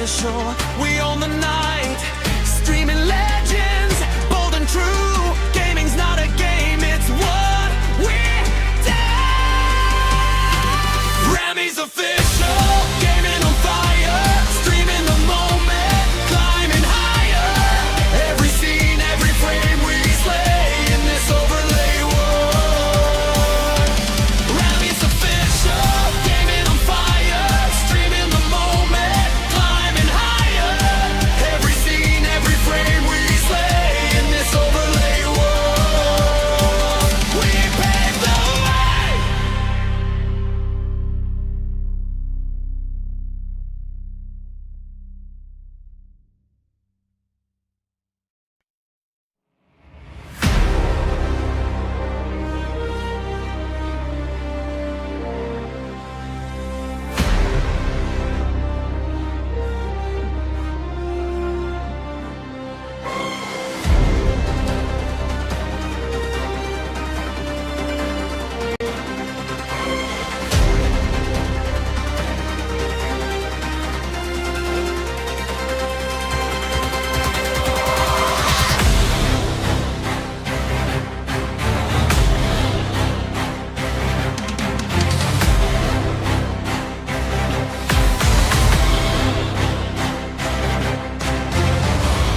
official. We own the night, streaming legends, bold and true. Gaming's not a game, it's what we do. RAMEES official, gaming on fire, streaming the moment, climbing higher. Every scene, every frame we slay in this overlay world. RAMEES official, gaming on fire, streaming the moment, climbing higher. Every scene, every frame we slay in this overlay world. We pave the way.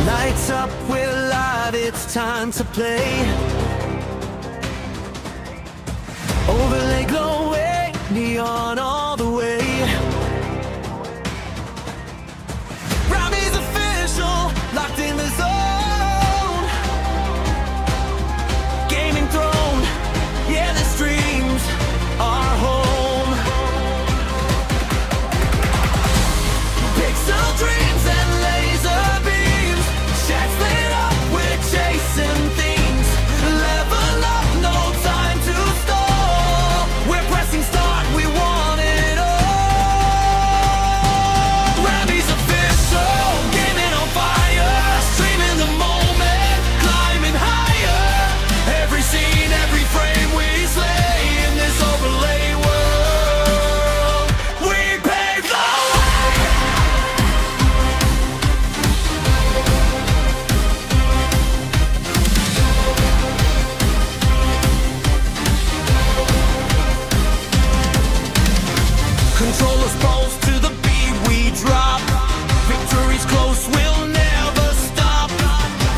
Lights up, we're live, it's time to play. Overlay glowing, neon all the way. RAMEES official, locked in the zone. Gaming throne, yeah, the streams are home. Pixel dreams and laser beams, chats lit up, we're chasing themes. Level up, no time to stall. We're pressing start, we want it all. RAMEES official, gaming on fire, streaming the moment, climbing higher. Every scene, every frame we slay in this overlay world. We pave the way. Controllers pulse to the beat we drop. Victory's close, we'll never stop.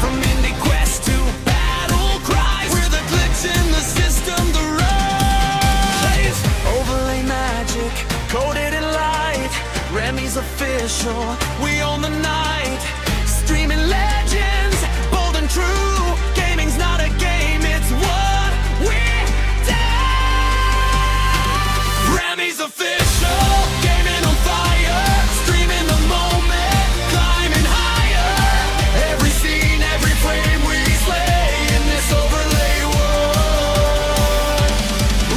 From indie quest to battle cries, we're the glitch in the system, the rise. Overlay magic, coded in light. RAMEES official, we own the night. Streaming legends, bold and true. Gaming's not a game, it's what we do. RAMEES official, gaming on fire, streaming the moment, climbing higher. Every scene, every frame we slay in this overlay world.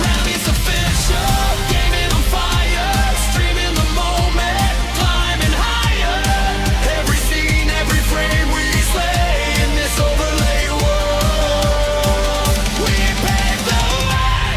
RAMEES official, gaming on fire, streaming the moment, climbing higher. Every scene, every frame we slay in this overlay world. We pave the way.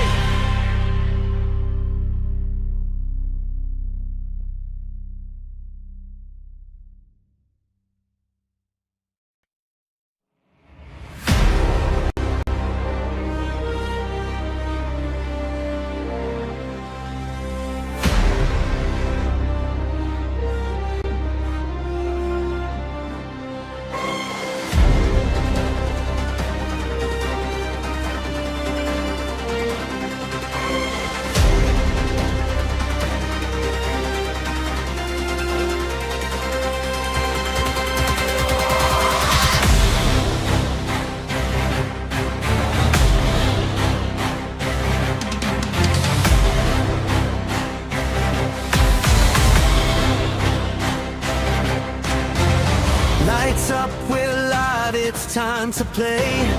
Lights up, we're live, it's time to play.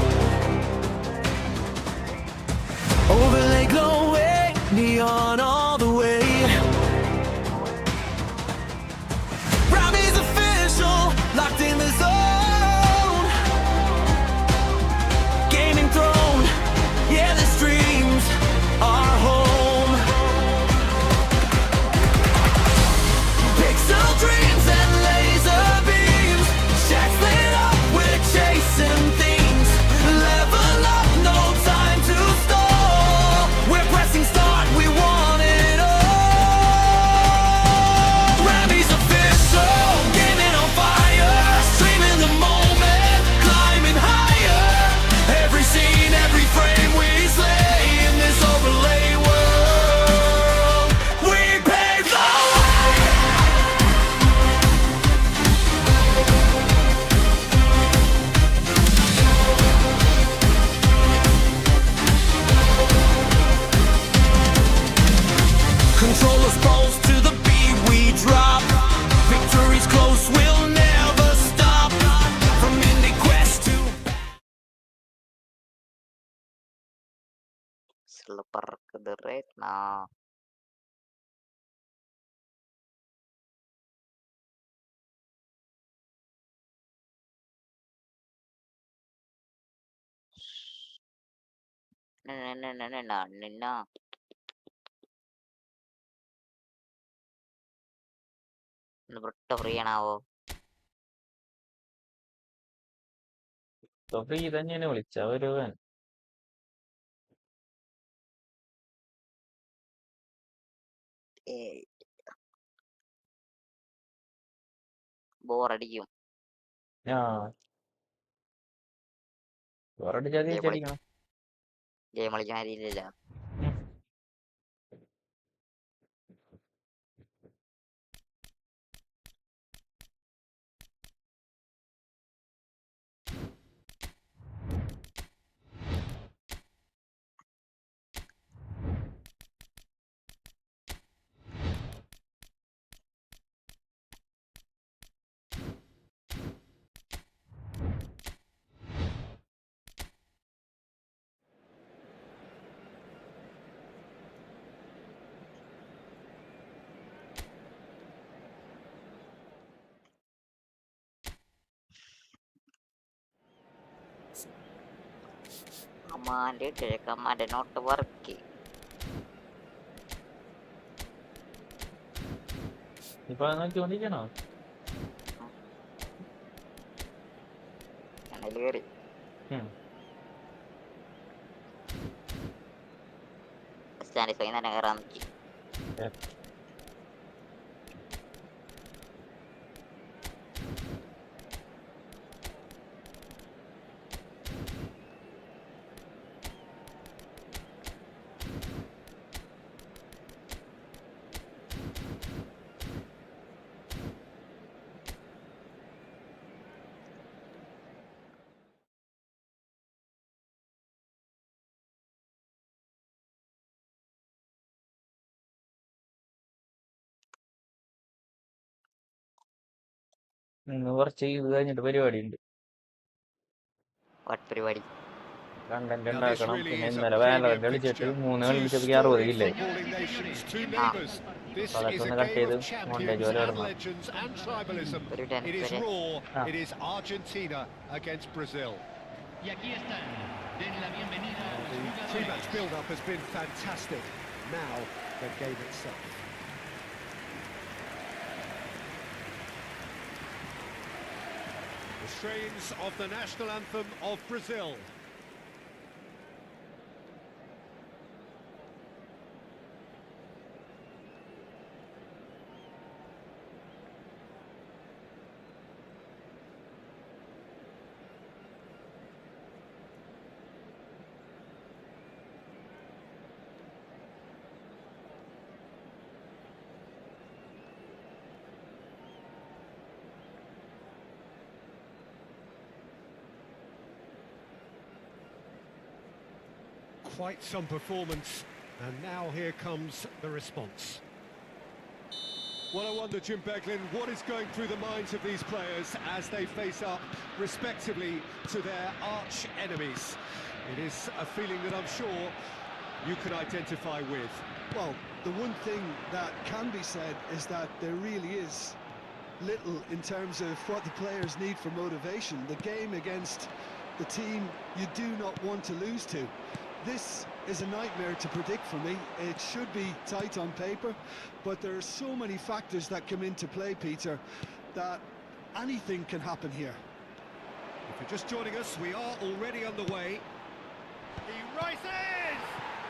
Overlay glowing, neon all the way. RAMEES official, locked in the zone. Gaming throne, yeah, the streams are home. Pixel dreams and roll us balls to the beat we drop. Victory's close, we'll never stop. From indie quest to Slipper ke the red nah. Nah. Berto free ആണാവോ? Free തന്നെയാണ് വിളിച്ച ഒരുവൻ. ബോറടിക്കും. ബോറടിച്ചാൽ തിരിച്ചടിക്കണം. Game കളിക്കാൻ അറിയില്ലല്ലോ. Command not working. ഇപ്പൊ നോക്കിക്കൊണ്ടിരിക്കണോ? കയറി satisfy തന്നെ കയറാൻ നോക്കി. കുറച്ച് ഇത് കഴിഞ്ഞിട്ട് പരിപാടി ഉണ്ട്. പരിപാടി കണ്ടന്റ് ഉണ്ടാക്കണം. പിന്നെ ഇന്നലെ വാലറന്റ് കളിച്ചിട്ട് 3 കളി കളിച്ചപ്പോ 60 കില്ലായി. അതൊക്കെ ഒന്ന് കട്ട് ചെയ്ത് മോണ്ടേജ് പോലെ ഇടണം. ഒരു tense Pre-match build-up has been fantastic. Now the game itself. The strains of the national anthem of Brazil. Quite some performance, and now here comes the response. Well, I wonder, Jim Beglin, what is going through the minds of these players as they face up, respectively, to their arch enemies? It is a feeling that I'm sure you can identify with. Well, the one thing that can be said is that there really is little in terms of what the players need for motivation. The game against the team you do not want to lose to. This is a nightmare to predict for me. It should be tight on paper, but there are so many factors that come into play, Peter, that anything can happen here. If you're just joining us, we are already underway. He rises!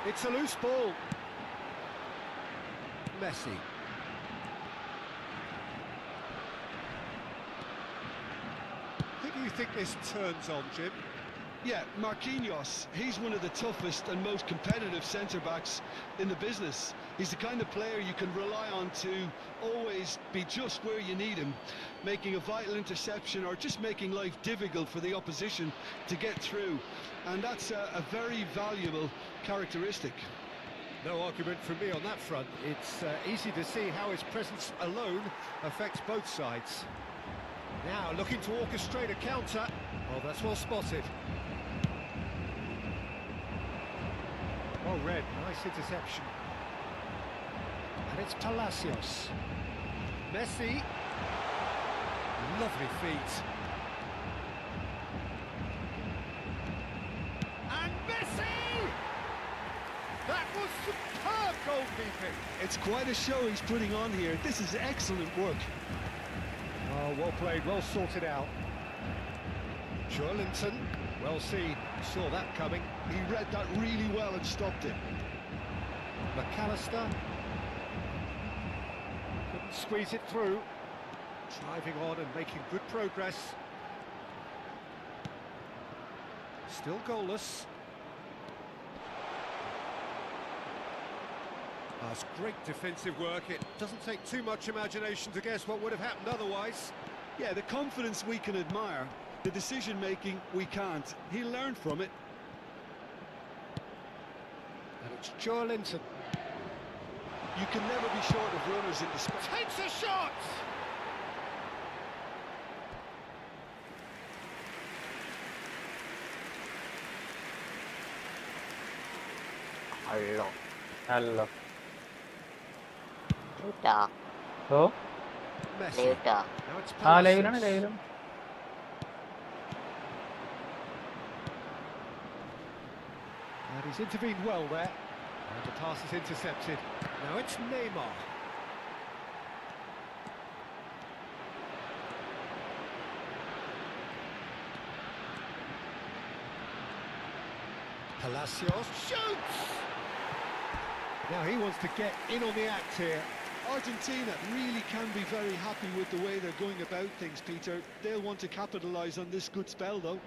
It's a loose ball. Messi. Who do you think this turns on, Jim? Yeah, Marquinhos, he's one of the toughest and most competitive centre-backs in the business. He's the kind of player you can rely on to always be just where you need him, making a vital interception or just making life difficult for the opposition to get through. And that's a very valuable characteristic. No argument from me on that front. It's easy to see how his presence alone affects both sides. Now looking to orchestrate a counter. Oh, that's well spotted. Well read, nice interception. And it's Palacios. Messi. Lovely feet. And Messi! That was superb goalkeeping. It's quite a show he's putting on here. This is excellent work. Oh, well played, well sorted out. Joelinton, well seen, saw that coming. He read that really well and stopped it. McAllister. Couldn't squeeze it through. Driving on and making good progress. Still goalless. That's great defensive work. It doesn't take too much imagination to guess what would have happened otherwise. Yeah, the confidence we can admire, the decision-making we can't. He learned from it. And it's Joelinton. You can never be short of runners in the space. Takes a shot! Hello. Hello. Luta. So, Messi. Luta. Now it's live Palacios. live. And he's intervened well there. And the pass is intercepted. Now it's Neymar. Palacios shoots! Now he wants to get in on the act here. Argentina really can be very happy with the way they're going about things, Peter. They'll want to capitalise on this good spell, though.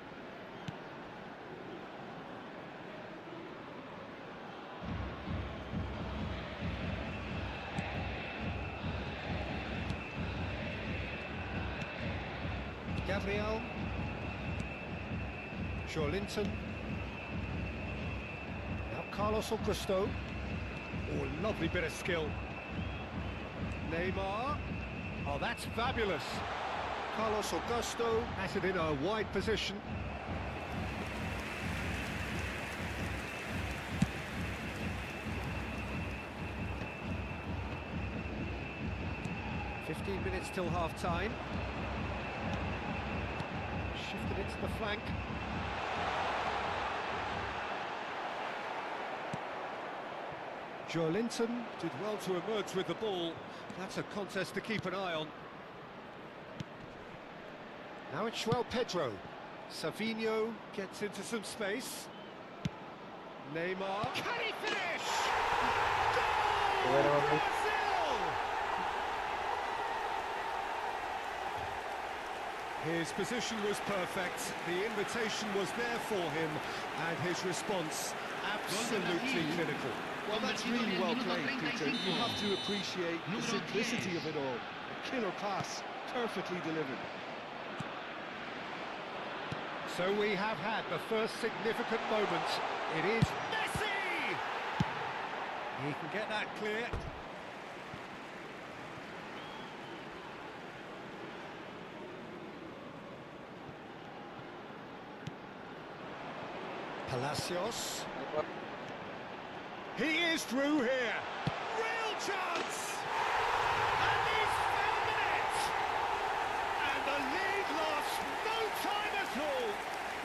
Gabriel. Joelinton. Now Carlos Augusto. Oh, lovely bit of skill. Neymar. Oh, that's fabulous. Carlos Augusto has it in a wide position. Minutes till half-time. Shifted it to the flank. Joelinton did well to emerge with the ball. That's a contest to keep an eye on. Now it's João Pedro. Savinho gets into some space. Neymar. Can he finish? Goal! Brazil! His position was perfect, the invitation was there for him, and his response absolutely clinical. Well, that's really well played, Peter. You have to appreciate the simplicity of it all. A killer pass, perfectly delivered. So we have had the first significant moment. It is Messi! He can get that clear. Palacios. He is through here. Real chance! And he's found it! And the lead lost no time at all.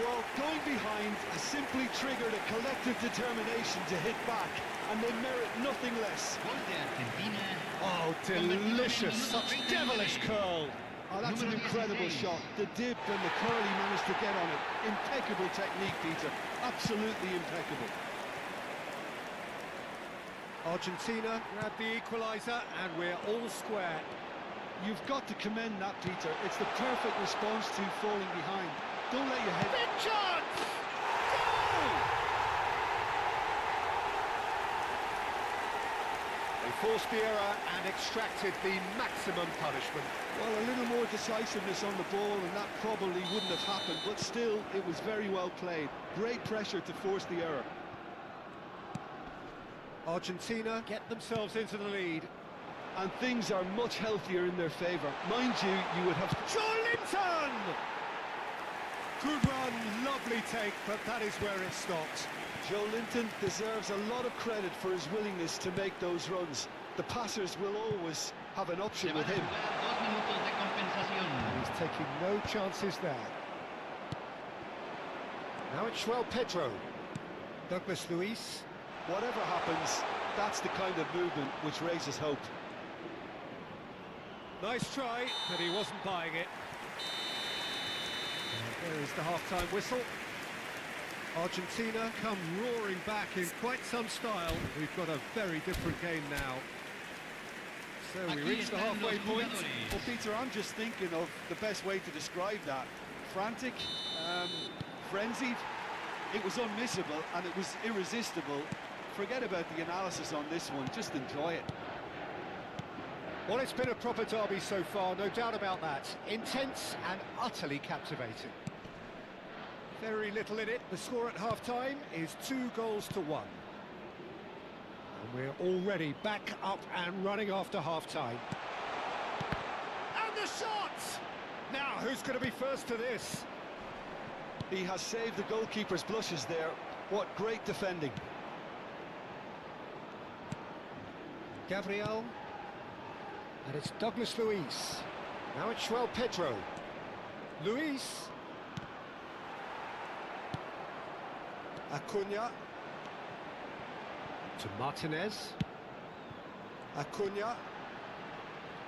Well, going behind has simply triggered a collective determination to hit back, and they merit nothing less. Oh, delicious, such devilish curl. Oh, that's an incredible shot. The dip and the curl he managed to get on it. Impeccable technique, Peter. Absolutely impeccable. Argentina grabbed the equaliser, and we're all square. You've got to commend that, Peter. It's the perfect response to falling behind. Don't let your head... Big chance! Goal! They forced the error and extracted the maximum punishment. Well, a little more decisiveness on the ball and that probably wouldn't have happened, but still, it was very well played. Great pressure to force the error. Argentina get themselves into the lead. And things are much healthier in their favour. Mind you, you would have... Joe Linton! Good run, lovely take, but that is where it stopped. Joe Linton deserves a lot of credit for his willingness to make those runs. The passers will always have an option with him. And he's taking no chances there. Now it's Joel Pedro. Douglas Luiz. Whatever happens, that's the kind of movement which raises hope. Nice try, but he wasn't buying it. And there is the half-time whistle. Argentina come roaring back in quite some style. We've got a very different game now. So we reach the halfway point. Well, Peter, I'm just thinking of the best way to describe that. Frantic, frenzied. It was unmissable and it was irresistible. Forget about the analysis on this one, just enjoy it. Well, it's been a proper derby so far, no doubt about that. Intense and utterly captivating. Very little in it. The score at half-time is 2-1. And we're already back up and running after half-time. And the shot! Now, who's going to be first to this? He has saved the goalkeeper's blushes there. What great defending. Gabriel. And it's Douglas Luiz. Now it's Joel Pedro. Luiz. Acuna. To Martinez. Acuna.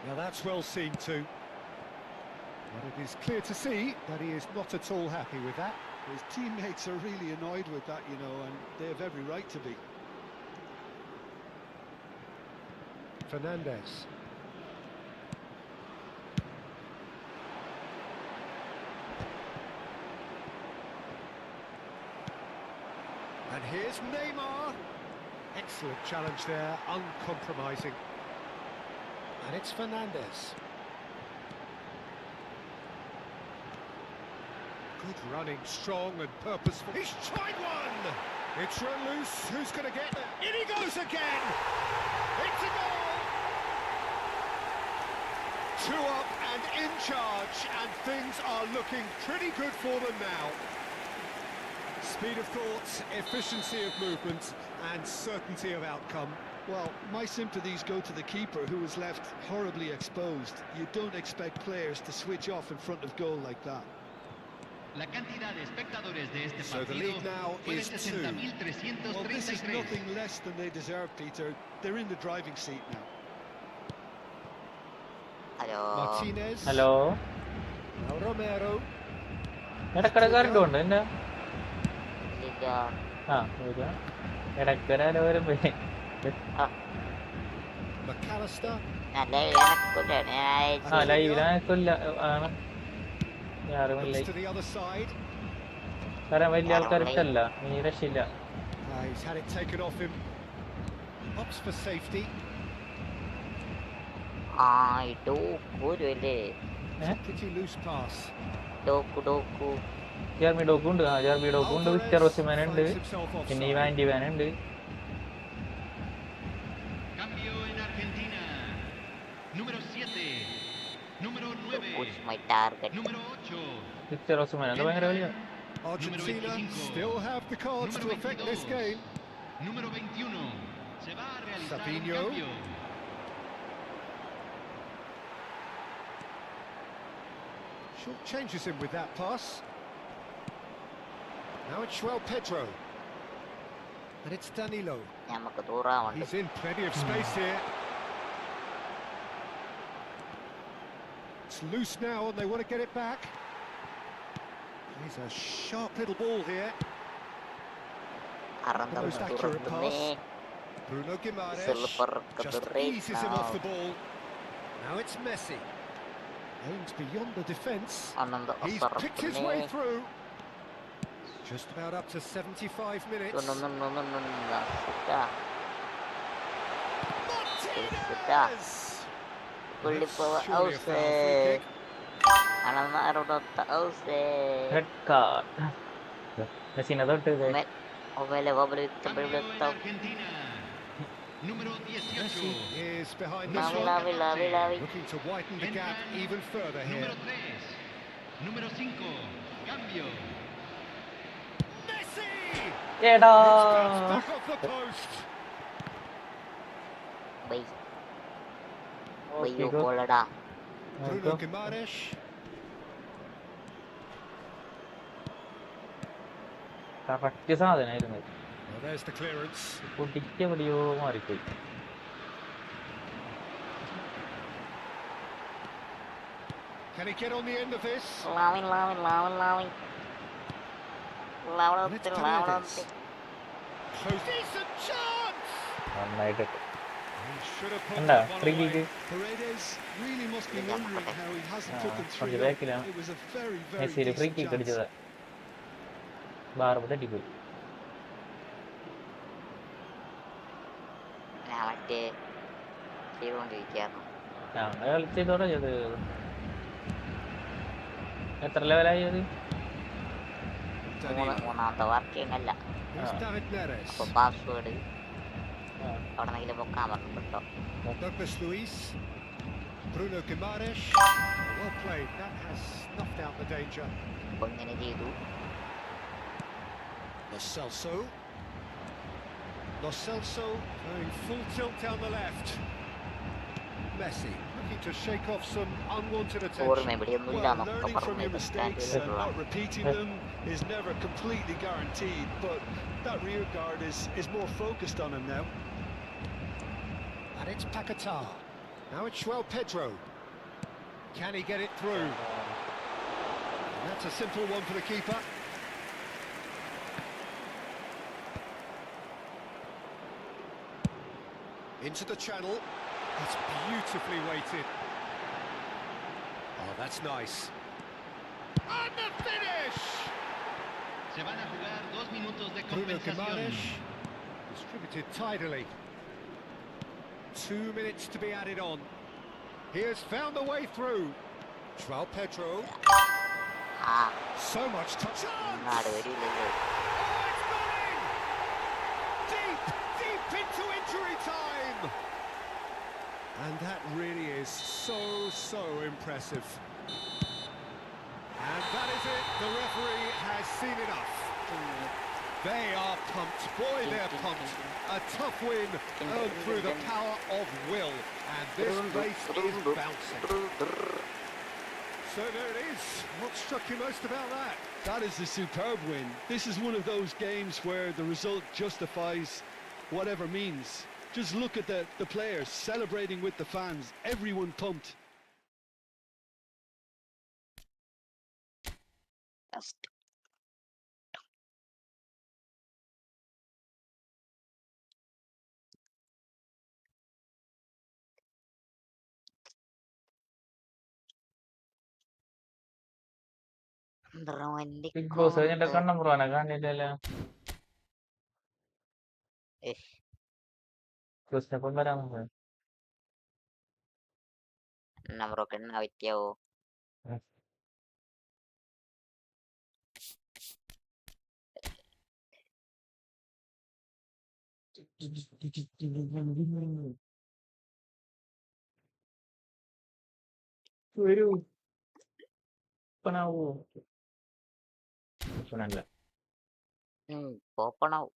Now that's well seen too. But it is clear to see that he is not at all happy with that. His teammates are really annoyed with that, you know, and they have every right to be. Fernandez. And here's Neymar. Excellent challenge there, uncompromising. And it's Fernandez. Good running, strong and purposeful. He's tried one! It's run loose, who's going to get it? In he goes again! It's a goal! 2 up and in charge, and things are looking pretty good for them now. Speed of thought, efficiency of movement, and certainty of outcome. Well, my sympathies go to the keeper, who was left horribly exposed. You don't expect players to switch off in front of goal like that. So the lead now is 2. Well, this is nothing less than they deserve, Peter. They're in the driving seat now. Hello. Martinez. Hello Now Romero. ഇടക്കിടക്കാരുണ്ടോ ഉണ്ട് എന്നാ ഇല്ല. ആ ഇടക്കരാലോ വരുമ്പോ McAllister. നല്ല ഇളക്കൂട്ടാണ്. ആ ലൈവിലാക്കൊല്ല ആണ് Looks to the other side. കാരണം വലിയ ആൾക്കാർക്കല്ല ഈ രക്ഷയില്ല. He's had it taken off him. Opts for safety. ഇടൂക്കൂരല്ലേ? Pretty loose pass. Doku. Jeremy ഡോക്കും ഉണ്ട്. ജെർമി ഡോക്കും ഉണ്ട്. വിക്ടർ ഓസിമാൻ ഉണ്ട്. പിന്നെ ഈ വാൻഡി വാൻ ഉണ്ട്. Push my target. Victor Osimhen അത് ഭയങ്കര വലിയ. Argentina still have the cards to affect this game. Sabinho. Short changes him with that pass. Now it's Joel Pedro. And it's Danilo. നമുക്ക് ദൂരാവുണ്ട്. He's in plenty of space here. It's loose now and they want to get it back. He's a sharp little ball here. അറന്തം Most accurate pass. തുറക്കുന്നേ. Bruno Guimaraes Silver just Cabrera eases him off now. the ball. Now it's Messi. Aims beyond the defence. Anantha He's picked his way through. Just about up to 75 minutes. Martinez! Surely a foul, free kick. Red card. മെസ്സിനെ തൊട്ട് Messi is behind this Lavi, one. lavi, lavi, lavi. Looking to widen the gap even further here. Messi! എടാ It's bounced back off the post. Bye. Okay Bye, Okolada. Bruno Guimaraes. Correct സാധനമായിരുന്നു. Well, there's the clearance. പൊട്ടിക്ക് എവിടെയോ മാറിപ്പോയി. Can he get on the end of this? Lavin, lavin, lavin, lavin. Let's Lavin, Paredes. lavin. Close. Decent chance! നന്നായിട്ട് He should have put എന്താ that one free away. Kick Paredes really must be wondering how he hasn't put them കുറച്ച് 3 up. ബാക്കിലാണ്. It was a very, very മെസ്സിയിൽ free decent kick chance. അടിച്ചത് ബാർബ് തട്ടിപ്പോയി. ഞാൻ മറ്റേ ചെയ്തുകൊണ്ടിരിക്കുകയായിരുന്നു. ഞങ്ങൾ കളിച്ചതോടെ ചെയ്ത്. എത്ര ലെവലായി അത്? മൂന്നാമത്തെ വർക്കിംഗ് അല്ല. Here's David Neres. അപ്പൊ പാസ്വേഡ് അവിടെ നിന്നെങ്കിലും പൊക്കാൻ പറഞ്ഞു കേട്ടോ. Douglas Luiz. Bruno Guimaraes. Well played. That has snuffed out the danger. അപ്പൊ ഇങ്ങനെ ചെയ്തു. Lo Celso. Lo Celso going full tilt down the left. Messi looking to shake off some unwanted attention. ഓർമ്മ എവിടെയൊന്നും ഇല്ല Well, എന്നൊക്കെ learning from your mistakes and പറഞ്ഞു. not repeating them is never completely guaranteed, but that rear guard is more focused on him now. And it's Paquetá. Now it's João Pedro. Can he get it through? And that's a simple one for the keeper. Into the channel. That's beautifully weighted. Oh, that's nice. And the finish! Se van a jugar 2 minutos de Bruno compensación. Guimaraes distributed tidily. 2 minutes to be added on. He has found the way through. João Pedro. ആ So much touch. നാട് വരില്ലല്ലോ. Oh, it's gone in! Deep, deep into injury time! And that really is so impressive. And that is it. The referee has seen enough. They are pumped. Boy, they're pumped. A tough win earned through the power of will. And this place is bouncing. So there it is. What struck you most about that? That is a superb win. This is one of those games where the result justifies whatever means. Just look at the players celebrating with the fans. Everyone pumped. Bigg Boss കഴിഞ്ഞിട്ട് കണ്ണം മുറാനെ കാണില്ലല്ലോ. ക്രിസ്റ്റപ്പം വരാൻ നമ്പറൊക്കെ പറ്റിയാവോ? വരൂ പണാവോ സുനല്ല ഓപ്പണാവും.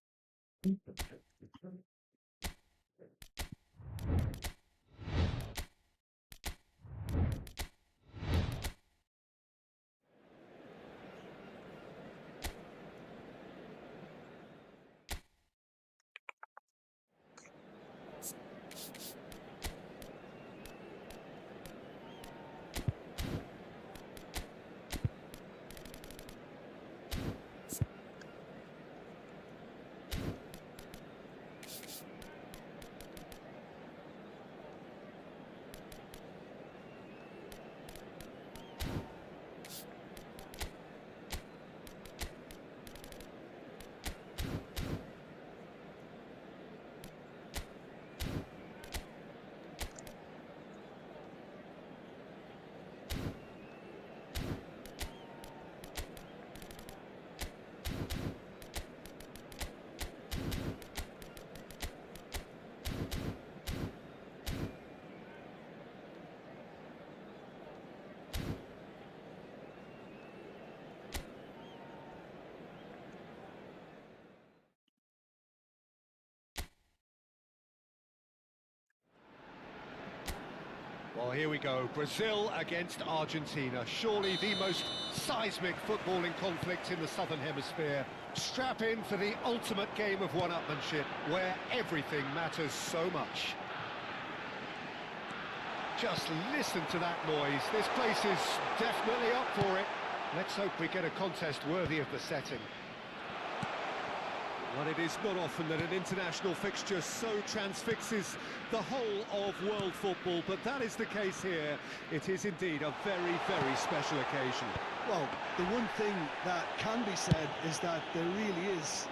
Well, here we go. Brazil against Argentina. Surely the most seismic footballing conflict in the Southern Hemisphere. Strap in for the ultimate game of one-upmanship, where everything matters so much. Just listen to that noise. This place is definitely up for it. Let's hope we get a contest worthy of the setting. Well, it is not often that an international fixture so transfixes the whole of world football, but that is the case here. It is indeed a very, very special occasion. Well, the one thing that can be said is that there really is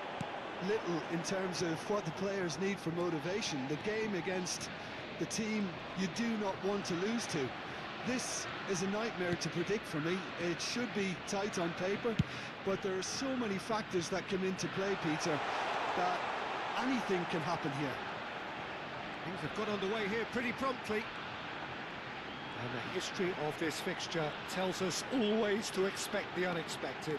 little in terms of what the players need for motivation. The game against the team you do not want to lose to. This is a nightmare to predict for me. It should be tight on paper, but there are so many factors that come into play, Peter, that anything can happen here. Things have got underway here pretty promptly. And the history of this fixture tells us always to expect the unexpected.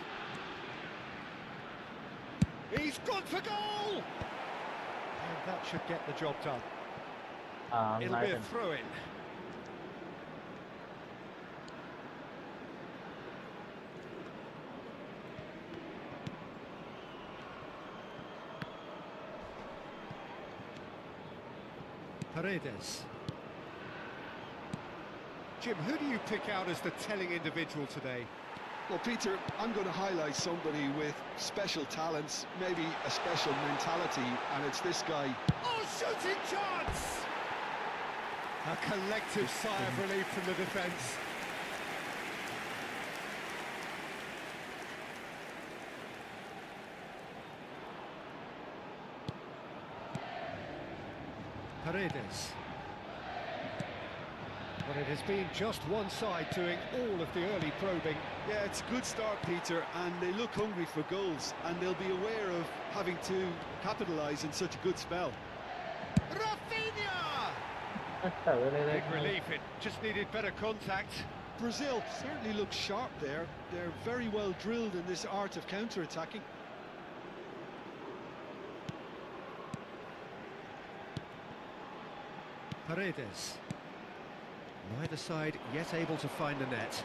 He's gone for goal! And that should get the job done. It'll be a throw-in. Paredes. Jim, who do you pick out as the telling individual today? Well, Peter, I'm going to highlight somebody with special talents, maybe a special mentality, and it's this guy. Oh, shooting chance! A collective sigh of relief from the defence. Paredes. But it has been just one side doing all of the early probing. Yeah, it's a good start, Peter, and they look hungry for goals, and they'll be aware of having to capitalise in such a good spell. Rafinha! Big relief, it just needed better contact. Brazil certainly looks sharp there. They're very well drilled in this art of counter-attacking. Paredes. Neither side yet able to find the net.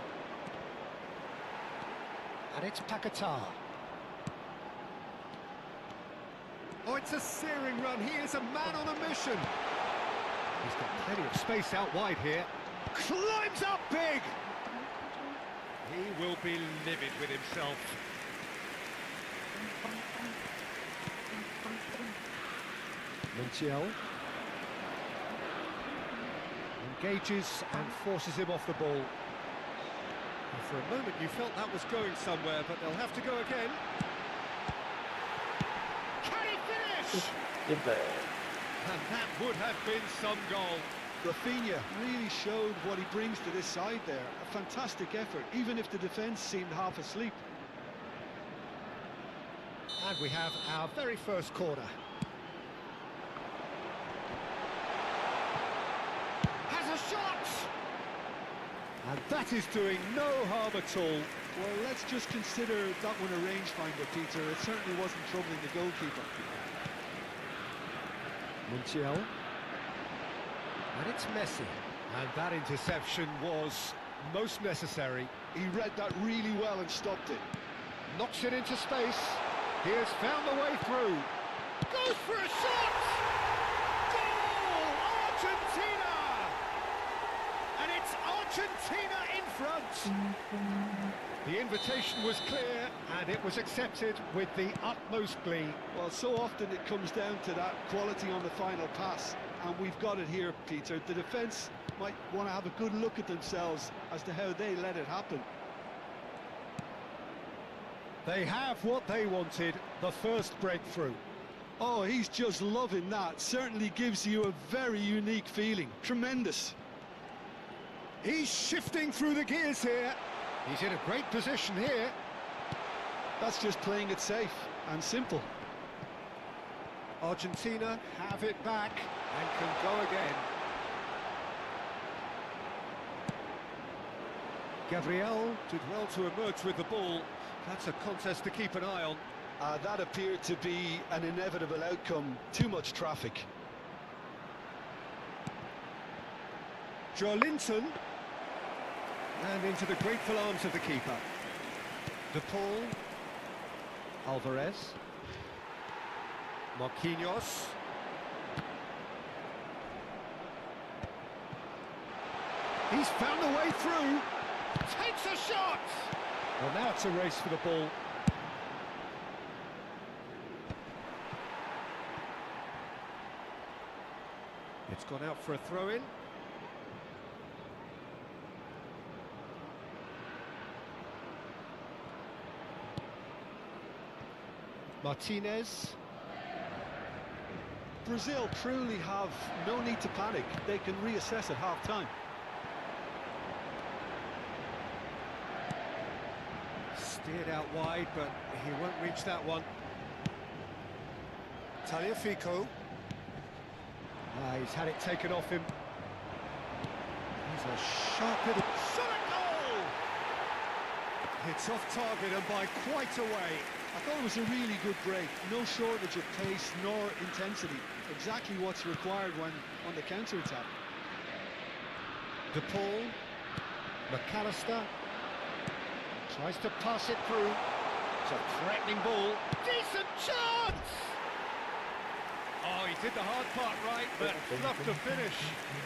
And it's Paquetá. Oh, it's a searing run. He is a man on a mission. He's got plenty of space out wide here. Climbs up big! He will be livid with himself. Montiel. Engages and forces him off the ball. And for a moment you felt that was going somewhere, but they'll have to go again. Can he finish? And that would have been some goal. Rafinha really showed what he brings to this side there. A fantastic effort, even if the defence seemed half asleep. And we have our very first corner. Has a shot! And that is doing no harm at all. Well, let's just consider that one a rangefinder, Peter. It certainly wasn't troubling the goalkeeper. Montiel. And it's Messi. And that interception was most necessary. He read that really well and stopped it. Knocks it into space. He has found the way through. Goes for a shot! Goal! Argentina! And it's Argentina in front. The invitation was clear, and it was accepted with the utmost glee. Well, so often it comes down to that quality on the final pass, and we've got it here, Peter. The defence might want to have a good look at themselves as to how they let it happen. They have what they wanted, the first breakthrough. Oh, he's just loving that. Certainly gives you a very unique feeling. Tremendous. He's shifting through the gears here. He's in a great position here. That's just playing it safe and simple. Argentina have it back and can go again. Gabriel did well to emerge with the ball. That's a contest to keep an eye on. That appeared to be an inevitable outcome. Too much traffic. Joelinton. And into the grateful arms of the keeper. De Paul. Alvarez. Marquinhos. He's found a way through. Takes a shot. Well, now it's a race for the ball. It's gone out for a throw-in. Martinez. Brazil truly have no need to panic. They can reassess at half-time. Steered out wide, but he won't reach that one. Tagliafico. He's had it taken off him. He's a sharp little shot at goal! It's off target and by quite a way. I thought it was a really good break. No shortage of pace nor intensity. Exactly what's required when on the counter-attack. De Paul. McAllister. Tries to pass it through. It's a threatening ball. Decent chance! Oh, he did the hard part right, but fluffed the finish.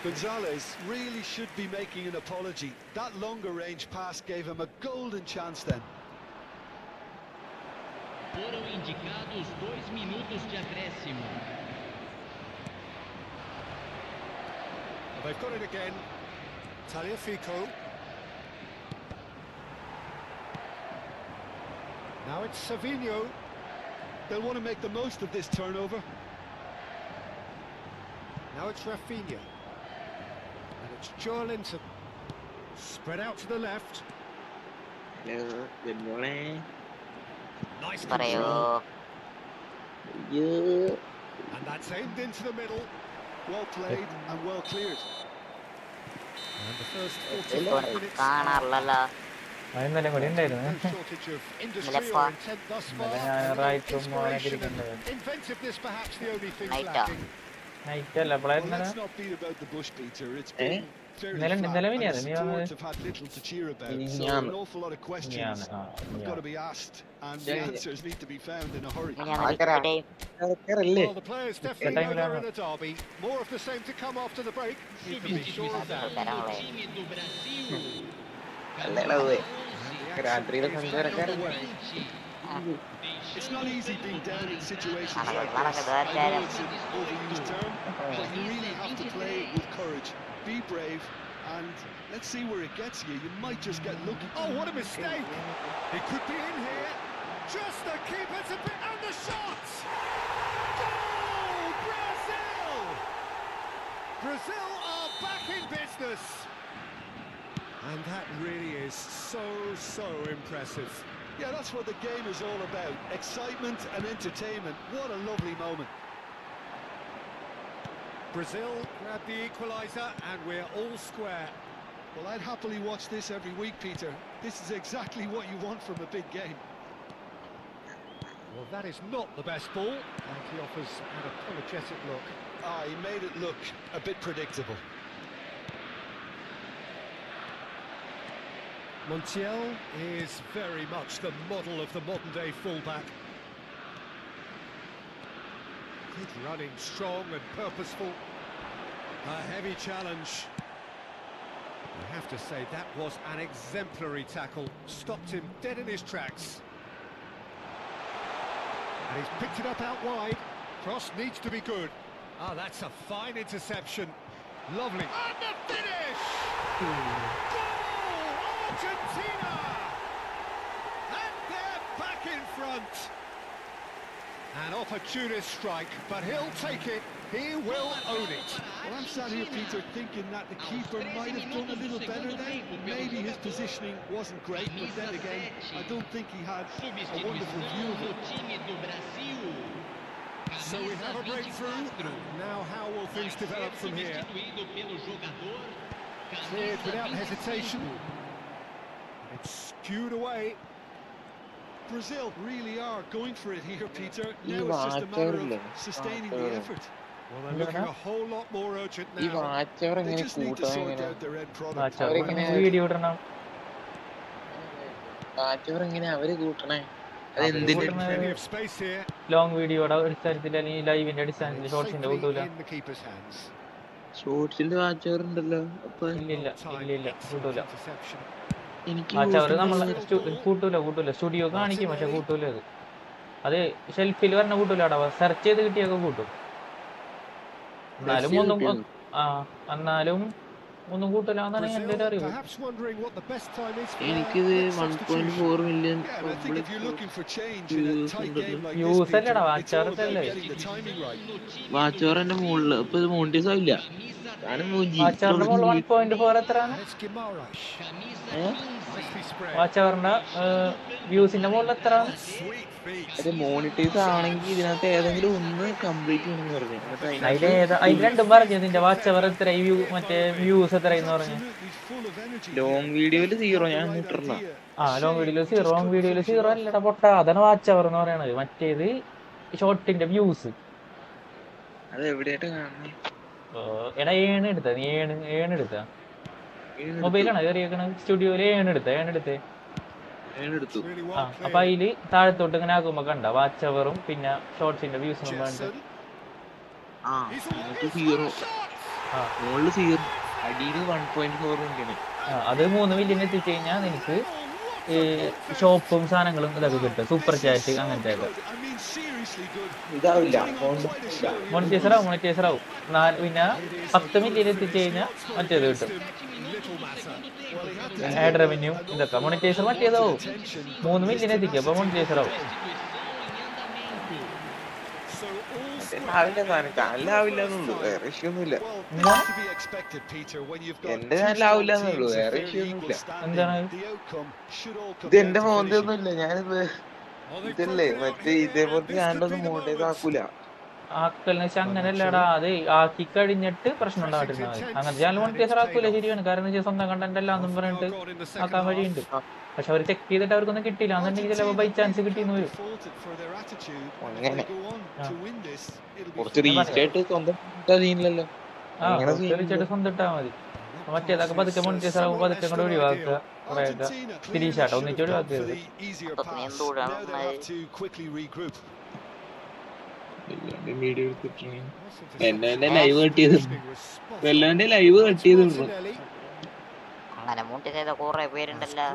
Gonzalez really should be making an apology. That longer range pass gave him a golden chance then. Foram indicados 2 minutos de acréscimo. They've got it again. Tagliafico. Now it's Savinho. They'll want to make the most of this turnover. Now it's Rafinha. And it's Joelinton. Spread out to the left. Nice control. പറയൂ. And that's aimed into the middle. Well played and well cleared. And the first ഇതൊന്നും 45 minutes. കാണാറില്ലല്ലോ. ഇന്നലെ കൂടി ഉണ്ടായിരുന്നു. No shortage of industry or intent thus far. ഞായറാഴ്ച Inspiration and inventiveness perhaps the only things Night lacking. Night അല്ല Well, എപ്പോഴായിരുന്നു? let's not beat about the bush, Peter. It's been fairly ഇന്നലെ flat, ഇന്നലെ and the മിനിയാന്ന് നീ support വന്നത്? have had little to cheer about. So മിനിഞ്ഞാന്ന്. an awful lot of questions മിനിഞ്ഞാന്ന്, have got to be asked, and the answers need to be found in a hurry. ഞാൻ വിളിക്കട്ടെ. ആൾക്കാരല്ലേ Well, the players definitely know they're in a derby. More of the same to come after the break. You can be sure of that. Substituição do time do Brasil. അല്ലേടാ പോയി And the രാത്രിയിലെ action is സഞ്ചാരക്കാരൻ underway. It's not easy being down in situations Nada, like nada, this. nada, I know nada. it's an overused term, but you really have to play with courage. Be brave, and let's see where it gets you. You might just get lucky. Oh, what a mistake! It could be in here. Just the keeper's a bit, and the shot! Goal, Brazil! Brazil are back in business. And that really is so impressive. Yeah, that's what the game is all about. Excitement and entertainment. What a lovely moment. Brazil grabbed the equaliser, and we're all square. Well, I'd happily watch this every week, Peter. This is exactly what you want from a big game. Well, that is not the best ball, and he offers an apologetic look. He made it look a bit predictable. Montiel is very much the model of the modern-day fullback. Good running, strong and purposeful. A heavy challenge. I have to say, that was an exemplary tackle. Stopped him dead in his tracks. And he's picked it up out wide. Cross needs to be good. That's a fine interception. Lovely. And the finish! Goal! Argentina! And they're back in front. An opportunist strike, but he'll take it. He will own it. Well, I'm sat here, Peter, thinking that the keeper might have done a little better then. Maybe his positioning wasn't great, but then again, I don't think he had a wonderful view of it. So we have a breakthrough. Now how will things develop from here? Cleared without hesitation. It's skewed away. Brazil really are going for it here, Peter. Now it's just a matter of sustaining the effort. Well, they're looking a whole lot more urgent ഈ now. Watch hour They എങ്ങനെ just need to കൂട്ടണം sort എങ്ങനെ out their end product. അവരെങ്ങനെ video ഇടണം. Watch hour എങ്ങനെ അവര് കൂട്ടണേ അത് അവര് എന്തിന് കൂട്ടണത് Plenty of space here. Long വീഡിയോയുടെ അടിസ്ഥാനത്തിൽ അല്ലെങ്കിൽ ലൈവിന്റെ And അടിസ്ഥാനത്തിൽ it's ഷോർട്സിന്റെ safely കൂട്ടൂല. in the keeper's hands. ഷോർട്സിന്റെ വാച്ചവർ ഉണ്ടല്ലോ അപ്പൊ ഇല്ലില്ല Excellent കൂട്ടൂല. interception. എനിക്ക് വാച്ചവർ നമ്മൾ കൂട്ടുന്നത് കൂട്ടൂല സ്റ്റുഡിയോ കാണിക്കും, പക്ഷെ കൂട്ടൂല അത് ഷെൽഫിൽ പറഞ്ഞ കൂട്ടൂല. സെർച്ച് ചെയ്ത് കിട്ടിയൊക്കെ കൂട്ടും. എന്നാലും ഒന്നും കൂട്ടൂലെന്നാണ് എന്റെ ഒരു അറിവ്. Perhaps wondering what the best time is for എനിക്കിത് their 1.4 million Yeah, and I think if you're looking for change in a tight game like Views this, Peter, അല്ലടാ, it's all about വാച്ചവർക്ക് getting the timing right. Watch hour എന്റെ മുകളില് ഇപ്പൊ ഇത് monetise ആവില്ല. വാച്ചവറിന്റെ മുകളിൽ 1.4 എത്രയാണ്? It's Guimaraes. Nicely spread. വാച്ചവറിന്റെ വ്യൂസിന്റെ മുകളിൽ എത്രയാണ്? Sweet feet. അത് മോണിറ്റൈസ് ആണെങ്കിൽ ഇതിനകത്ത് ഏതെങ്കിലും ഒന്ന് കംപ്ലീറ്റ് ചെയ്യണമെന്ന് പറഞ്ഞു. അതിൽ രണ്ടും പറഞ്ഞു ഇതിന്റെ വാച്ചവർ എത്ര, മറ്റേ വ്യൂസ് എത്രയെന്ന് പറഞ്ഞു. Absolutely full of energy. Long വീഡിയോയില് 0 ഞാൻ ഇട്ടിട്ടില്ല. ലോങ് വീഡിയോയില് 0, ലോങ് വീഡിയോയില് 0 അല്ലടാ പൊട്ട. അതാണ് വാച്ചവർ എന്ന് പറയണത്. മറ്റേത് ഷോർട്ടിന്റെ വ്യൂസ്. അത് എവിടെയായിട്ട് കാണണേ? എടാ എടുത്ത നീ എടുത്ത മൊബൈലാണ് കയറിയേക്കണ. സ്റ്റുഡിയോയില് എടുത്തേ എടുത്തു. Really well അപ്പൊ അതില് താഴത്തോട്ട് ഇങ്ങനെ ആക്കുമ്പോ കണ്ട വാച്ചവറും പിന്നെ ഷോർട്സിന്റെ വ്യൂസും കണ്ട്. ആ എന്നിട്ട് 0 മുകളില് 0 അടിയില് 1.4 മില്യൺ. അത് 3 മില്യൺ എത്തിച്ചു കഴിഞ്ഞാൽ നിനക്ക് ഷോപ്പും സാധനങ്ങളും ഇതൊക്കെ കിട്ടും, സൂപ്പർ ചാറ്റ് അങ്ങനത്തെ ഒക്കെ. I mean, seriously good. ഇതാവില്ല മോണിറ്റൈസർ ആവും. പിന്നെ 10 മില്യൺ എത്തിച്ചു കഴിഞ്ഞാൽ മറ്റേത് കിട്ടും, little matter. ആഡ് റവന്യൂ ഇതൊക്കെ. മോണിറ്റൈസർ മറ്റേതാവും 3 മില്യൺ എത്തിക്കുക, അപ്പൊ മോണിറ്റൈസർ ആവും. So all ലാവില്ല സാധനം ചാനലാവില്ലെന്നുള്ളൂ, വേറെ ഇഷ്യൊന്നുമില്ല. Well, that's to be expected, Peter, when you've got എന്റെ two ചാനലാവില്ലെന്നുള്ളൂ, strong teams വേറെ of fairly ഇഷ്യൊന്നുമില്ല. equal standing. എന്താണ്? The outcome should all come ഇത് down എന്റെ to ഫോണിന്റെ finishing. ഒന്നുമില്ല. ഞാനിത് Oh, they've ഇതല്ലേ broken out മറ്റേ here, and ഇതേപോലത്തെ this could ചാനലൊന്നും be the monetise moment. ആക്കൂല. ആക്കലെന്ന് വെച്ചാൽ അങ്ങനെയല്ലടാ, അത് ആക്കി കഴിഞ്ഞിട്ട് പ്രശ്നം ഉണ്ടാകാതിരുന്നാൽ മതി. അങ്ങനെ ചാനൽ മോണിറ്റൈസർ ആക്കൂല, ശരിയാണ്. കാരണം വെച്ചാൽ സ്വന്തം കണ്ടന്റ് എല്ലാം എന്നും പറഞ്ഞിട്ട് ആക്കാൻ വഴിയുണ്ട്. പക്ഷെ അവർ ചെക്ക് ചെയ്തിട്ട് അവർക്കൊന്നും കിട്ടിയില്ല എന്നുണ്ടെങ്കിൽ ചിലപ്പോൾ ബൈ ചാൻസ് കിട്ടിയെന്ന് വരും. Faulted for their attitude. അങ്ങനെ. If they go on to win this, it'll be കുറച്ച് റീച്ച് ആയിട്ട് സ്വന്തം സീനില്ലല്ലോ. അങ്ങനെ തീർച്ചയായിട്ടും സ്വന്തം ഇട്ടാൽ മതി. മറ്റേതൊക്കെ പതുക്കെ മോണിറ്റൈസർ ആകുമ്പോൾ പതുക്കെ കൂടെ ഒഴിവാക്കുക, കുറേയൊക്കെ തിരിച്ചാട്ടോ ഒന്നിച്ച് for ഒഴിവാക്കിയത്. the easier അപ്പൊ pass. എന്തുകൊണ്ടാണ് Now they have to quickly regroup. Video എടുത്തിട്ട് എന്നെ ലൈവ് കട്ട് ചെയ്ത് വെല്ലാന്റെ ലൈവ് കട്ട് ചെയ്തിരുന്നു. അങ്ങനെ മൂട്ടി ചെയ്ത കുറെ പേരുണ്ടല്ലോ.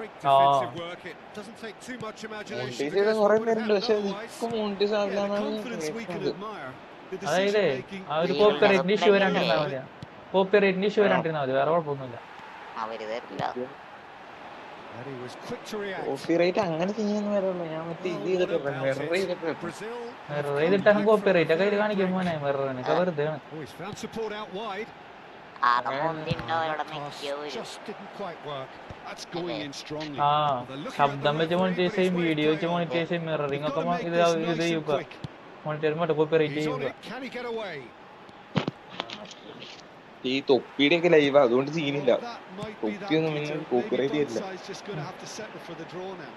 മോണിറ്റൈസ് ചെയ്ത കുറെ പേരുണ്ട്, പക്ഷെ ഇപ്പൊ monetise Yeah, the ആവില്ലാന്നാണ് confidence we can കേൾക്കുന്നത്. admire. The അതായത് decision making ആ ഒരു is കോപ്പിറൈറ്റിന് ഇഷ്യൂ വരാണ്ടിരുന്നാൽ മതി. കോപ്പിറൈറ്റിന് ഇഷ്യൂ വരാണ്ടിരുന്നാൽ മതി, വേറെ കുഴപ്പമൊന്നുമില്ല. അവര് തരില്ല. കോപ്പിറൈറ്റ് അങ്ങനെ ചെയ്യാന്ന് വരല്ലോ. ഞാൻ മറ്റേ ഇത് ചെയ്തിട്ട് മിറർ ചെയ്തിട്ട് മിറർ ചെയ്തിട്ടാണ് കോപ്പിറൈറ്റ് ഒക്കെ ഇത് കാണിക്കും മോനെ. മിററിനൊക്കെ വെറുതെ ആണ്. മുമ്പിണ്ടോ ഇവിടെ നിൽക്കിയോ വരും. Just didn't quite work. That's going in strongly. ശബ്ദം വെച്ച് മോണിറ്റൈസ് ചെയ്യും, വീഡിയോ വെച്ച് മോണിറ്റൈസ് ചെയ്യും, മിററിംഗ് ഒക്കെ ഇത് ചെയ്യുക. മോണിറ്റൈസ് മറ്റേ കോപ്പിറൈറ്റ് He's on ചെയ്യുക. it. Can he get away? ഈ തൊപ്പിയുടെ ഒക്കെ ലൈവ് അതുകൊണ്ട് സീനില്ല. Well, that might be that, തൊപ്പിയൊന്നും Peter. പിന്നെ Maybe കോപ്പിറൈറ്റ് both ചെയ്തില്ല. sides just going to have to settle for the draw now.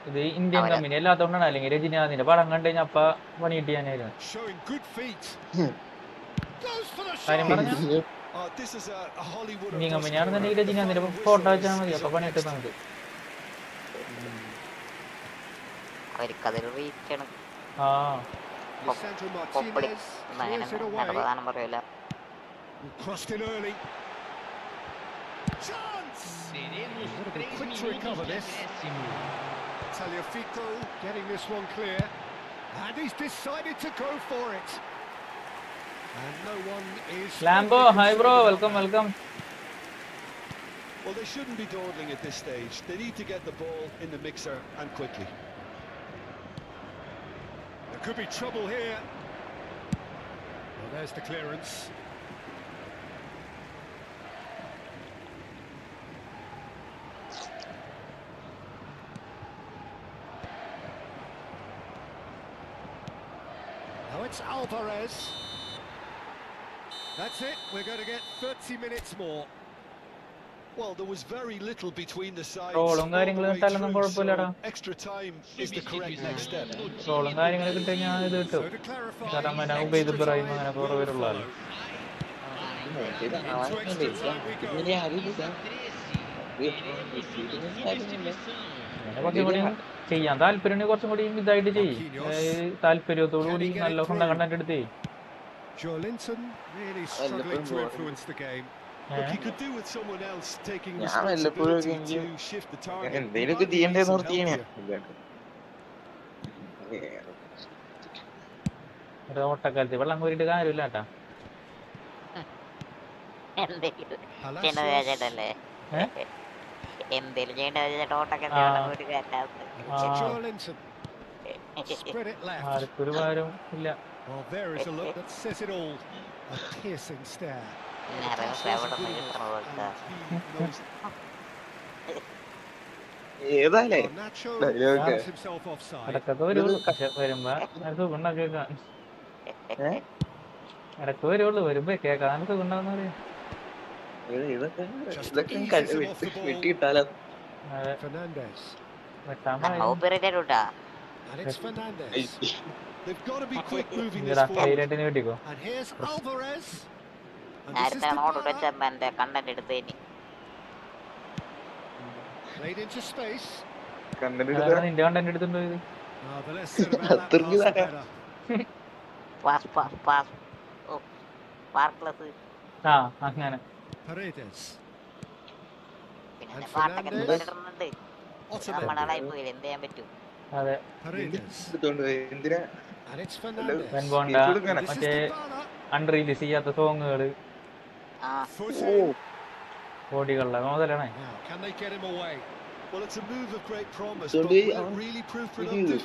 ഇത് ഇന്ത്യൻ കമ്പനി അല്ലാത്തതുകൊണ്ടാണ്, അല്ലെങ്കിൽ രജനീകാന്തിന്റെ പടം കണ്ടു കഴിഞ്ഞാൽ അപ്പ പണി കിട്ടിയാനായിരുന്നു. Showing good feet. Goes for the കാര്യം shot. പറഞ്ഞ This is a Hollywood. Indian കമ്പനിയാണെന്നുണ്ടെങ്കിൽ രജനീകാന്തിന്റെ ഫോട്ടോ വെച്ചാൽ മതി, അപ്പൊ പണി കിട്ടുന്നത് നമുക്ക്. അവർക്കതൊരു റീച്ചാണ്. Lisandro പൊപ്പടി Martinez അങ്ങനെ clears it away. പ്രധാനം പറയൂല. Crossed in early. Chance! Gotta be quick to recover this. Tagliafico getting this one clear. And he's decided to go for it. And no one is... ലാംബോ hi bro, welcome welcome. Well, they shouldn't be dawdling at this stage. They need to get the ball in the mixer and quickly. There could be trouble here. Well, there's the clearance. Now it's Alvarez. That's it. We're going to get 30 minutes more. Well, there was very little between the sides. Trolling all the കാര്യങ്ങളും way ഇട്ടാലൊന്നും through, കുഴപ്പമില്ലടാ. so extra time is the correct next step. ട്രോളും കാര്യങ്ങളൊക്കെ ഇട്ട് കഴിഞ്ഞാൽ ഇത് കിട്ടും. So to clarify, കാരണം മറ്റേ extra Ubaid Ibrahim time അങ്ങനെ കുറെ will പേരുള്ളതല്ലേ. follow. Into extra time we go. അങ്ങനെ കുറച്ചും കൂടി ചെയ്യാൻ താല്പര്യം കുറച്ചും കൂടി ഇതായിട്ട് ചെയ്യും. താല്പര്യത്തോടു കൂടി നല്ല സ്വന്തം കണ്ടന്റ് എടുത്തേ. Joelinton really struggling to influence the game. Look, he could do with someone else taking Yeah, responsibility I'm to shift the target. എന്തെങ്കിലുമൊക്കെ ചെയ്യണ്ടേ നിർത്തിയാണ് ഒരു ഓട്ടക്കാലത്ത് വെള്ളം കോരിയിട്ട് കാര്യമില്ല കേട്ടാ. എന്തെങ്കിലും ചെയ്യേണ്ടത് ചേട്ടല്ലേ? എന്തെങ്കിലും ചെയ്യേണ്ടത് ചേട്ടാ? ഓട്ടൊക്കെ ഒരു കയറ്റാത്ത Joelinton spread it left. ആർക്കൊരു ഭാരവും ഇല്ല. Well, there is a look that says it all. A piercing stare. ഏതാലേ Nacho Dialogue. finds himself offside. ഇടക്കൊക്കെ വരുള്ളൂ, പക്ഷെ വരുമ്പോ സുഖം ഉണ്ടാക്കി വെക്കാൻ. ഇടക്ക് വരുള്ളൂ, വരുമ്പോ കേൾക്കാൻ സുഖം ഉണ്ടാകുന്ന പറയാം. ഇതൊക്കെ വെട്ടിയിട്ടാലോ. Fernandes. വെട്ടാൻ ഔപേരിട്ടാ. And it's Fernandes. They've got to be quick moving this ഇതാ forward. ഹൈലൈറ്റിന് വെട്ടിക്കോ. And here's Alvarez. And this is നേരത്തെ അങ്ങോട്ട് Dybala. വെച്ച എന്റെ കണ്ടന്റ് എടുത്ത് ഇനി Played into space. അതാണ് നിന്റെ കണ്ടന്റ് എടുത്തിട്ടുണ്ടോ ഇത്? The less said about that pass, the better. Pass പാർക്ക്ലസ് ആ അങ്ങനെ. Paredes. പിന്നെ പാട്ടൊക്കെ കേട്ടിട്ടുണ്ട്. നമ്മളായി പോയില്ല, എന്ത് ചെയ്യാൻ പറ്റും? അതെ. Paredes. എന്തിനാ And it's Fernandes. വെൻബോണ്ട This is മറ്റേ Dybala. അൺറിലീസ് ചെയ്യാത്ത സോങ്ങുകള് ആ Footing. ബോഡികളുടെ മുതലാണേ. Now, can they get him away? Well, it's a move of great promise, So but they will are- it really prove Really? productive?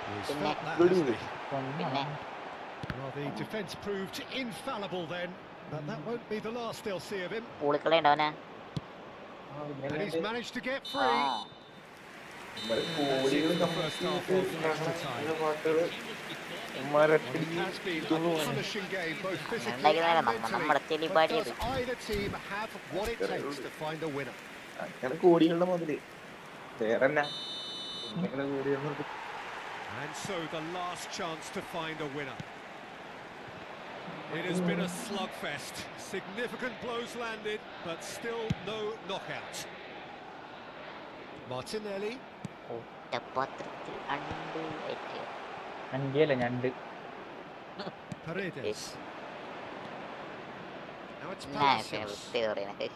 He's Good felt that, Good hasn't he? പിന്നെ Well, the defence proved infallible then, but that won't be the last they'll see of him. പൂളിക്കളയുണ്ടവനെ. And he's managed to get ആ free. That's it for the first half of extra time. Well, it has been a punishing game, both physically and mentally. But does either team have what it takes to find a winner? അങ്ങനെ കോടികളുടെ മുതല് വേറെ എന്നാ ഇങ്ങനെ കോടികളുടെ And so the last chance to find a winner. It has been a slugfest. Significant blows landed, but still no knockout. Martinelli. ഒറ്റപ്പാത്രത്തിൽ അണ്ട് വെച്ച് അഞ്ചിയല്ല ഞണ്ട്. Paredes. Now it's ഞാൻ Palacios. വൃത്തി പറയണേ.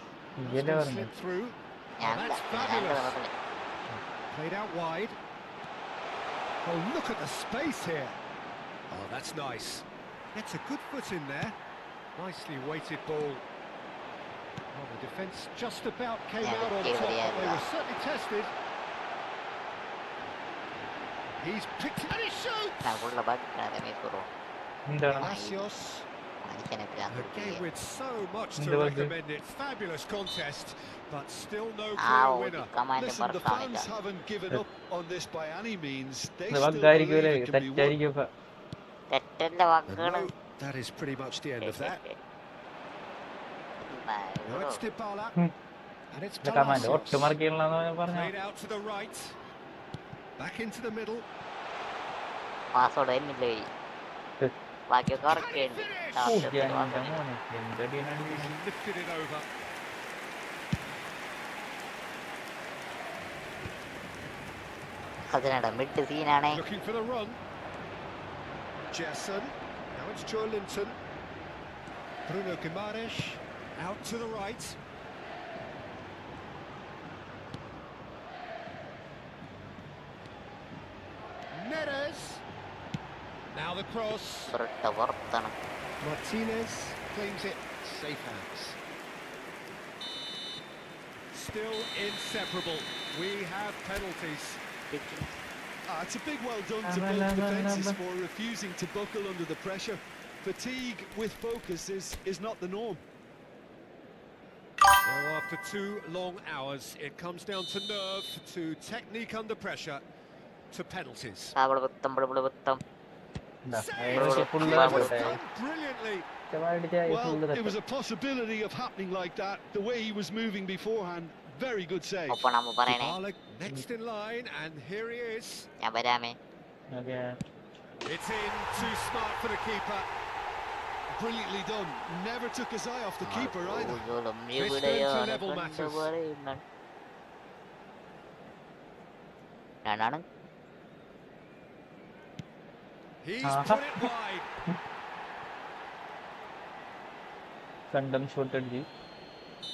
ഇഞ്ചിയല്ലേ Still പറഞ്ഞു. slip through. ഞാൻ That's ഞാൻ fabulous. പറഞ്ഞില്ല. Played out wide. Oh, look at the space here. Oh, that's nice. Gets a good foot in there. Nicely weighted ball. Well, the defence just about came Yeah, out on they top, were, but they were certainly tested. He's picked it and he shoots! ഞാൻ full ബാക്കി കുറവ് എന്താണ്? Palacios. മനുഷ്യനെ A game with so much to Underdog. recommend it. Fabulous contest, but still no ആ clear ഒരു winner. Command Listen, the പറക്കാണില്ല. fans haven't given up on this by any means. They ഇത് still വഗ്ഗായിരിക്കൂലേ, believe it can be won. തെറ്റായിരിക്കും ഇപ്പൊ. തെറ്റന്റെ And വാക്കുകള് no, that is pretty much the end of that. Now it's Dybala. And it's ഇത് command Palacios. ഒട്ടുമറിക്കണമെന്ന് പറഞ്ഞ Played out to the right. Back into the middle. Password വരുന്നില്ല. ബാക്കിയൊക്കെ ഉറക്കുന്നുണ്ട്. മോനെ എന്തടിയാണ്. He's lifted it over. അതിനട mid സീനാണേ. Looking for the run. Jason. Now it's Joelinton. Bruno Guimaraes. Out to the right. Neres. Now the cross. പുറത്താണ്. Martinez claims it. Safe hands. Still inseparable. We have penalties. It's a big well done to both defences for refusing to buckle under the pressure. Fatigue with focus is not the norm. Well, after 2 long hours, it comes down to nerve, to technique under pressure, to penalties. അവിടെ വൃത്തം full Done brilliantly. Well, it was a possibility of happening like that. The way he was moving beforehand, very good save. ഒപ്പണാകുമ്പോ പറയണേ. Dybala next in line, and here he is. ഞാൻ വരാമേ. It's in, too smart for the keeper. Brilliantly done. Never took his eye off the keeper either. ഊഴലും This going to എവിടെയാണ് level matters. കണ്ടുപറയുന്നത്? രണ്ടാണ്. He's put it wide. കണ്ടം shot അടിച്ച്.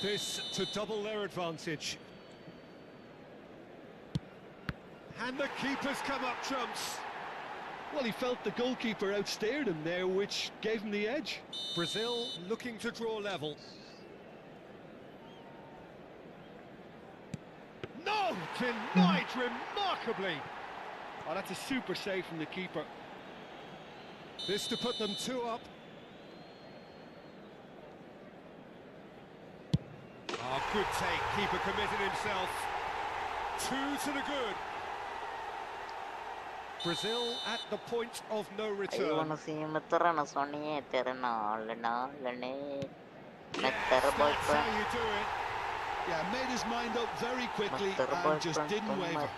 This to double their advantage. And the keeper's come up trumps. Well, he felt the goalkeeper outstared him there, which gave him the edge. Brazil looking to draw level. No! Denied remarkably. Oh, that's a super save from the keeper. This to put them 2 up. Good take. Keeper committed himself. 2 to the good. Brazil at the point of no return. Ayuno simetrana soniye terna lena lene metter That's boyfriend. how you do it. Yeah, made his mind up very quickly and just didn't waver.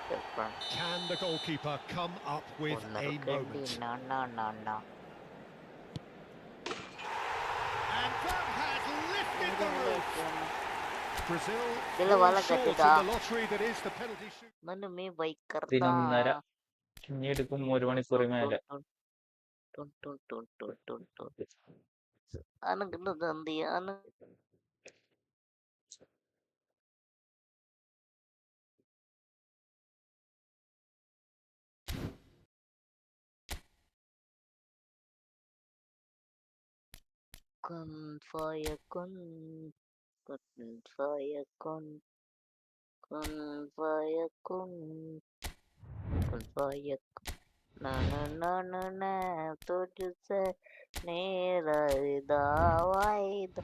Can the goalkeeper come up with a moment? No. And that has lifted the roof. Brazil Dila wala short in katida. the lottery that is the penalty shoot. Manu me bike karta. 11:30. ഇനി എടുക്കും 1 മണിക്കൂർ മേലെ. അനക്ക് തന്തിയാണ്. Kun fire kun fire kun fire kun fire na तुझसे मेरा दावाइद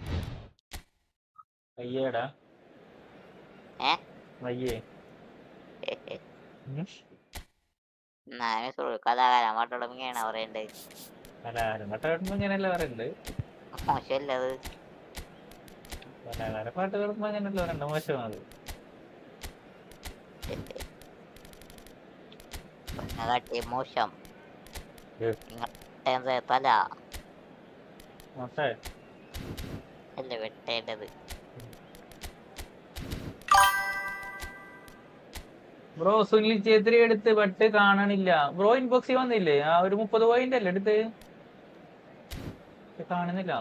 വയ്യേടാ വയ്യേ. ഞാൻ കഥാകാരൻ മാട്ടോടങ്ങനെയാണ് പറയണ്ടേ. പാട്ട് കേൾക്കുമ്പോ ഇങ്ങനെയല്ല പറയുന്നത്. മോശമല്ല അത്. കലാകാര പാട്ട് കേൾക്കുമ്പോ അങ്ങനെയല്ല പറയണ്ട, മോശമാണ് അത്. കാട്ടി മോശം. നിങ്ങളുടെ തല മോശം അല്ല വെട്ടേണ്ടത്. ബ്രോ സുനിൽ ഛേത്രി എടുത്ത് ബട്ട് കാണണില്ല. ബ്രോ ഇൻബോക്സിൽ വന്നില്ലേ? ആ ഒരു 30 പോയിന്റ് അല്ലേ എടുത്ത്? കാണുന്നില്ല.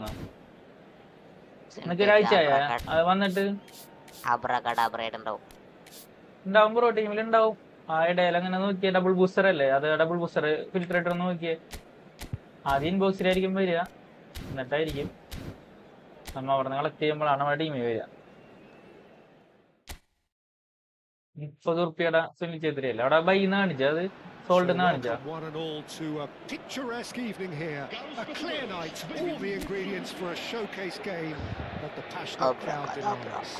എനിക്ക് ഒരാഴ്ചയായ അത് വന്നിട്ട് ഉണ്ടാവും ബ്രോ, ടീമിൽ ഉണ്ടാവും. ആ ഇടയിൽ അങ്ങനെ നോക്കിയേ, ഡബിൾ ബൂസ്റ്റർ അല്ലേ അത്, ഡബിൾ ബൂസ്റ്റർ ഫിൽറ്റർ ഇട്ട് നോക്കിയേ. ആദ്യം ഇൻബോക്സിലായിരിക്കും വരിക, എന്നിട്ടായിരിക്കും നമ്മ അവിടെ നിന്ന് കളക്ട് ചെയ്യുമ്പോഴാണ് നമ്മുടെ ടീമിൽ വരിക. 30 റുപ്യയുടെ സുനിൽ ഛേത്രി അല്ലേ അവിടെ ബൈ കാണിച്ച, അത് സോൾഡ് കാണിച്ച. One and all to a picturesque evening here. A clear night, all the ingredients for a showcase game that the passionate crowd demands.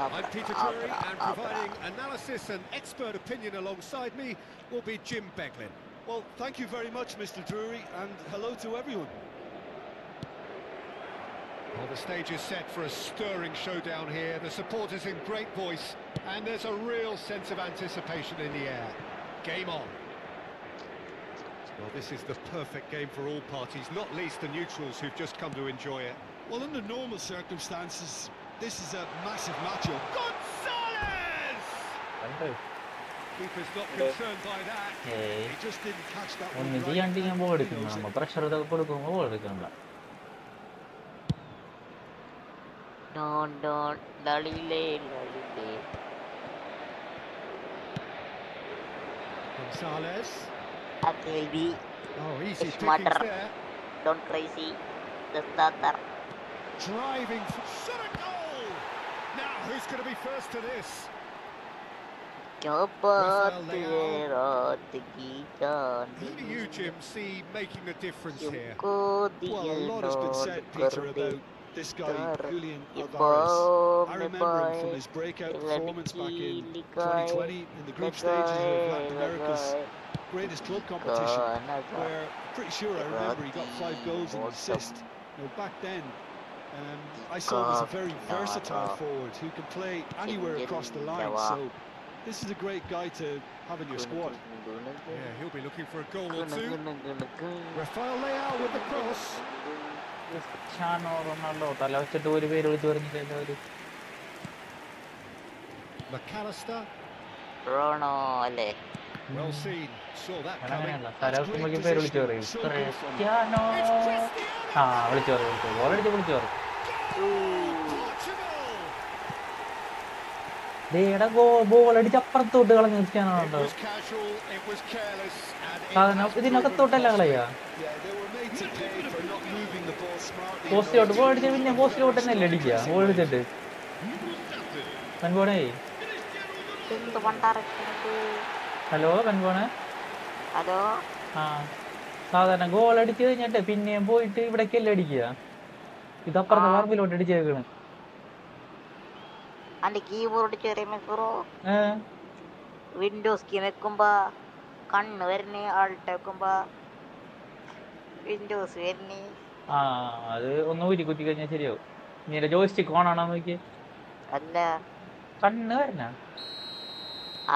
I'm Peter Drury, and providing analysis and expert opinion alongside me will be Jim Beglin. Well, thank you very much, Mr. Drury, and hello to everyone. Well, the stage is set for a stirring showdown here. The supporters in great voice, and there's a real sense of anticipation in the air. Game on. Well, this is the perfect game for all parties, not least the neutrals who've just come to enjoy it. Well, under normal circumstances, this is a massive matchup. Gonzalez! Keeper's not concerned by that. He just didn't catch that one ഒന്നിച്ച് right. കണ്ടിങ്ങനെ ball എടുക്കണം, നമ്മൾ pressure ഇതൊക്കെ കൊടുക്കുമ്പോൾ ball എടുക്കണ്ട. Gonzalez. That will be Oh, easy smarter. pickings there. Don't crazy the starter. Driving for shot a goal. Now, who's going to be first to this? क्या बात है रात की जान Who do you, Jim, see making the difference here? तुमको Well, दिया a lot has been said, note Peter, कर दे about this guy, Julian ये Alvarez. I में remember him पाए from his breakout performance back in लिखाए 2020 in the group stages of Latin America's greatest club competition, where pretty sure I remember he got 5 goals and an assist. Back then, I saw him as a very versatile forward who can play anywhere across the line. So this is a great guy to have in your squad. Yeah, he'll be looking for a goal or two. Rafael Leao with the cross. Cristiano Ronaldo തല വെച്ചിട്ട് ഒരു പേര് വിളിച്ചു പറഞ്ഞില്ല ഒരു McAllister. Rono അല്ലേ Well seen. Saw that coming. അങ്ങനെയല്ല തല വെക്കുമ്പോഴേക്കും പേര് വിളിച്ചു പറയും ക്രിസ്ത്യാനോ ആ വിളിച്ചു പറയും ഗോളടിച്ച് വിളിച്ചു പറയും ബോളടിച്ച് അപ്പുറത്തോട്ട് കളഞ്ഞ ക്രിസ്ത്യാനോ ഉണ്ടോ സാധനം ഇതിനകത്തോട്ടല്ല കളയാ പോസ്റ്റിലോട്ട് ബോൾ അടിച്ച പിന്നെ പോസ്റ്റിലോട്ട് തന്നെ അല്ലേ അടിക്കുക ബോൾ അടിച്ചിട്ട് പെൺപോണേ ഹലോ പെൺപോണേ ഹലോ ആ സാധാരണ ഗോൾ അടിച്ചു കഴിഞ്ഞിട്ട് പിന്നെയും പോയിട്ട് ഇവിടേക്കല്ലേ അടിക്കുക ഇതപ്പുറത്തെ പറമ്പിലോട്ട് അടിച്ചേക്കണ് അന്റെ കീബോർഡ് ചെറിയ വിൻഡോസ് കീ വെക്കുമ്പോ കണ്ണ് വരണേ ആൾട്ട് വെക്കുമ്പോ വിൻഡോസ് വരണേ ആ അത് ഒന്ന് ഊരി കുത്തി കഴിഞ്ഞാൽ ശരിയാവും നീല ജോയിസ്റ്റിക് ഓൺ ആണോ നോക്കി അല്ല കണ്ണ് വരണ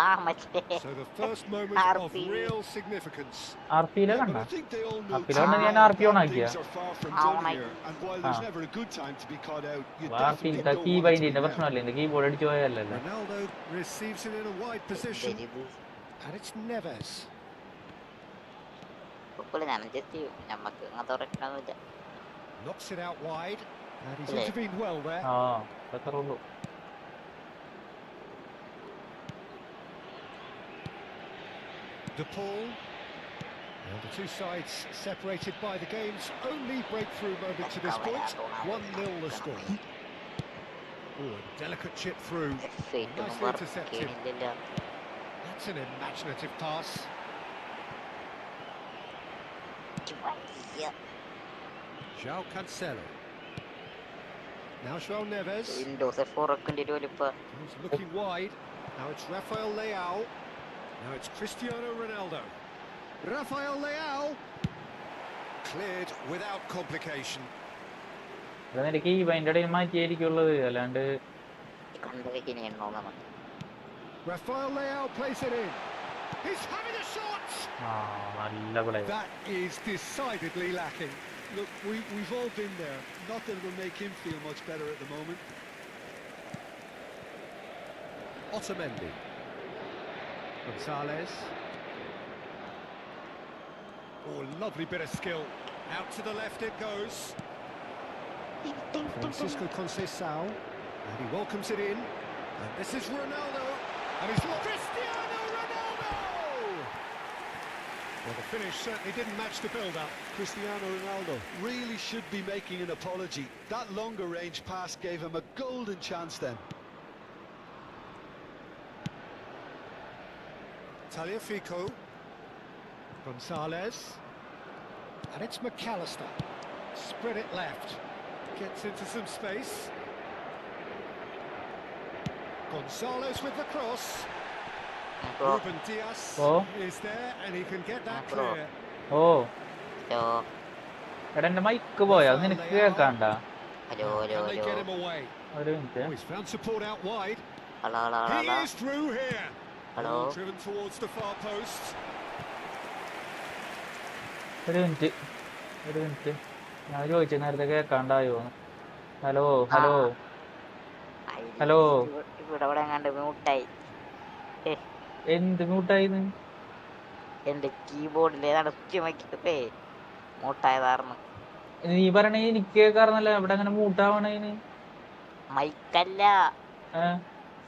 ആ മറ്റേ So the first moment of real significance. ആർപിയിലെ കണ്ട I think they all know ആർപിയിലാണ് ഞാൻ ആർപി ഓൺ ആക്കിയ things are far from done here, and while there's never a good time to be caught out, you RP definitely don't key want it to ബൈൻഡിന്റെ be now. പ്രശ്നമല്ലേ ഇത് keyboard അടിച്ചു പോയല്ലേ Ronaldo receives it in a wide position. And it's Neves. ഞാൻ just നമുക്ക് അങ്ങനത്തെ പ്രശ്നമൊന്നുമില്ല Knocks it out wide. And he's intervened well there. ആ അത്രേ ഉള്ളൂ De Paul. And the two sides separated by the game's only breakthrough moment to this point. 1-0 the score. Oh, a delicate chip through. Nicely intercepted. That's an imaginative pass. João Cancelo. Now João Neves. Windows 4 ഇപ്പൊ He's looking wide. Now it's Rafael Leao. Now it's Cristiano Ronaldo. Rafael Leao. Cleared without complication. നിനക്ക് ഈ bind ഇടയിൽ മാറ്റിയായിരിക്കുള്ളത് അല്ലാണ്ട് കണ്ടുവെക്കുന്നതാണ് Rafael Leao plays it in. He's having a shot. നല്ല play That is decidedly lacking. Look, we've all been there. Not that it will make him feel much better at the moment. Otamendi. Gonzalez. Oh, lovely bit of skill. Out to the left it goes. Francisco Conceição. And he welcomes it in. And this is Ronaldo. And he's Cristiano Ronaldo! Well, the finish certainly didn't match the build-up. Cristiano Ronaldo really should be making an apology. That longer range pass gave him a golden chance then. Tagliafico. Gonzalez. And it's McAllister. Spread it left. Gets into some space. Gonzalez with the cross. Ruben Diaz is there and he can get that clear. ഓ എടാ എന്റെ mike പോയാ നിനക്ക് കേൾക്കാണ്ട hello hello Can they hello get him away? ഒരു minute Oh, he's found support out wide. Hello hello He hello is through here. Hello Ball driven towards the far post. ഒരു minute ഞാൻ ചോദിച്ചു നേരത്തെ കേൾക്കാണ്ടായോ hello hello hello ഇവിടെ ഇവിടെ എങ്ങാണ്ട് മ്യൂട്ടായി എന്ത് മ്യൂട്ടായിന്ന് എന്റെ കീബോർഡിൽ ഏതാണ് സ്വിച്ച് മ്യൂട്ടായതാർന്ന് നീ പറയണേ എനിക്ക് കേൾക്കാറുന്നല്ല ഇവിടെ അങ്ങനെ മൂട്ടാവണേന് മൈക്കല്ല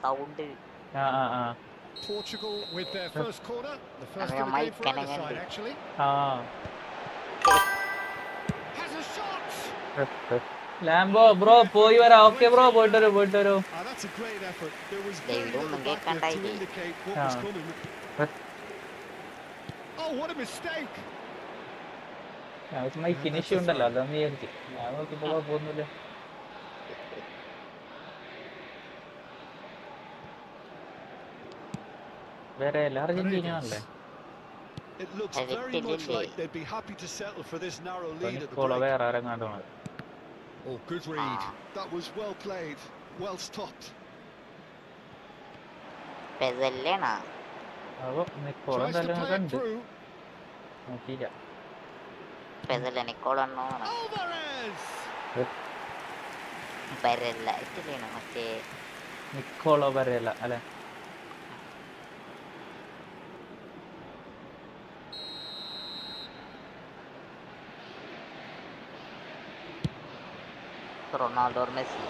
sound Portugal with their first corner. The first of the game for either side, actually. Has a shot. ലാംബോ bro പോയി വരാം ഓക്കെ ബ്രോ പോയിട്ട് വരൂ That's a great effort. There was very little back there to indicate what was coming. Oh, what a mistake. മൈക്കിന് issue ഉണ്ടല്ലോ അതൊന്നും വിചാരിച്ചു ഞാൻ നോക്കിയപ്പോ കുഴപ്പമൊന്നുമില്ല വേറെ എല്ലാ അർജന്റീന ആണല്ലേ It looks very much like they'd be happy to settle for this narrow lead at the Niccolo break. വേറെ ആരെങ്ങാണ്ട് മതി. Oh, good read. That was well played, well stopped. പെസല്ലേണ അപ്പൊ നിക്കോളോ Tries to എന്തായാലും play it കണ്ട് through. നോക്കിയില്ല. Pezzella നിക്കോളണ്ണോ Alvarez! പെരല്ല ഇതില്ലേണ മറ്റേ Niccolo വരെയല്ല അല്ലെ. Ronaldo Messi.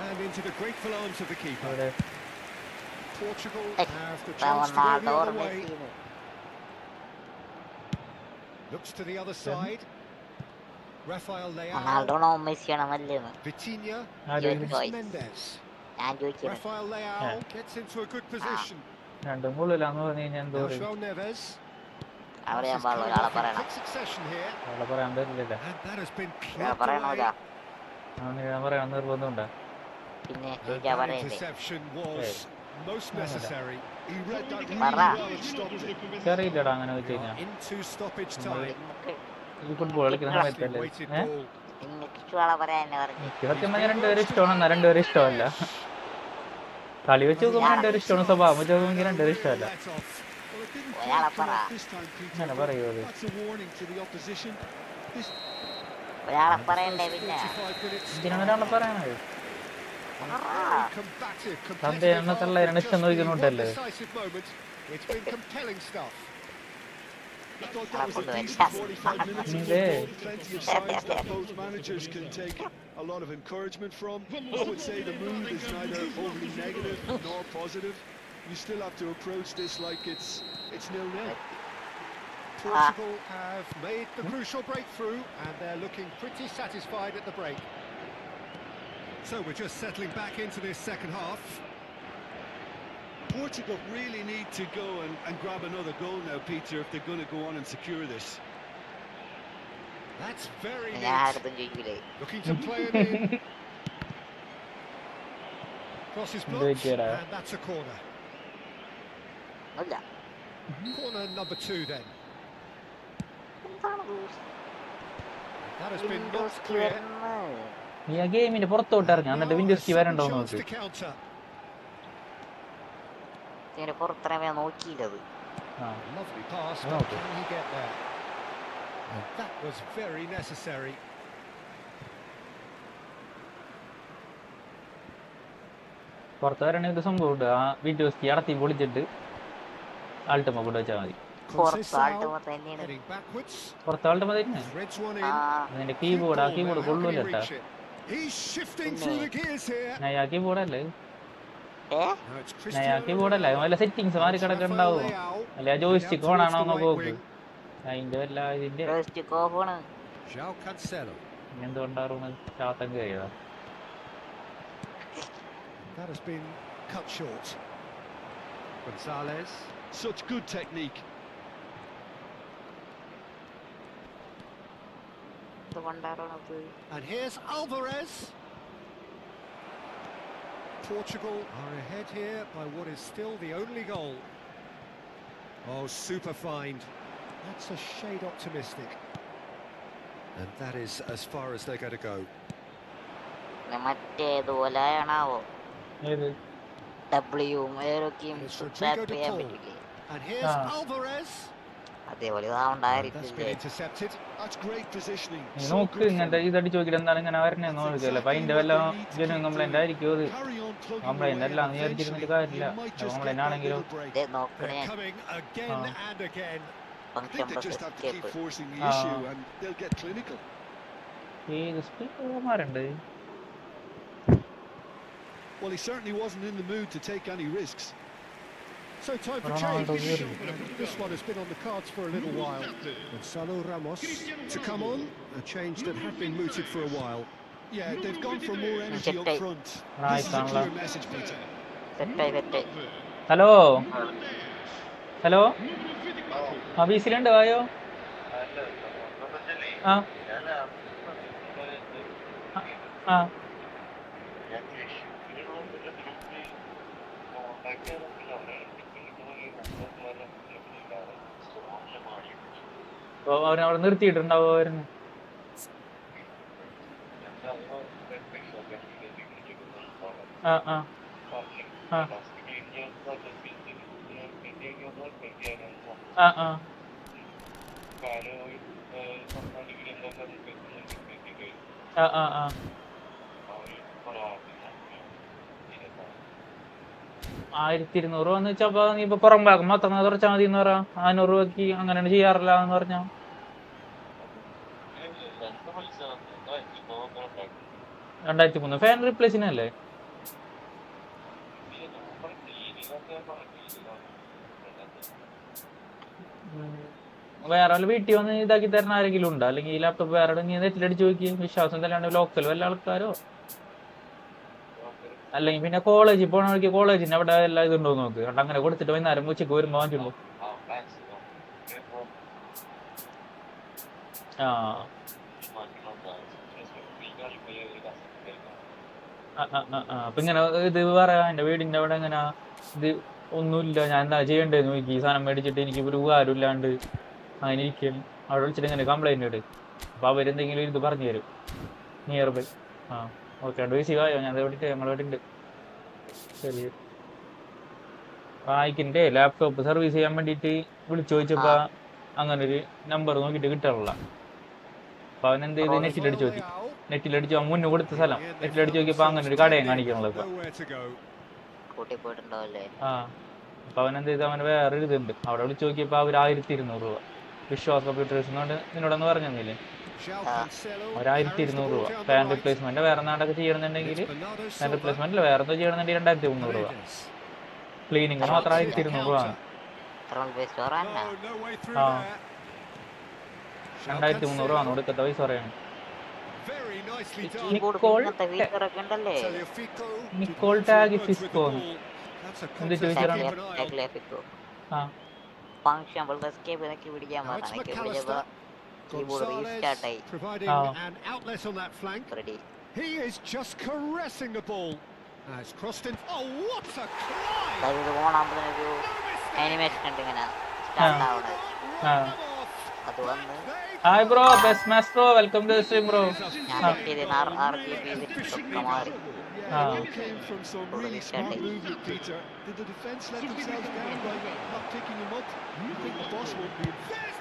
And into the grateful arms of the keeper. അവിടെ Portugal have the chance to go the Ronaldo other way. Messi. Looks to the other side. Rafael Leao. റൊണാൾഡോണോ മെസ്സിയാണോ നല്ലത്? Vitinha. ആര് Mendes. ഞാൻ ചോദിക്കുന്നത്. Rafael Leao gets into a good position. രണ്ടും കൊള്ളില്ലാന്ന് പറഞ്ഞു കഴിഞ്ഞാൽ എന്തോ Now പറയും. João Neves. അവിടെ ഞാൻ Passes പാടുള്ള coming ഒരാളെ off in പറയണം. quick succession here. അവിടെ പറയാൻ പറ്റില്ല. And that has been ഞാൻ plucked പറയണോല. away. ഞാൻ പറയാൻ നിർബന്ധമുണ്ടോ? പിന്നെ And ചോദിച്ചാ that പറയണ്ടേ. interception was most necessary. He read that really Parra. well and stopped it. എനിക്കറിയില്ലടാ അങ്ങനെ വെച്ച് കഴിഞ്ഞാൽ. Into stoppage time. ഈ ഫുട്ബോൾ കളിക്കുന്ന സമയത്തല്ലേ. Weighted ball. നിങ്ങൾക്ക് ഇഷ്ടമുള്ള പറയാൻ എന്നെ പറഞ്ഞു. എനിക്ക് സത്യം പറഞ്ഞാൽ രണ്ടുപേരും ഇഷ്ടമാണ്, എന്നാൽ രണ്ടുപേരും ഇഷ്ടമല്ല. കളി വെച്ച് നോക്കുമ്പോൾ രണ്ടുപേരും ഇഷ്ടമാണ്, സ്വഭാവം വെച്ച് നോക്കുമ്പോൾ എനിക്ക് രണ്ടുപേരും ഇഷ്ടമല്ല. Let off. Well, it didn't ഒരാളെ quite come പറ. off this time, Peter, അങ്ങനെ but പറയൂ അത്. that's a warning to the opposition. This ഒരാളെ And the പറയണ്ടേ first പിന്നെ. 45 minutes ഇതിനാണ് ഒരാളെ പറയണത്. very combative, തന്റെ എണ്ണത്തുള്ള ഇഷ്ടം നോക്കുന്നുണ്ടല്ലേ. decisive moment. It's been compelling stuff. I thought that was a decent 45 minutes of Yeah. football. Plenty of signs that both managers can take a lot of encouragement from. I would say the mood is neither overly negative nor positive. You still have to approach this like it's 0-0. Portugal have made the crucial breakthrough and they're looking pretty satisfied at the break. So we're just settling back into this second half. Portugal really need to go and grab another goal now, Peter, if they're going to go on and secure this. That's very ഞാൻ neat. ആർക്കും ചോദിക്കൂലേ. Looking to play it in. Cross is blocked Good, and that's a corner. ഒന്നുമില്ല. Corner number 2 then. എന്താണ് That has been knocked Windows clear. വരുന്നത്? നീ ആ ഗെയിമിന്റെ പുറത്തോട്ട് ഇറങ്ങി, എന്നിട്ട് വിൻഡോസ് വരണ്ടോ Chance നോക്ക്. to counter. ഇതിന്റെ പുറത്തിറങ്ങി നോക്കിയില്ലത്. ആ Lovely pass, Oh, but okay. can he get there? That was very necessary. പുറത്ത് വരണ ഇത് സംഭവമുണ്ട്. ആ വിൻഡോസ് അടത്തി പൊളിച്ചിട്ട് ആൾട്ടമ്മ കൊണ്ട് വെച്ചാൽ മതി. പുറത്ത് ആൾട്ട് തന്നെയാണ്. Heading backwards. പുറത്ത് ആൾട്ടമ്മ തന്നെ. Threads one ആ in. അതിന്റെ കീബോർഡ്, ആ കീബോർഡ് കൊള്ളൂല കേട്ടാ. He's shifting through the gears here. ഞാൻ ആ കീബോർഡല്ലേ, ഏ Now it's ഞാൻ ആ Cristiano കീബോർഡല്ലേ, വല്ല സെറ്റിങ്സ് മാറി കിടക്കുന്നുണ്ടാവും. അല്ലെ ആ ജോയിസ്റ്റിക് ഓണാണോ നോക്ക്. അതിന്റെ വല്ല ഇതിന്റെ ഫസ്റ്റ് കോഫാണ്. João Cancelo. എന്തുകൊണ്ടാണ് ശാത്തം കയറിയതാ. That has been cut short. Gonzalez. Such good technique. എന്തുകൊണ്ടാണത്? And here's Alvarez. Portugal are ahead here by what is still the only goal. Oh, super find. That's a shade optimistic. And that is as far as they're going to go. മറ്റേതുപോലെയാണാവോ ഏത് ഡബ്ല്യൂയും ഏതൊക്കെയും It's tap Rodrigo de ചെയ്യാൻ Paul. പറ്റില്ലേ? And here's Ah. Alvarez. അതേപോലെ That's been ഉണ്ടായിരിക്കില്ലേ? intercepted. That's great positioning. നീ So നോക്ക് good ഇങ്ങനത്തെ from him. ഇതടിച്ച് നോക്കിയിട്ട് എന്താണ് ഇങ്ങനെ വരണേന്ന് നോക്കിയല്ലേ. അപ്പൊ അതിന്റെ വല്ല ജനം കംപ്ലൈന്റ് ആയിരിക്കും. അത് Carry on plugging complaint away അല്ല and വിചാരിച്ചിരുന്നിട്ട് eventually കാര്യമില്ല. you might just get complaint that ആണെങ്കിലും little break. ഇത് നോക്കണേ They're coming again Ah. and again. I function think they plus just have to keep escape. forcing the Ah. issue and they'll get clinical. ഏത് സ്പീക്കർമാരുണ്ട്. Well, he certainly wasn't in the mood to take any risks. So time for Ronaldo change. really. This one has been on the cards for a little while. Gonzalo Ramos to come on, a change that had been mooted for a while. Yeah, they've gone for more energy up Check. front. Right, This is a Bangla. clear message, Peter. സെറ്റായി. Hello hello, ആ വീസിലുണ്ട് വായോ. ആ ആ അവനവിടെ നിർത്തിയിട്ടുണ്ടാവുമായിരുന്നു. ആ ആ ആ ആ ആ ആ ആ ആ 1200 വന്ന് വെച്ചാൽ അപ്പൊ നീ ഇപ്പൊ പുറം ഭാഗം മൊത്തം കുറച്ചാൽ മതി എന്ന് പറയാം. 500 രൂപക്ക് അങ്ങനെയാണ് ചെയ്യാറില്ല എന്ന് പറഞ്ഞാ 2003 ഫാൻ റീപ്ലേസിനല്ലേ? വേറെ വല്ല വീട്ടിൽ വന്ന് ഇതാക്കി തരുന്ന ആരെങ്കിലും ഉണ്ടോ? അല്ലെങ്കിൽ ഈ ലാപ്ടോപ്പ് വേറെ നീ നെറ്റിലടിച്ച് നോക്കി വിശ്വാസം തന്നെയാണ് ലോക്കൽ വല്ല ആൾക്കാരോ, അല്ലെങ്കിൽ പിന്നെ കോളേജിൽ പോകണ വഴിക്ക് കോളേജിന്റെ അവിടെ എല്ലാം ഇതുണ്ടോ നോക്ക്. കണ്ട് അങ്ങനെ കൊടുത്തിട്ട് വൈകുന്നേരം ഉച്ചക്ക് വരുമ്പോ വാങ്ങിച്ചുള്ളൂ. ആ അപ്പൊ ഇങ്ങനെ ഇത് പറയാ എന്റെ വീടിന്റെ അവിടെ എങ്ങനെ ഇത് ഒന്നുമില്ല, ഞാൻ എന്താ ചെയ്യണ്ടേന്ന് നോക്കി. ഈ സാധനം മേടിച്ചിട്ട് എനിക്ക് ഒരു ഉപകാരം ഇല്ലാണ്ട് അങ്ങനെ ഇരിക്കും. അവിടെ വിളിച്ചിട്ട് ഇങ്ങനെ കംപ്ലൈന്റ് ഇട്. അപ്പൊ അവരെന്തെങ്കിലും ഇത് പറഞ്ഞു തരും നിയർ ബൈ. ആ ഓക്കെ വിസിവായോ? ഞാൻ എവിടെ ഞങ്ങളവിടെ ഉണ്ട്. ശരി. ആയിക്കിന്റെ ലാപ്ടോപ്പ് സർവീസ് ചെയ്യാൻ വേണ്ടിട്ട് വിളിച്ചു ചോദിച്ചപ്പോ അങ്ങനെ ഒരു നമ്പർ നോക്കിട്ട് കിട്ടാറില്ല. അപ്പൊ അവൻ എന്ത് ചെയ്ത് നെറ്റിലടിച്ച് നോക്കി. നെറ്റിലടിച്ച് അവൻ മുന്നേ കൊടുത്ത സ്ഥലം നെറ്റിലടിച്ച് നോക്കിയപ്പോ അങ്ങനെ ഒരു കടയും കാണിക്കണല്ലോ ഇപ്പൊ. ആ അപ്പൊ അവൻ എന്ത് ചെയ്ത് അവന് വേറെ ഒരു ഇതുണ്ട്. അവിടെ വിളിച്ചു നോക്കിയപ്പോ അവർ 1200 രൂപ. വിശ്വാസ് കമ്പ്യൂട്ടേഴ്സ് നിന്നോടൊന്ന് പറഞ്ഞില്ലേ? 1200 രൂപ. ഫാൻ റീപ്ലേസ്മെന്റ് വേറെ നാടൊക്കെ ചെയ്യണമെന്നുണ്ടെങ്കിൽ ഫാൻ റീപ്ലേസ്മെന്റിൽ വേറെ എന്തോ ചെയ്യണമെന്നുണ്ടെങ്കിൽ 2300 രൂപ. ക്ലീനിങ്ങിന് മാത്രം 1200 രൂപ ആണ്. ആ 2300 രൂപ ആണ് കൊടുക്കത്ത പൈസ പറയാണ്. നിക്കോൾ ടാഗ് ഫിസ്കോ എന്ത് ചോദിച്ചാണ്? ആ ഫംഗ്ഷൻ എസ്കേപ്പ് എന്നൊക്കെ പിടിക്കാൻ പറഞ്ഞ keyboard restart ആയി. An outlet on that flank. Ready. He is just caressing the ball. It's crossed in. Oh, what a climb! അത് ഓണാകുമ്പോൾ ഒരു ആനിമേഷൻ ഉണ്ട് ഇങ്ങനെ സ്റ്റാർട്ട് ആവണത്. അത് വന്ന് hi bro, best match bro, welcome to stream bro. ഞാൻ set ചെയ്ത് RGB മാറി. Came from some really smart movement, Peter. Did the defence let themselves down by not picking him up? I think the boss won't be.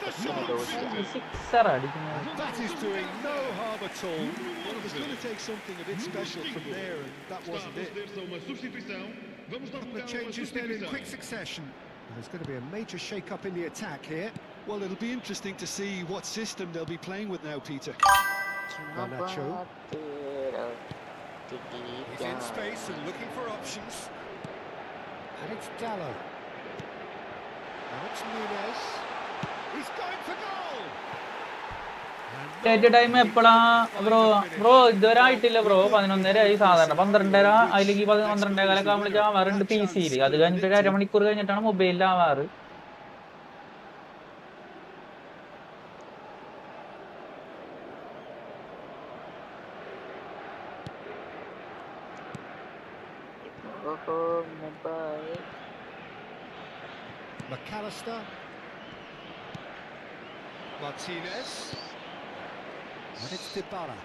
There's the shot. Sixer അടിക്കുന്നത്. That is doing no harm at all. Well, it was going to take something a bit special from there, and that wasn't it. The changes then in quick succession. There's going to be a major shake-up in the attack here. Well, it'll be interesting to see what system they'll be playing with now, Peter. Garnacho. He's in space and looking for options. And it's Dallo. Now it's Nunes. He's going for goal. State time എപ്പോഴാ bro? ഇതുവരെ ആയിട്ടില്ല bro. 11:30 സാധാരണ 12:30 അല്ലെങ്കിൽ 12:15 ആവുമ്പോഴേക്കും ആവാറുണ്ട് PC-യിൽ. അത് കഴിഞ്ഞിട്ട് 1 അരമണിക്കൂർ കഴിഞ്ഞിട്ടാണ് മൊബൈലിൽ ആവാറ്. McAllister. Martinez. And it's Dybala.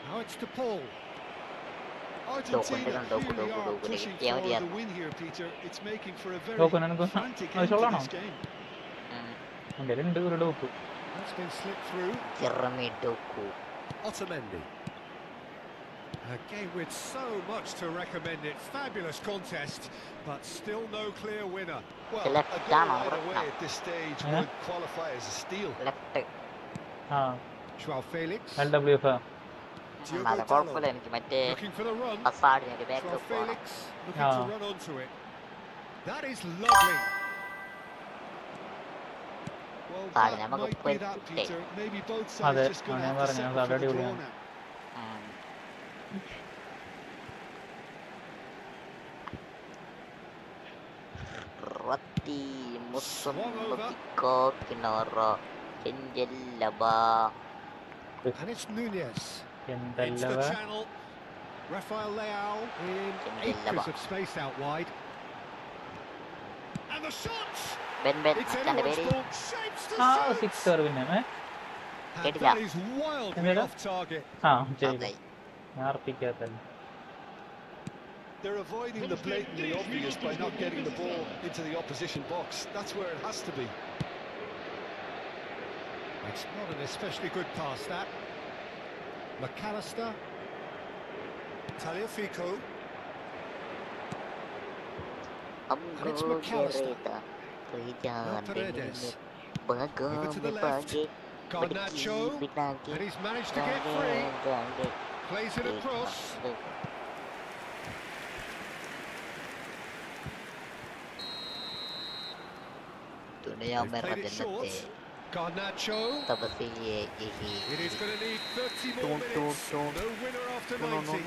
Now it's to Paul. Argentina really are pushing for the win here, Peter. It's making for a very frantic end to this game. That's been slipped through. Otamendi. A game with so much to recommend it. Fabulous contest, but still no clear winner. Well, a goal right away at this stage would qualify as a steal. Joao Felix. LWF. Looking for the run. Joao Felix looking to run onto it. That is lovely. Well, that might be that, Peter. Maybe both sides just going to have to settle for the draw now. And it's Nunes. Into the channel. Rafael Leao in acres of space out wide. And the shot! Ben Ben It's അച്ഛൻ്റെ anyone's പേര് ball, shapes to ആ shoot. Sixer പിന്നെ And Get it that up. is wildly Get it up. off target. ആ ചെയ്തു okay ഞാൻ ഉറപ്പിക്കാത്തല്ലേ. They're avoiding the blatantly obvious by not getting the ball into the opposition box. That's where it has to be. It's not an especially good pass, that. McAllister. Tagliafico. And it's McAllister. Now Paredes. Over to the left. Garnacho. And he's managed to get free. Plays it across. തുണയാൻ They've played it short. Garnacho. It is going to need 30 more minutes. No winner after 90.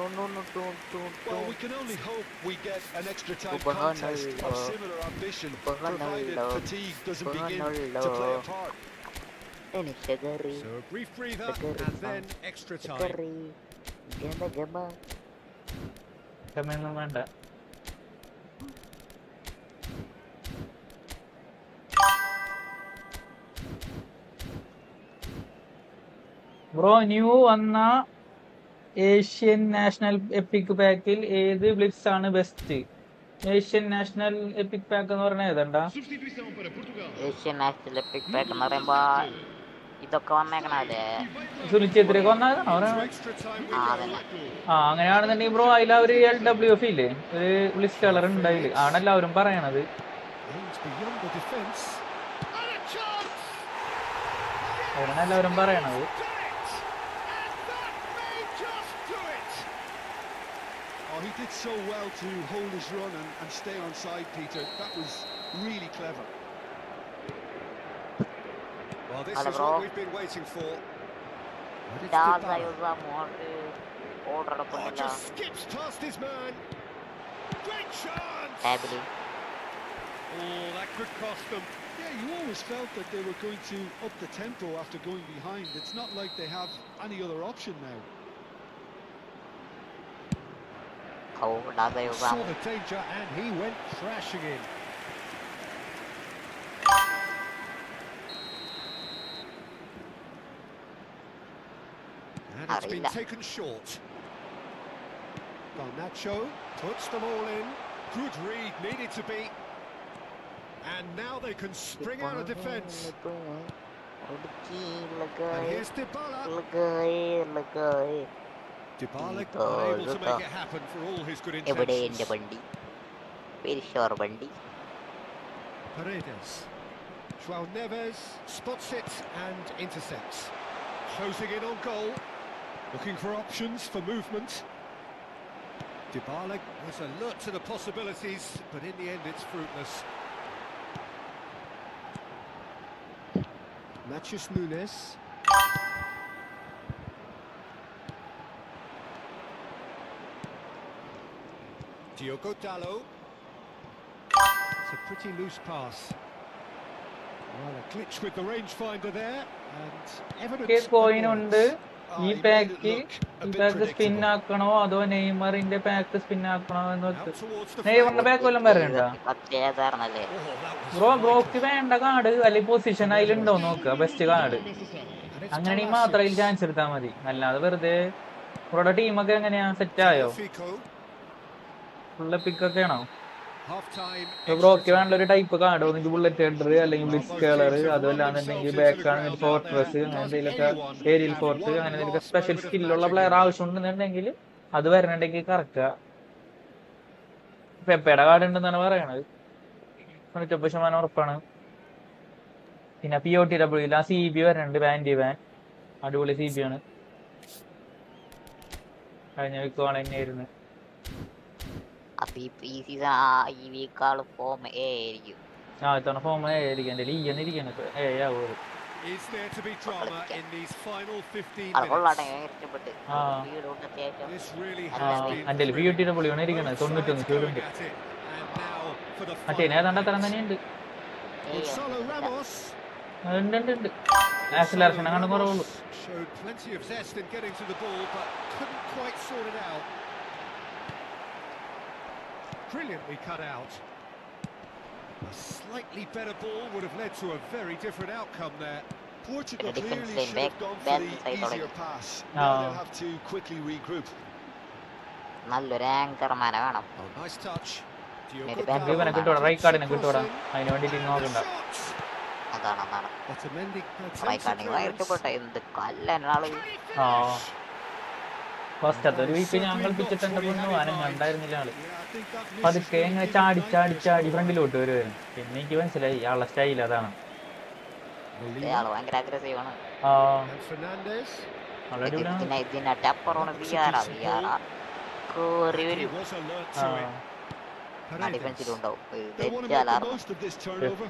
Well, we can only hope we get an extra time contest of similar ambition, provided fatigue doesn't begin to play a part. So a brief breather and then extra time. ക്ഷമയൊന്നും വേണ്ട. Bro new വന്ന Asian national epic പാക്കിൽ ഏത് blitz ആണ് best? Asian national epic pack എന്ന് പറഞ്ഞാൽ ഏതാണ്ടാ? Asian national epic pack എന്ന് പറയുമ്പോ ഇതൊക്കെ വന്നേക്കണല്ലേ സുനിശ്ചിത്രയൊക്കെ വന്നതാണോ? ആ അങ്ങനെയാണെന്നുണ്ടെങ്കിൽ ബ്രോ അതിൽ ഒരു LWF ഇല്ലേ, ഒരു ബ്ലിറ്റ്സ് കളർ ഉണ്ടായില്ല, ആണ് എല്ലാവരും പറയണത്. അവരാണ് എല്ലാവരും പറയണത്. Oh, he did so well to hold his run and stay on side, Peter. That was really clever. Well, this Hello, is bro. what we've been waiting for. But it's ഡാൽസ Dybala. Use അങ്ങോട്ട് order Oh, എടുക്കുന്നില്ല. just skips past his man. Great chance. ടാബില് Oh, that could cost them. Yeah, you always felt that they were going to up the tempo after going behind. It's not like they have any other option now. ഡാൽസ use Saw the danger and he went crashing in. And it's been taken short. Garnacho puts them all in. Good read, needed to be. And now they can spring out of defence. And here's Dybala. Dybala unable to make it happen for all his good എവിടെ intentions. എന്റെ വണ്ടി? Very sure വണ്ടി. Paredes. João Neves spots it and intercepts. Closing in on goal. Looking for options for movement. Dybala was alert to the possibilities, but in the end it's fruitless. Matheus Nunes. Diogo Dalot. It's a pretty loose pass. Well, a glitch with the rangefinder there, and evidence. Coin ഉണ്ട്. ഈ he made pack it look a bit spin predictable. ആക്കണോ അതോ നെയ്മറിന്റെ pack spin ആക്കണോ എന്ന് Out വെച്ച്. towards the നെയ്മറിന്റെ flank. Pack വല്ലതും വരണ്ട പത്തേതായിരുന്നല്ലേ? Oh, that was bro. vital. ബ്രോക്ക് വേണ്ട കാർഡ് അല്ലെങ്കിൽ പൊസിഷൻ അതിലുണ്ടോ നോക്കുക, ബെസ്റ്റ് കാർഡ്. And it's അങ്ങനെയാണെങ്കിൽ മാത്രം അതിൽ Palacios. ചാൻസ് എടുത്താൽ മതി, അല്ലാതെ വെറുതെ. ബ്രോയുടെ ടീമൊക്കെ എങ്ങനെയാ, സെറ്റ് ആയോ? Tagliafico. ഫുള്ള് പിക്കൊക്കെ ആണോ? Half-time. ബ്രോക്ക് വേണ്ട ഒരു ടൈപ്പ് കാർഡ്, ഒന്നെങ്കിൽ ബുള്ളറ്റ് ഹെഡർ അല്ലെങ്കിൽ ബ്ലിറ്റ്സ് കളർ, അതല്ലാന്നുണ്ടെങ്കിൽ ബാക്ക് ആണെങ്കിൽ ഫോർട്രസ്, അങ്ങനെ എന്തെങ്കിലുമൊക്കെ ഏരിയൽ ഫോർട്ട്, അങ്ങനെ എന്തെങ്കിലും സ്പെഷ്യൽ സ്കില്ലുള്ള പ്ലെയർ ആവശ്യമുണ്ടെന്നുണ്ടെങ്കിൽ അത് വരണുണ്ടെങ്കിൽ കറക്റ്റാ. പെപ്പയുടെ കാർഡ് ഉണ്ടെന്നാണ് പറയണത്, 90% ഉറപ്പാണ്. പിന്നെ POTW ആ CB വരണുണ്ട്, വാൻഡി വാൻ, അടിപൊളി CB ആണ്. കഴിഞ്ഞ വീക്കാണ് തന്നെയായിരുന്നു. അപ്പൊ ഈ സീസൺ ഈ വീക്കാള് ഫോം ആയിരിക്കും. ഇത്തവണ ഫോം ആയിരിക്കും. എൻ്റെ ലീഗെന്നിരിക്കുന്നത് ആവുമത്. Is there to be drama in these final 15 അത് കൊള്ളാട്ടെ, minutes? ഇഷ്ടപ്പെട്ട്. ആ. വീടുണ്ട് അത്യാവശ്യം. This really ആ has been എൻ്റെ POTW ആണ് ഇരിക്കുന്നത്, 91 സ്പീഡുണ്ട്. at it. And now for the മറ്റേ final ഏതാണ്ട് അത്ര minute. തന്നെയുണ്ട്. Gonzalo Ramos. ഉണ്ട്. ആക്സിലറേഷൻ അങ്ങനെ കുറവുള്ളൂ. Showed plenty of zest in getting to the ball, but couldn't quite sort it out. Brilliantly cut out. A slightly better ball would have led to a very different outcome there. Portugal The defense clearly line should have back, gone for back the side easier തുടങ്ങി. pass. Now they'll have to quickly regroup. നല്ലൊരു ആങ്കർമാനെ വേണം. Oh, nice touch. എന്നിട്ട് നമുക്ക് back ഇവനെ line കിട്ടൂടാ, വേണം. Right കാർഡിനെ കിട്ടൂടാ, അതിന് വേണ്ടിട്ട് നോക്കണ്ട. അതാണ് Otamendi റൈറ്റ് കാർഡിന് ഇഷ്ടപ്പെട്ട എന്ത് കല്ലനാള്. ആ ഫസ്റ്റ് ഒരു വീക്ക് ഞാൻ കളിപ്പിച്ചിട്ട് എന്റെ പൊണ്ണു അനങ്ങണ്ടായിരുന്നില്ല ആള്. പതുക്കെ ഇങ്ങനെ ചാടി ഫ്രണ്ടിലോട്ട് വരുവായിരുന്നു. പിന്നെ എനിക്ക് മനസ്സിലായി ആളുടെ സ്റ്റൈൽ അതാണ്. ആള് ഭയങ്കര അഗ്രസീവ് ആണ്. ആ Fernandez. ആളെ അടിപൊളിയാണ്. ഇതിനകത്ത് അപ്പുറമാണ് വിയാറ കേറി വരും. Was alert ആ to it. ആ ഡിഫൻസിലുണ്ടാവും. They'll want to make the most of this turnover.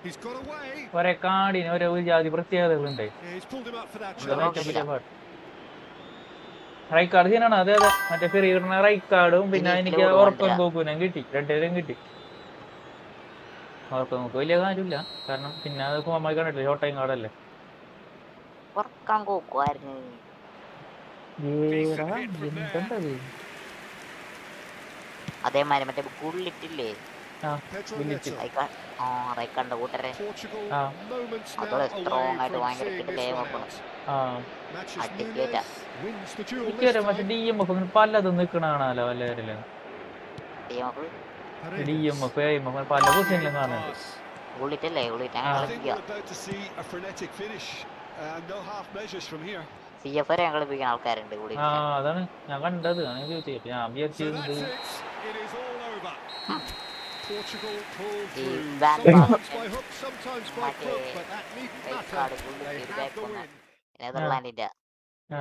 He's got away. ഒരേ കാടിന് ഓരോ ജാതി പ്രത്യേകതകളുണ്ട്. Yeah, he's pulled him up for that Well, challenge. Right card സീനാണ്. അതെ മറ്റേ ഫെറീറിന് റൈറ്റ് കാർഡും പിന്നെ എനിക്ക് ഉറക്കം നോക്കൂനും കിട്ടി, രണ്ടുപേരും കിട്ടി. ഉറക്കം നോക്ക് വലിയ കാര്യമില്ല, കാരണം പിന്നെ അത് നമ്മൾ കണ്ടിട്ടില്ല, ഷോർട്ട് ടൈം കാർഡല്ലേ. ഉറക്കം കോക്കുമായിരുന്നു. എന്തത് അതേമാതിരി മറ്റേ ഗുള്ളിട്ടില്ലേ Pedro വിളിച്ചു. Neto. റൈക്കണ്ട കൂട്ടരെ Portugal Ah. moments അതോടെ now strong away ആയിട്ട് from ഭയങ്കര seeing കിട്ടില്ലേ this one നോക്കണം. out. ആ Matches അടിക്കേറ്റ. Nunes wins the duel എനിക്ക് this വരെ മറ്റേ time. DMF അങ്ങനെ പലതും നിൽക്കണ കാണാലോ എല്ലാവരിലും. DMF AMF പല പൊസിഷനിലും കാണുന്നുണ്ട്. Pass. ഗുള്ളിട്ടല്ലേ ഗുള്ളിട്ട് I അങ്ങനെ think കളിക്കുക. we're about to see a frenetic finish. No half measures from here. CF വരെ കളിപ്പിക്കുന്ന ആൾക്കാരുണ്ട് ആ ഗുള്ളിട്ട്. അതാണ് ഞാൻ കണ്ടത്, അങ്ങനെ ചോദിച്ചിട്ട് ഞാൻ So വിചാരിച്ചത് that's it. It is all over. Portugal pulled ഈ through. Ban Sometimes by hook, sometimes by മറ്റേ crook, but that needn't right matter. Card They ഗുള്ളിട്ട് have ബാക്ക് the വന്ന win. നെതർലാൻഡിന്റെ ആ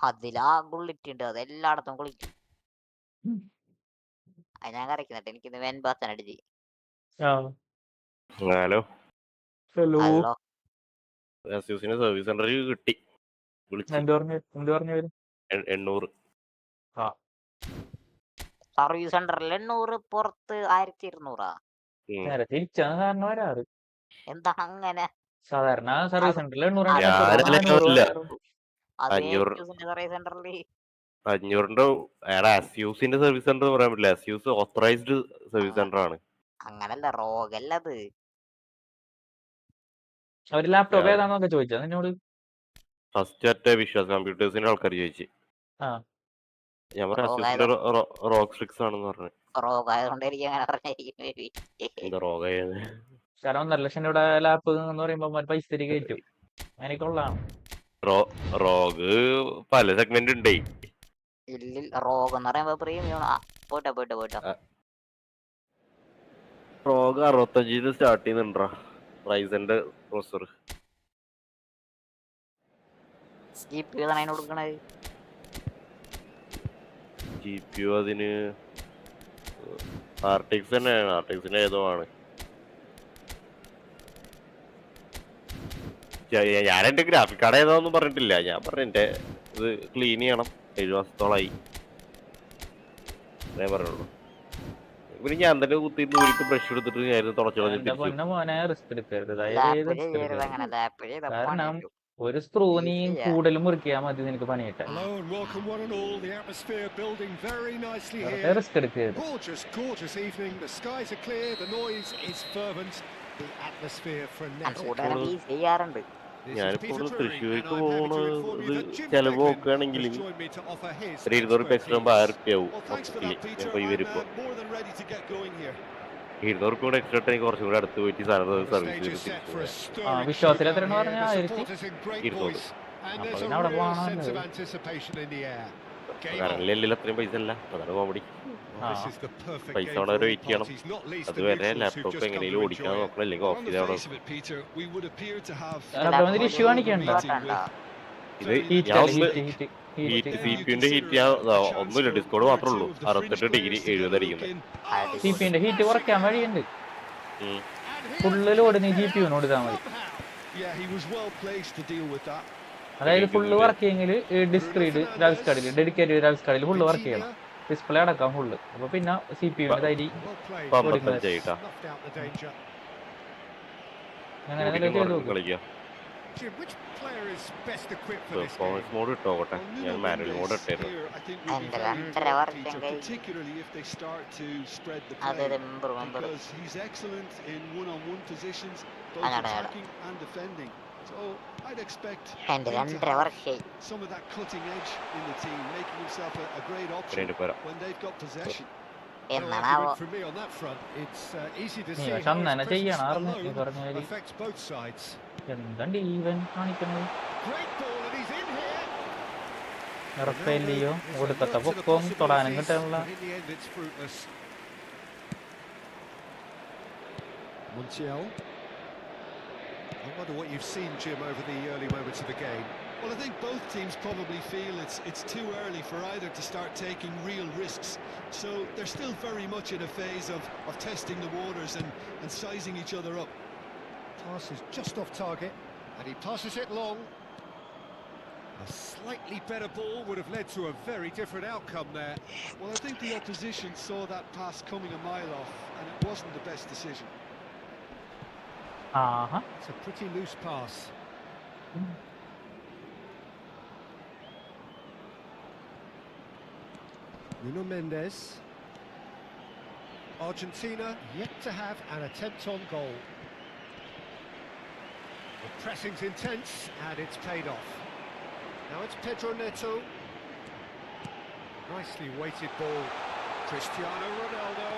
അതിലാ ഗുള്ളിട്ടുണ്ട്. അത് എല്ലായിടത്തും ഗുള്ളിട്ട്. അത് ഞാൻ കറിക്കുന്നുണ്ട്. എനിക്കിന്ന് വെൻ ബാസൻ അടിച്ച്. ആ ഹലോ, ഹലോ ഹലോ അസ്യൂസിന് സർവീസ് സെന്ററിൽ കിട്ടി, വിളിച്ച് എന്ത് പറഞ്ഞു വരും. 800. ആ സർവീസ് സെന്ററിൽ 800, പുറത്ത് 1200. നേരെ തിരിച്ചാണ് സാറിന് വരാറ്. എന്താ അങ്ങനെ? സാധാരണ സർവീസ് സെന്ററിൽ 800 ഞാനല്ല. അതേ 500 സർവീസ് സെന്ററിൽ 500 എടാ, അസ്യൂസിന്റെ സർവീസ് സെന്റർ പറയാൻ പറ്റില്ല. അസ്യൂസ് ഓത്തറൈസ്ഡ് സർവീസ് സെന്റർ ആണ്. അങ്ങനല്ല, റോഗല്ലത്. അവര് ലാപ്ടോപ്പ് ഏതാണെന്നൊക്കെ ചോദിച്ചാ നിന്നോട്. ഫസ്റ്റ് അറ്റ് വിശ്വാസ് കമ്പ്യൂട്ടേഴ്സിന്റെ ആൾക്കാർ ചോദിച്ചു. ആ ഞാൻ പറഞ്ഞു അസ്യൂസിന്റെ റോക്ക് സ്ട്രിക്സ് ആണെന്ന് പറഞ്ഞു. റോഗായതുകൊണ്ട് എനിക്ക് അങ്ങനെ പറഞ്ഞായിരിക്കും. എന്താ റോഗായത്? കാരണം 1.5 ലക്ഷം രൂപയുടെ ലാപ്പ് എന്ന് പറയുമ്പോ പൈസ തിരികെ കയറ്റും. അങ്ങനെയൊക്കെയുള്ളതാണ്. റോഗ് പല സെഗ്മെന്റ് ഉണ്ടേ. റോഗ് എന്ന് പറയുമ്പോ പ്രീമിയം. പോയിട്ടോ റോഗ് 65 സ്റ്റാർട്ട് ചെയ്യുന്നുണ്ടാ റൈസന്റെ പ്രൊസസർ. CPU ഏതാണ് അതിന് കൊടുക്കണത്? GPU അതിന് ആർട്ടിക്സ് തന്നെയാണ്, ആർട്ടിക്സിന്റെ ഏതോ ആണ്. ഞാൻ എന്റെ ഗ്രാഫിക് കാർഡ് ഏതാന്നും പറഞ്ഞിട്ടില്ല. ഞാൻ പറഞ്ഞു എന്റെ ഇത് ക്ലീൻ ചെയ്യണം, 7 മാസത്തോളായി ഞാൻ പറഞ്ഞുള്ളൂ. ഇവര് ഞാൻ തന്നെ കുത്തിയിട്ട് ഒരിക്കൽ ബ്രഷ് എടുത്തിട്ട് ഞാൻ തുടച്ചു. മോനെ റിസ്ക് എടുക്കരുത്, കാരണം ഒരു സ്ക്രൂ നീ കൂടുതൽ മുറിക്കാ മതി നിനക്ക് പണി കിട്ടാൻ. Hello and welcome one and all. The atmosphere building very nicely here. Risk എടുക്കരുത്. Gorgeous evening. The skies are clear. The noise is fervent. The atmosphere frenetic. ചെയ്യാറുണ്ട്. ഞാനിപ്പോൾ തൃശ്ശൂർക്ക് പോകുന്നത് ചെലവ് നോക്കുകയാണെങ്കിൽ ഒരു 200 എക്സ്ട്രാ 1000 ആവും മൊത്തത്തില്. ഞാൻ പോയി വരുമ്പോ 200 കൂടെ എക്സ്ട്രാ എനിക്ക് കുറച്ചും കൂടെ അടുത്ത് പോയിട്ട് സർവീസ് വിശ്വാസത്തിൽ എത്രയാണ് പറഞ്ഞ 1200. അവിടെ പോകണം. കറണ്ടിലെല്ലാം അത്രയും പൈസ അല്ല, അതാണ് കോമഡി. പൈസ അവിടെ വരെ വെയിറ്റ് ചെയ്യണം. അതുവരെ ലാപ്ടോപ്പ് എങ്ങനെയും ഓടിക്കാൻ നോക്കണം, അല്ലെങ്കിൽ ഓഫ് ചെയ്ത് അവിടെ ഇഷ്യൂ കാണിക്കണ്ട. ഇത് ഹീറ്റ് CPU-ന്റെ ഹീറ്റ് ഒന്നുമില്ല, ഡിസ്കോഡ് മാത്രമേ ഉള്ളൂ. 68 ഡിഗ്രി 70 അടിക്കുന്നത്. CPU-ന്റെ ഹീറ്റ് കുറയ്ക്കാൻ വഴിയുണ്ട്. ഫുള്ള് ലോഡ് നീ GPU-ന് കൊടുത്താൽ മതി. അതായത് ഫുള്ള് വർക്ക് ചെയ്യെങ്കിൽ ഡിസ്ക്രീറ്റ് ഗ്രാഫിക്സ് കാർഡിൽ, ഡെഡിക്കേറ്റഡ് ഗ്രാഫിക്സ് കാർഡിൽ ഫുള്ള് വർക്ക് ചെയ്യണം. ഡിസ്പ്ലേ അടക്കാം ഫുള്ള്. അപ്പൊ പിന്നെ CPU-ന്റെ തൈരി അങ്ങനെ കളിക്കാം. Jim, which player is best equipped for this game? Performance mode ഇട്ടോട്ടെ. Well, ഞാൻ Nuno മാനുവൽ മോഡ് Mendes ഇട്ടായിരുന്നു. here, I think, will be And very under important, working Peter, guy. particularly if they start to spread the അതെ play, member because he's excellent in one-on-one positions, both Agada, agada. attacking and defending. So I'd expect And him to under have working. some of that cutting edge in the team, making himself a great option വേണ്ടി പോരാ. when they've got possession. No എന്നാണാവോ argument from me on that front. It's easy to see പക്ഷെ how അന്ന് his തന്നെ presence ചെയ്യണമായിരുന്നു ഈ alone പറഞ്ഞ മാതിരി. affects both sides. എന്താണ്ട് ഈവൻ കാണിക്കണത്? Great ball and he's in here. റഫേലിയോ Ronaldo is ഒടുക്കത്തെ alert to the പൊക്കവും തൊടാനും possibilities, കിട്ടാനുള്ള but in the end it's fruitless. Montiel. I wonder what you've seen, Jim, over the early moments of the game. Well, I think both teams probably feel it's too early for either to start taking real risks. So they're still very much in a phase of testing the waters and sizing each other up. Pass is just off target, and he passes it long. A slightly better ball would have led to a very different outcome there. Well, I think the opposition saw that pass coming a mile off, and it wasn't the best decision. Aaha. It's a pretty loose pass. Nuno Mendes. Argentina yet to have an attempt on goal. The pressing's intense and it's paid off. Now it's Pedro Neto. Nicely weighted ball. Cristiano Ronaldo.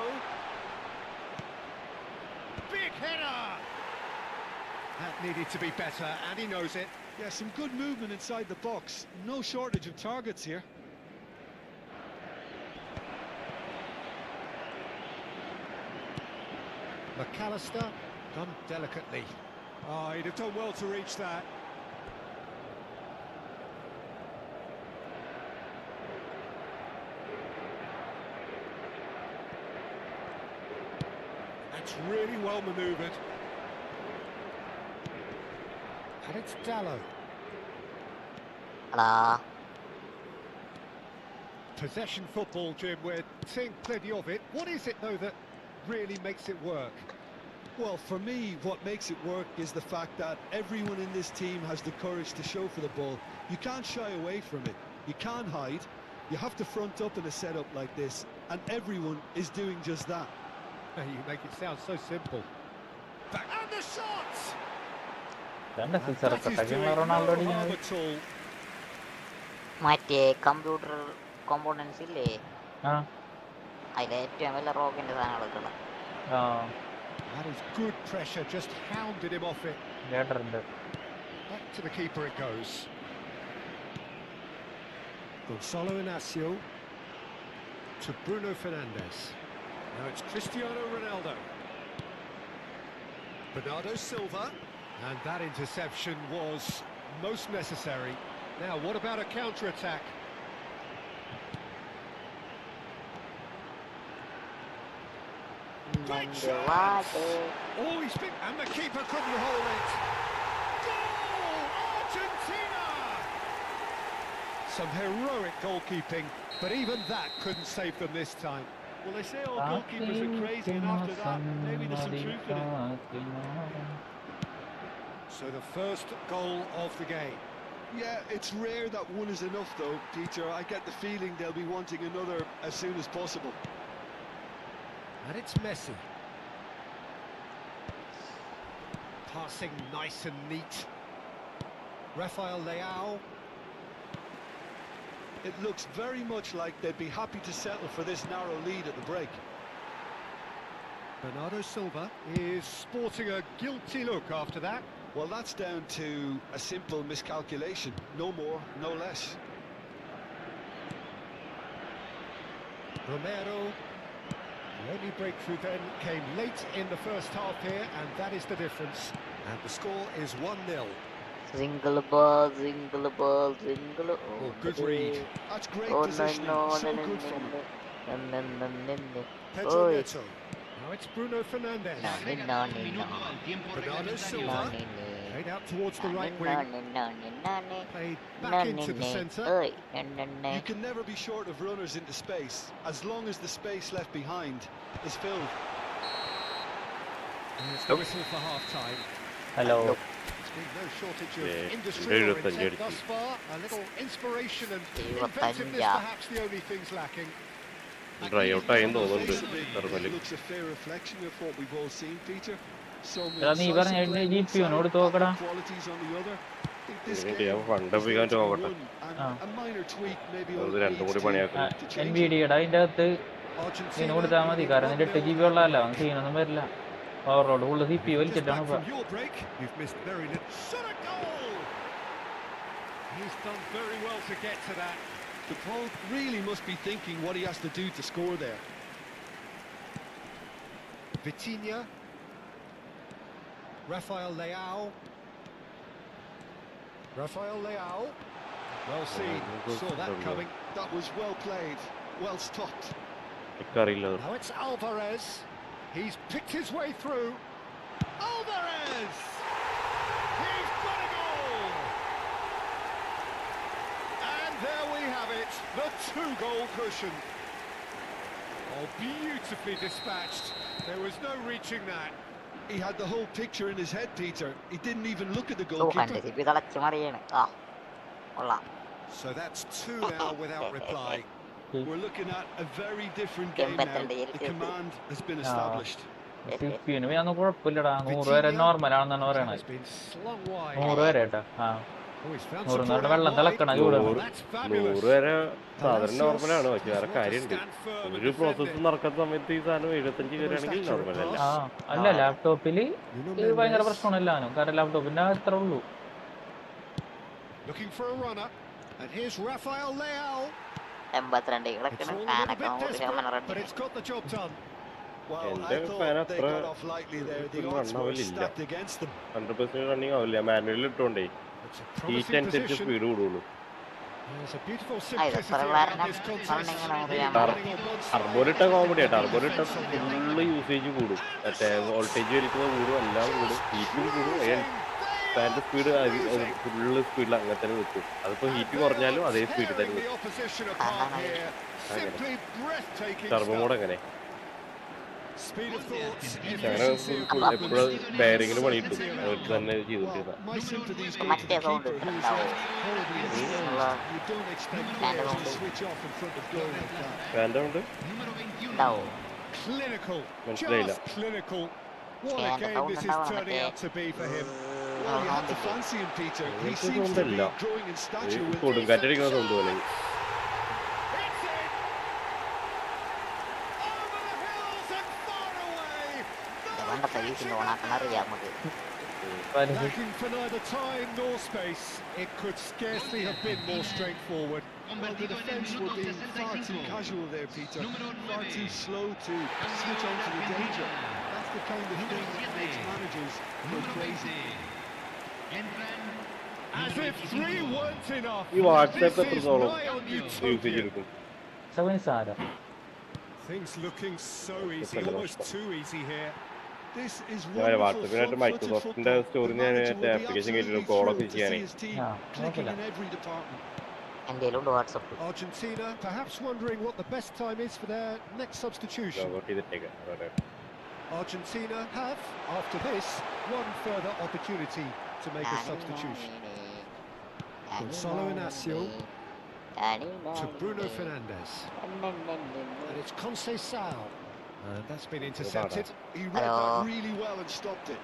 Big header! That needed to be better and he knows it. Yeah, some good movement inside the box. No shortage of targets here. McAllister, done delicately. Oh, he'd have done well to reach that. That's really well manoeuvred. And it's Dallo. എടാ Possession football, Jim, we're seeing plenty of it. What is it, though, that really makes it work? Well, for me, what makes it work is the fact that everyone in this team has the courage to show for the ball. You can't shy away from it. You can't hide. You have to front up in a setup like this, and everyone is doing just that. You make it sound so simple. Back and the shots! രണ്ട് And sixer that is ഒക്കെ doing Ronaldo no harm അടിക്കുന്നത്. at all. മറ്റേ computer components ഇല്ലേ, ആ അതിലെ ഏറ്റവും വലിയ റോക്കിന്റെ സാധനങ്ങളൊക്കെ ആ That is good pressure, just hounded him off it. കേട്ടിട്ടുണ്ട്. Back to the keeper it goes. Gonzalo Inacio to Bruno Fernandes. Now it's Cristiano Ronaldo. Bernardo Silva. And that interception was most necessary. Now, what about a counter-attack? Great shot! Oh, he's been... And the keeper couldn't hold it. Goal! Argentina! Some heroic goalkeeping, but even that couldn't save them this time. Well, they say all goalkeepers are crazy, and after that, maybe there's some truth in it. So the first goal of the game. Yeah, it's rare that one is enough, though, Peter. I get the feeling they'll be wanting another as soon as possible. And it's Messi. Passing nice and neat. Rafael Leao. It looks very much like they'd be happy to settle for this narrow lead at the break. Bernardo Silva is sporting a guilty look after that. Well, that's down to a simple miscalculation. No more, no less. Romero. The only breakthrough then came late in the first half here, and that is the difference. And the score is 1-0. Single ball single ball single. Oh, good read. That's great Oh, positioning. no, So no, good from him. Pedro Oi. Neto. Now it's Bruno Fernandes. No. Bernardo Silva. Played out towards the right No. wing. Played back into the centre. You can never be short of runners into space, as long as the space left behind is filled. And it's the whistle for half-time. Hello Been no shortage of industry or intent thus far. A little inspiration and inventiveness, perhaps the only things lacking. Dry out ആയെന്ന് തോന്നുന്നുണ്ട് It looks a fair reflection of what we've all seen, Peter. So എടാ നീ പറഞ്ഞ GPU-നോട് തോക്കടാ. qualities on the other. This ഇങ്ങനെ game ചെയ്യാൻ fund is പോകാൻ there to നോക്കട്ടെ. win, and a minor tweak maybe അത് only രണ്ടും needs കൂടി പണിയാക്കണം. to change it. NVIDIA-യുടെ അതിൻ്റെ അകത്ത് ഇതിന് കൊടുത്താൽ മതി. കാരണം ഇതിൻ്റെ 8 GB ഉള്ളതല്ല, സീനൊന്നും വരില്ല. ഓവറോഡ് ഫുള്ള് CPU വലിച്ചിട്ടാണ് Back ഇപ്പൊ. from your break, you've missed very little. Shot a goal! He's done very well to get to that. The Paul really must be thinking what he has to do to score there. Vitinha. Rafael Leao. Rafael Leao. Well seen. Saw that coming. That was well played, well stopped. എനിക്കറിയില്ല. Now it's Alvarez. He's picked his way through. Alvarez! He's got a goal! And there we have it, the 2-goal cushion. Oh, beautifully dispatched. There was no reaching that. He had the whole picture in his head, Peter. He didn't even look at the കണ്ട് goalkeeper. GP തളച്ച് മറിയാണ്. കൊള്ളാം. So that's 2 now without reply. We're looking at a very different game now. The command has been established. CPU-ന് ഞാൻ കുഴപ്പമില്ലടാ. 100 വരെ നോർമലാണെന്നാണ് പറയണത്. It's been slung wide. 100 വരെ കേട്ടോ. Oh, he's found 100 support വെള്ളം out തിളക്കണ wide. ചൂട്. 100 വരെ സാധാരണ നോർമലാണ്. പക്ഷെ വേറെ കാര്യമുണ്ട്. ഒരു പ്രോസസ്സ് നടക്കുന്ന സമയത്ത് ഈ സാധനം 75 കയറുകയാണെങ്കിൽ നോർമലല്ല. അല്ല ലാപ്ടോപ്പിൽ ഭയങ്കര പ്രശ്നമാണ് എല്ലാവരും. കാരണം ലാപ്ടോപ്പിന്റെ അത്ര ഉള്ളൂ. Looking for a runner, and here's Rafael Leao. 82 It's കിടക്കണ all a ഫാനൊക്കെ bit നോക്കി desperate, but it's got the job done. Well, എൻ്റെ I thought ഫാൻ they അത്ര got off lightly there. The ഒരു odds were റണ്ണാവില്ല. stacked against them. 100% running ആവില്ല. മാനുവലിൽ ഇട്ടോണ്ടേ It's a heat promising അനുസരിച്ച് position. സ്പീഡ് കൂടുള്ളൂ. There's a beautiful ഇത് simplicity എത്ര about കാരണം this contest. പറഞ്ഞിങ്ങനെ അറിയാൻ ടർബോലിട്ട കോമഡിയാ. ടർബോലിട്ട ഫുള്ള് യൂസേജ് കൂടും. മറ്റേ വോൾട്ടേജ് വലിക്കുന്ന കൂടും, എല്ലാം കൂടും, ഹീറ്റും കൂടും. ഫാൻ്റെ സ്പീഡ് ഫുള്ള് സ്പീഡിൽ അങ്ങനെ തന്നെ നിൽക്കും. അതിപ്പോ ഹീറ്റ് കുറഞ്ഞാലും അതേ സ്പീഡിൽ തന്നെ The നിൽക്കും. opposition apart here. Simply breathtaking turbo stuff. Mode അങ്ങനെ Speed of thought, അങ്ങനെ efficiency of എപ്പോഴും ബെയറിങ്ങിന് പണി കിട്ടും. അവർ തന്നെ ചെയ്തോണ്ടിരുന്ന Well, my sympathies go to മറ്റേ the sound keeper who's horribly exposed. You don't expect players to switch off in front of goal like that. ഫാൻ്റെ ഉണ്ട്. ഉണ്ടാവും. clinical, മനസ്സിലായില്ല. just clinical. What a Yeah, the game sound this is ഉണ്ടാവും turning മറ്റേ. out to be for him. Well, you have to fancy him, Peter. He It's seems to be ഒന്നുമില്ല. growing in stature with കൊടുങ്കാറ്റടിക്കുന്ന sound പോലെ. It's in! Over the hills and far away! പണ്ടത്തെ വീട്ടിൽ ഓണാക്കണ അറിയാം നമുക്ക്. Lacking for neither time nor space, it could scarcely have been more straightforward. Well, the defence were being far too casual there, Peter. Far too slow to switch on to the danger. That's the kind of thing that makes managers go crazy. As if 3 weren't enough. ഈ WhatsApp This is എത്രത്തോളം nigh on usage utopia. എടുക്കും? സാര Things looking so easy, almost too easy here. This is ഞാൻ wonderful വാട്സാപ്പിനായിട്ട് front-footed മൈക്രോസോഫ്റ്റിന്റെ football. സ്റ്റോറിൽ The ഞാൻ manager will be application absolutely കയറ്റിയിട്ട് കോളൊക്കെ thrilled to ചെയ്യാനേ. see his team Yeah, clicking in okay. every department. എൻ്റെ കയ്യിലുണ്ട് WhatsApp. Argentina perhaps wondering what the best time is for their next substitution. Log out ചെയ്തിട്ടേക്കാം. Argentina have, after this, one further opportunity to make a substitution. Gonzalo Inacio to Bruno Fernandes. And it's Conceição. And that's been intercepted. He read Hello. that really well and stopped it.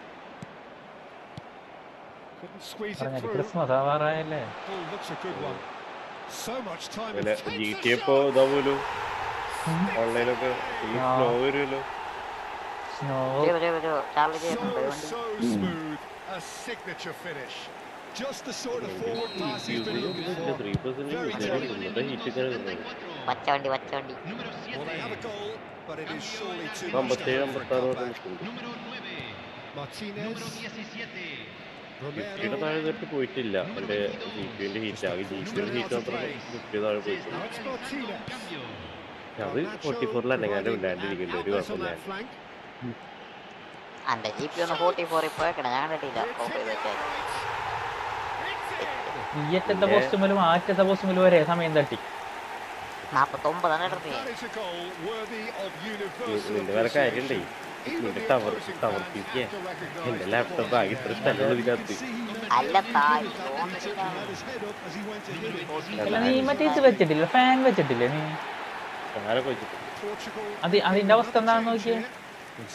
Couldn't squeeze it പറഞ്ഞത് through. Christmas ആവാറായല്ലേ. Oh, looks a good one. So much time. പിന്നെ It takes a GTA shot. ഇപ്പോ ഇതാ പോലും ഓൺലൈനൊക്കെ slow വരുമല്ലോ. Snow Charlie ചെയ്യുന്നുണ്ട് So, വണ്ടി. so smooth. A signature finish. Just the sort of forward pass he's been looking for. 3% ഇന്നത്തെ heat ഇങ്ങനെ വരുന്നത്. പച്ച വണ്ടി. Well, they have a goal, but it is surely too much to 57, have for a 56 comeback. നിൽക്കുന്നുണ്ട്. Martinez. ഫിഫ്റ്റിയുടെ Romero. താഴെ തൊട്ട് പോയിട്ടില്ല. എൻ്റെ GPUവിന്റെ ഹീറ്റ് ആകെ GPUയുടെ ഹീറ്റ് മാത്രം 50 താഴെ പോയിട്ടില്ല. Now it's Martinez. അത് 44 തന്നെ ഞാൻ ഉണ്ടാണ്ടിരിക്കുന്നുണ്ട്. ഒരു Outlets on കുഴപ്പമില്ല. that flank. എൻ്റെ GP ഒന്ന് 44 ഇപ്പൊ വെക്കണം. ഞാൻ കണ്ടിട്ടില്ല. ഓഫ് ചെയ്ത് വെച്ചാൽ ഈ അറ്റത്തെ പോസ്റ്റുമലും ആ അറ്റത്തെ പോസ്റ്റുമലും ഒരേ സമയം തട്ടി. 49 That is a goal worthy of universal ഇതിന്റെ വേറെ കാര്യമുണ്ടേ. appreciation. നിന്റെ ടവർ ടീക്ക് എന്റെ ലാപ്ടോപ്പ് ആകെ ഇത്ര സ്ഥലമുള്ള ഇതിനകത്ത്. അല്ല താഴെ അല്ല നീ മറ്റേ ഇത് വെച്ചിട്ടില്ല, ഫാൻ വെച്ചിട്ടില്ലേ നീ? ഞാനൊക്കെ വെച്ചിട്ട് അതിന്റെ അവസ്ഥ എന്താണെന്ന് നോക്കിയേ.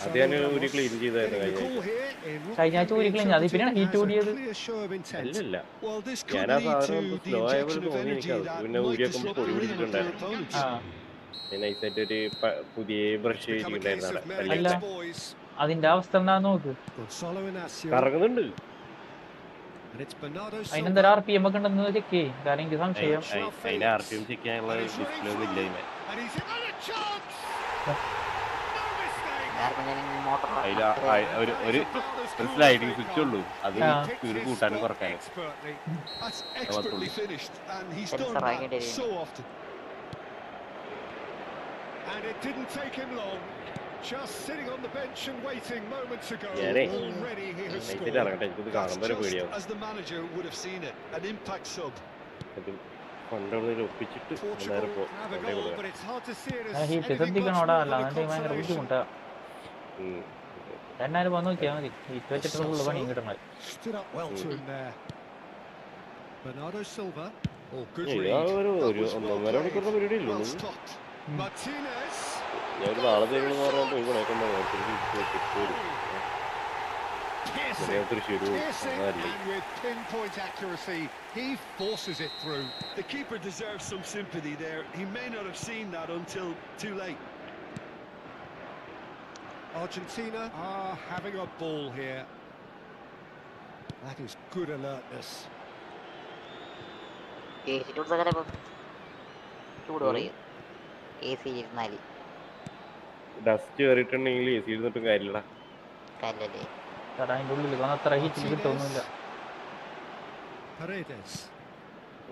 അത് ഞാൻ ഒരു ക്ലീൻ ചെയ്തായിരുന്നു കഴിഞ്ഞ ആഴ്ച ഊരി ക്ലീൻ അത് പിന്നെയാണ് ഹീറ്റ് കൂടിയത്. അല്ലല്ല, ഞാൻ ആ സാധനം സ്ലോ ആയ പോലെ തോന്നി എനിക്കത്. പിന്നെ ഊരിയാക്കുമ്പോൾ പൊടി പിടിച്ചിട്ടുണ്ടായിരുന്നു. നൈസായിട്ട് ഒരു പുതിയ ബ്രഷ് ഉണ്ടായിരുന്നു. അല്ല അതിന്റെ അവസ്ഥ എന്താന്ന് നോക്ക്. കറങ്ങുന്നുണ്ട്. അതിനെന്താ RPM ഒക്കെ ഉണ്ടെന്ന് ചെക്ക് ചെയ്യും. കാരണം എനിക്ക് സംശയം അതിന്റെ RPM ചെക്ക് ചെയ്യാനുള്ള ഡിസ്പ്ലേ ഒന്നും ഇല്ല അതിന്. മോട്ടോർ അതിൽ ഒരു സ്ലൈഡിങ് സ്വിച്ച് ഉള്ളൂ, അത് സ്പീഡ് കൂട്ടാനും കുറക്കാനും. സെൻസർ ആക്കിയിട്ട് And it didn't take him long. Just sitting on the bench and waiting moments ago. Already he has scored. എനിക്കിത് കാണുമ്പോൾ ഒരു പേടിയാവും. As the manager would have seen it, an impact sub. ഒപ്പിച്ചിട്ട് Portugal have a goal, but it's hard to see it as heat anything ശ്രദ്ധിക്കണോടാ, much അല്ല more than അതിന്റെ ഭയങ്കര consolation. ബുദ്ധിമുട്ടാ. എന്നാലും വന്ന് നോക്കിയാൽ മതി, ഹീറ്റ് വെച്ചിട്ടുള്ള ഫുള്ള് പണിയും കിട്ടണത്. Stood up well to him there. Bernardo Silva. Oh, good ഒരു read. ഒന്നൊന്നര മണിക്കൂറിന്റെ പരിപാടി ഇല്ലു. Well stopped. Martinez. ഞാൻ ഒരു നാളെ തരുമെന്ന് പറഞ്ഞപ്പോൾ ഇവിടെ Thrissur Piercing and with pinpoint accuracy, he forces it through. The keeper deserves some sympathy there. He may not have seen that until too late. Argentina are having a ball here. That is good alertness. ചൂട് പറയും AC ഇരുന്നാല് dust കയറിയിട്ടുണ്ടെങ്കിൽ AC ഇരുന്നിട്ടും കാര്യമില്ല. കല്ലല്ലേ അതിന്റെ ഉള്ളിൽ അത്ര ഹീറ്റിൽ കിട്ടൊന്നുമില്ല. Paredes.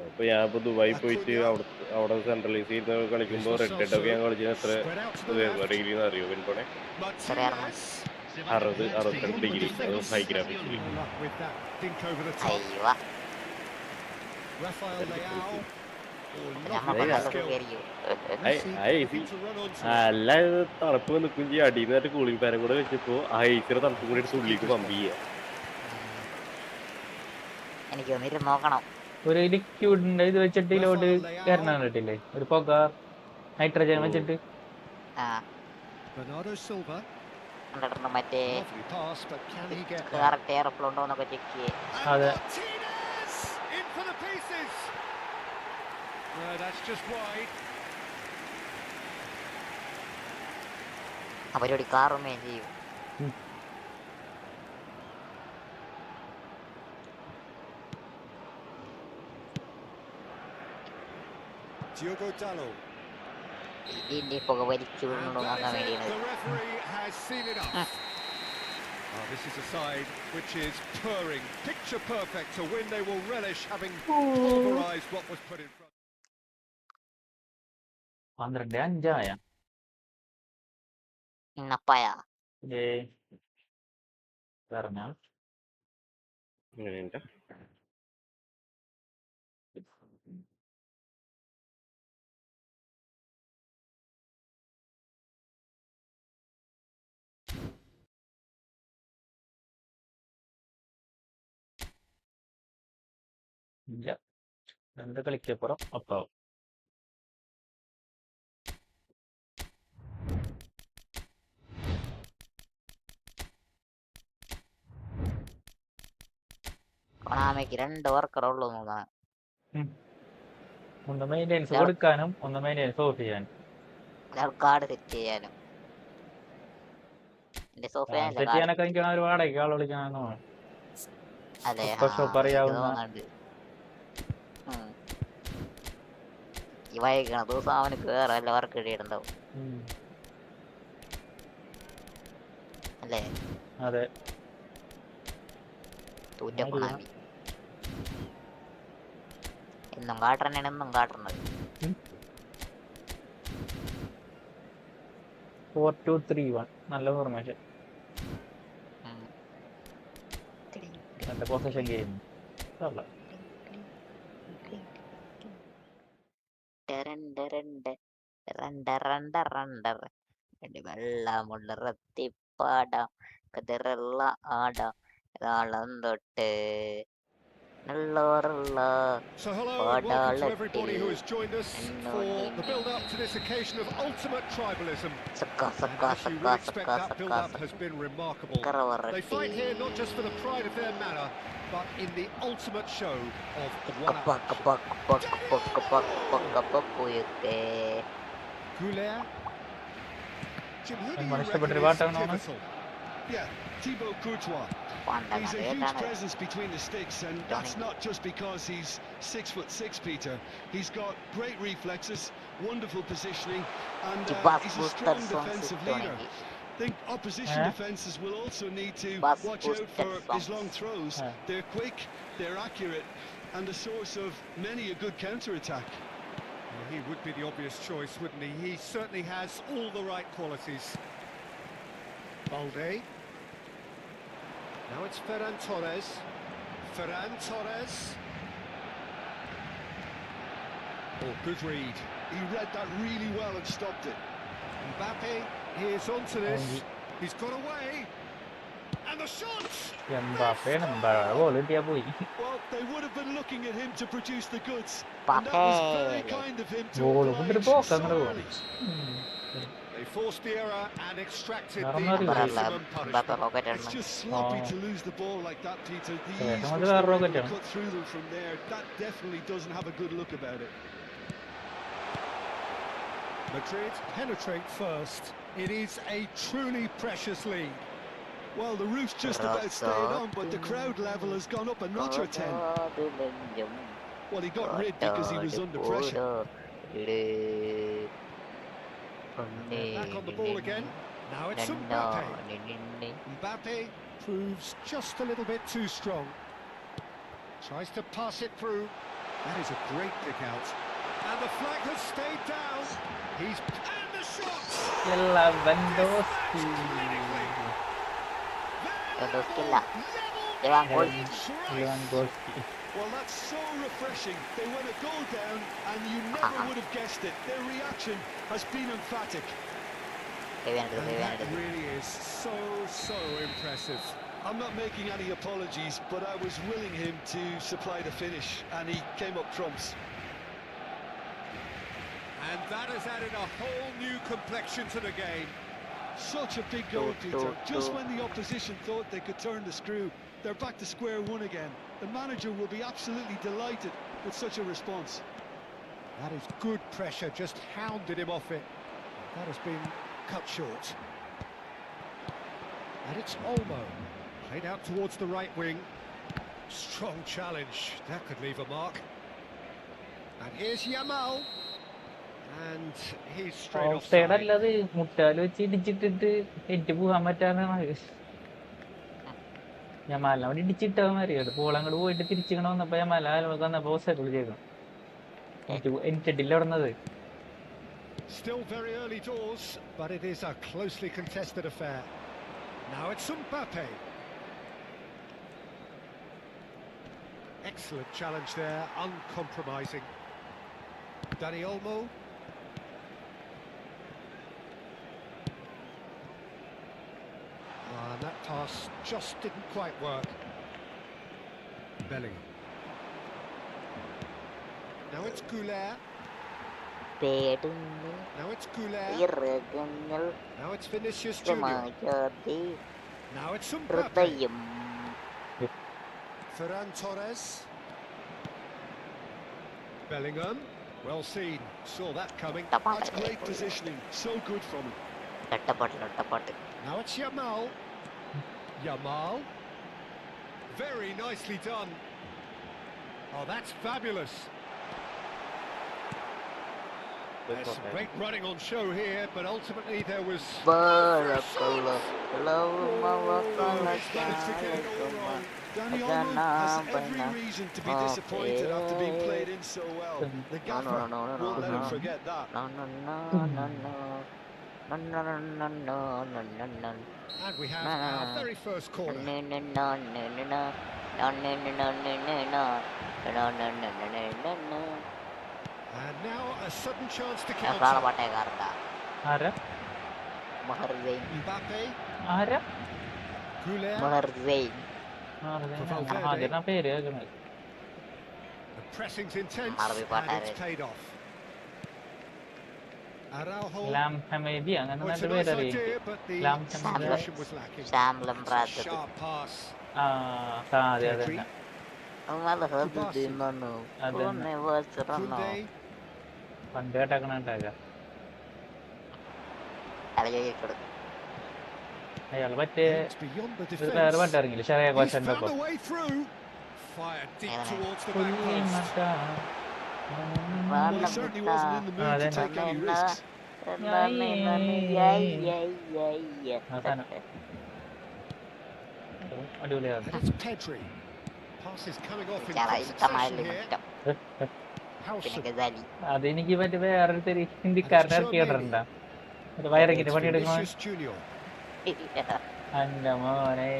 അപ്പൊ ഞാനിപ്പോ Dubai പോയിട്ട് അവിടെ സെൻട്രലൈസ് ചെയ്ത് കളിക്കുമ്പോ റെഡ് ഡെഡ് ഒക്കെ ഞാൻ കളിച്ചത് എത്ര ഡിഗ്രി അറിയോ? പിൻപോണെ 60-62 ഡിഗ്രി, അത് high ഗ്രാഫിക്സിൽ. With that dink over the top. അയ്യോ Rafael Leao. അല്ല, തണുപ്പ് നിൽക്കും ചെയ്യും. അടിയിൽ നിന്നിട്ട് കൂളിംഗ് ഫാനും കൂടെ വെച്ചപ്പോ ആ ഐസിയുടെ തണുപ്പും കൂടി എടുത്ത് ഉള്ളിലേക്ക് പമ്പ് ചെയ്യാം. എനിക്ക് ഒന്നിട്ട് നോക്കണം. ഒരു ലിക്വിഡിന്റെ ഇത് വെച്ചിട്ട് ഇതിലോട്ട് കയറണ കണ്ടിട്ടില്ലേ, ഒരു പുക നൈട്രജൻ വെച്ചിട്ട്. Bernardo Silva. കണ്ടിട്ടുണ്ട് മറ്റേ Lovely pass, but can he get there? Correct air flow ഉണ്ടോ എന്നൊക്കെ ചെക്ക് ചെയ്യേ. അതെ, Martinez in for the pieces. No, that's just wide. ആ പരിപാടി കാറുമേ ചെയ്യും. Diogo Dalot. ഇതിന്റെ പുക വലിച്ചു വിടണോ നോക്കാൻ വേണ്ടിയാണ്. The referee has seen enough. This is a side which is purring, picture perfect, a win they will relish, having pulverized what was put in front. 12-5 ഇന്നപ്പായ പറഞ്ഞാൽ അങ്ങനെയുണ്ട്. ഇല്ല, 2 കളിക്കപ്പുറം ഒപ്പാവും. കൊണാമയ്ക്ക് 2 വർക്കറേ ഉള്ളൂ നോക്കാൻ. ഒന്ന് മെയിൻ്റെനൻസ് കൊടുക്കാനും ഒന്ന് മെയിൻ്റെനൻസ് ഓഫ് ചെയ്യാനും. കാർഡ് സെറ്റ് ചെയ്യാനും. എന്റെ സെറ്റ് ചെയ്യാനൊക്കെ എനിക്ക് ഒരു വാടകയ്ക്ക് ആൾ വിളിക്കാനോ. അതെ അറിയാവുന്ന ഈ വൈകണ ദിവസം അവന് വേറെ വല്ല വർക്ക് ഇടണ്ടാവും അല്ലേ? അതെ, തൂറ്റപ്പണാമി എന്നും കാട്ടണേണ്, എന്നും കാട്ടണത്. 4-2-3-1 നല്ല ഫോർമേഷൻ. നല്ല പൊസിഷൻ ഗെയിം. വെള്ളമുള്ള റത്തി പാടാം കതിറുള്ള ആടാം താളം തൊട്ട് നല്ലോറുള്ള So hello and welcome to everybody who has joined us for the build-up to this occasion of ultimate tribalism. And as you would expect, that build-up has been remarkable. They fight here not just for the pride of their manor, but in the ultimate show of one-up action. Goulet. Jim, who do you reckon is pivotal? Yeah, Thibaut Courtois. He's a huge presence between the sticks, and that's not just because he's 6'6", Peter. He's got great reflexes, wonderful positioning, and he's a strong defensive leader. I think opposition defences will also need to watch out for his long throws. They're quick, they're accurate, and a source of many a good counter-attack. Well, he would be the obvious choice, wouldn't he? He certainly has all the right qualities. Balde. Now it's Ferran Torres. Ferran Torres. Oh, good read. He read that really well and stopped it. Mbappe, here's onto this. He's got away. And the shots! Well, they would have been looking at him to produce the goods. And that was very kind of him to oblige so early. They forced the error and extracted the maximum punishment. It's just sloppy to lose the ball like that, Peter. The ease Yeah, was able to cut through them from there. That definitely doesn't have a good look about it. Madrid penetrate first. It is a truly precious lead. Well, the roof's just about stayed on, but the crowd level has gone up a notch or 10. Well, he got rid because he was under pressure. Back on the ball again. Now it's Mbappe. Mbappe proves just a little bit too strong. Tries to pass it through. That is a great kick out. And the flag has stayed down. And the shot! Well, that's so refreshing. They went a goal down, and you never would have guessed it. Their reaction has been emphatic. And that really is so impressive. I'm not making any apologies, but I was willing him to supply the finish, and he came up trumps. And that has added a whole new complexion to the game. Such a big goal, Peter. Just when the opposition thought they could turn the screw, they're back to square one again. The manager will be absolutely delighted with such a response. That is good pressure, just hounded him off it. That has been cut short. And it's Olmo. Played out towards the right wing. Strong challenge. That could leave a mark. And here's Yamal. And he's straight offside. ഞാൻ മലവിടെ ഇടിച്ചിട്ടാ അറിയാം ball അങ്ങോട്ട് പോയിട്ട് തിരിച്ചിങ്ങനെ വന്നപ്പോ ഞാൻ മലയാളം വന്നപ്പോ സെറ്റിൽ ചെയ്യണം എനിക്ക് ഇടില്ല ഇടുന്നത്. Still very early doors, but it is a closely contested affair. Now it's Mbappe. Excellent challenge there, uncompromising. Dani Olmo. And that pass just didn't quite work. Bellingham. Now it's Goulet. Now it's Goulet. Now it's Vinicius Junior. Now it's Mbappe. Ferran Torres. Bellingham. Well seen. Saw that coming. That's great positioning. So good from him. Now it's Yamal. Yamal. Very nicely done. Oh, that's fabulous. There's some great running on show here, but ultimately there was... Dani Olmo has every reason to be disappointed after being played in so well. The gaffer won't let him forget that. And we have our very first corner. And now a sudden chance to counter. മഹർസൈൻ Mbappe, ആരാ Goulet, മഹർസൈൻ ആദ്യം പേര് കേൾക്കണത്. the pressing's intense Marvi and Patare. it's paid off. Araujo, ലാം ഹമേദി അങ്ങനെ well, it's നല്ല a nice പേരറിയാം. idea, but the Lam execution was lacking. ശ്യാംലം It's a പ്രാർത്ഥന sharp pass. അതെ അതെ Pedri, Koundé, പണ്ട് കേട്ടാക്കണ അയാള് മറ്റേ it's beyond the ഒരു വേറെ defence. പാട്ട് ഇറങ്ങില്ല ഷെറിയ He's കോശന്റെ found ഒപ്പം. a way through. Fired deep Yeah. towards the back post. Well, he certainly wasn't in the mood to take any risks. അടിപൊളിയാണ്. And it's Pedri. Pass is coming off in Cara, quick está mal succession here. Howson. അതെനിക്ക് മറ്റേ വേറൊരു ഹിന്ദിക്കാരനെ ഇറക്കി ഇടണ്ട ഒരു വയറക്കിന്റെ പണി എടുക്കണം. Vinicius Junior. അന്റെ മോനെ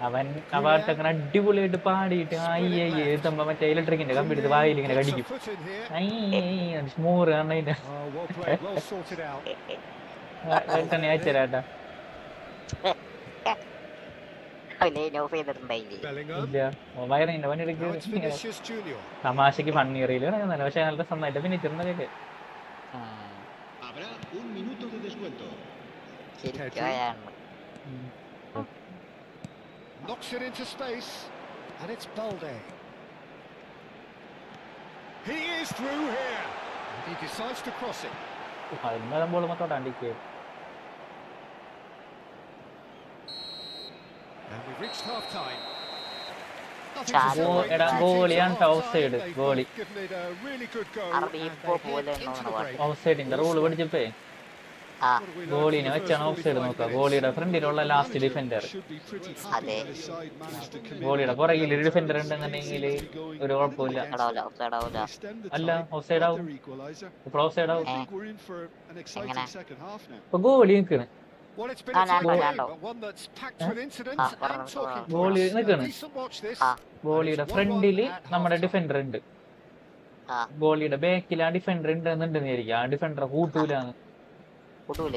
അവൻ ആ പാട്ടങ്ങനെ അടിപൊളിയായിട്ട് പാടിയിട്ട് അയ്യേ എത്തുമ്പോ മറ്റേ ഇലക്ട്രിക്കിന്റെ കമ്പി എടുത്ത് വായിൽ ഇങ്ങനെ Gets a കടിക്കും. foot in here. സ്മൂറ് കാരണം അതിന്റെ Oh, well played, well sorted out. തന്നെ അയച്ചേരാട്ടാ. Bellingham. ഇല്ല വയറിങ്ങിന്റെ പണി Now it's എടുക്കുക Vinicius Junior. തമാശക്ക് ഫണ്ണീറിയില് നല്ല പക്ഷെ നല്ല സ്വന്തമായിട്ട് പിന്നെ ചെറുതൊക്കെ Habrá un minuto de descuento. Knocks it into space. And it's Balde. He is through here. And he decides to cross it. അതിന് ബോൾ മൊത്തോട്ടാണ്ടിക്ക്. And we've reached half time. എടാ ഗോളിയാണ് ഓഫ് സൈഡ്. ഗോളി ഓഫ് സൈഡിന്റെ rule പഠിച്ചപ്പേ ഗോളിനെ വെച്ചാണ് of side നോക്കുക. ഗോളിയുടെ ഫ്രണ്ടിലുള്ള ലാസ്റ്റ് ഡിഫൻഡർ. ഗോളിയുടെ പുറകിൽ ഒരു ഡിഫൻഡർ ഉണ്ടെന്നുണ്ടെങ്കിൽ ഒരു കുഴപ്പമില്ല. അല്ല ഓഫ് സൈഡ് ആവും. ഇപ്പോൾ ഓഫ് സൈഡ് ആവും. ഇപ്പൊ ഗോളി നിൽക്കണ്. ഗോളി നിൽക്കണ്. ഗോളിയുടെ ഫ്രണ്ടില് നമ്മുടെ ഡിഫൻഡർ ഉണ്ട്. ഗോളിയുടെ ബാക്കിൽ ആ ഡിഫൻഡർ ഉണ്ടെന്നുണ്ടെന്ന് വിചാരിക്കും. ആ ഡിഫൻഡറെ കൂട്ടൂലാന്ന്. കൂട്ടൂല.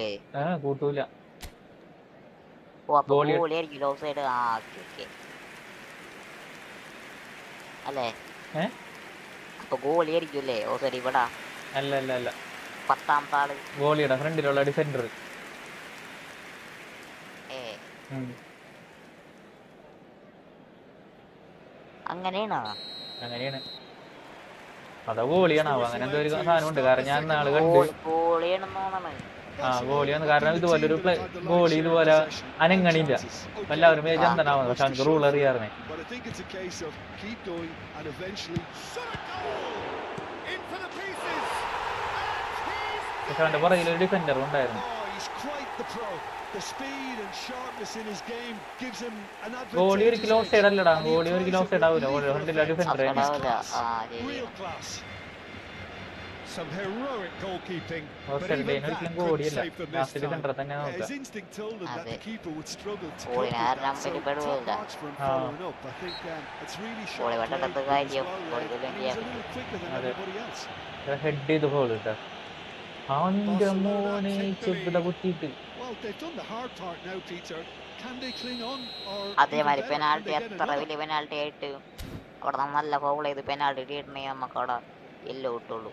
അല്ലേ അപ്പൊ ഗോളി ആയിരിക്കുമല്ലേ ഓ സോറി ഇവിടെ അല്ല അല്ല അല്ല 10ാമത്തെ ആള് ഗോളിയുടെ ഫ്രണ്ടിലുള്ള ഡിഫൻഡർ. അങ്ങനെയാണോ? അങ്ങനെയാണ്. അതാ ഗോളിയാണാവോ അങ്ങനെ എന്തോ ഒരു സാധനം ഉണ്ട്. കാരണം ഞാൻ നാള് കണ്ട് ഗോളിയാണ്. കാരണം ഇതുപോലെ ഒരു ഗോളി ഇതുപോലെ അനങ്ങണില്ല. എല്ലാവരും ചന്തനാവുന്നത്. പക്ഷെ അവർക്ക് റൂൾ അറിയാറേ. പക്ഷെ അവന്റെ പുറകിൽ ഒരു ഡിഫൻഡർ ഉണ്ടായിരുന്നു. ഗോളി ഒരു കിലോ സൈഡ് അല്ലടാ. ഗോളി ഒരു കിലോ സൈഡ് ആവൂല. ഫ്രണ്ടിലെ defender Some heroic goalkeeping, but ഒരിക്കലും even that ഗോളിയല്ല. couldn't save them this last time. Defender തന്നെ His നോക്കാം. instinct told him that the keeper would struggle to Goalie cope with ആരുടെ that, so അമ്പലത്തിൽ top പെടുകയില്ല. marks for him following up. I think it's really sharp play, Vettath but as കാര്യം well, ഗോളിക്ക് he was a വേണ്ടിയാ little quicker than അതെ. everybody else. Head ചെയ്ത് goal ഇട്ടാ അവന്റെ മോനെ ചെറുത കുത്തിയിട്ട്. Well, they've done the hard part now, Peter. Can they cling on, or അതേമാതിരി even better, can penalty they get എത്ര another? വലിയ പെനാൾട്ടി ആയിട്ട് അവിടെ നമ്മൾ നല്ല ഫൗൾ ചെയ്ത് പെനാൾട്ടി ഇട്ടിട്ടുണ്ടെങ്കിൽ നമുക്ക് അവിടെ എല്ലോ കിട്ടുള്ളൂ.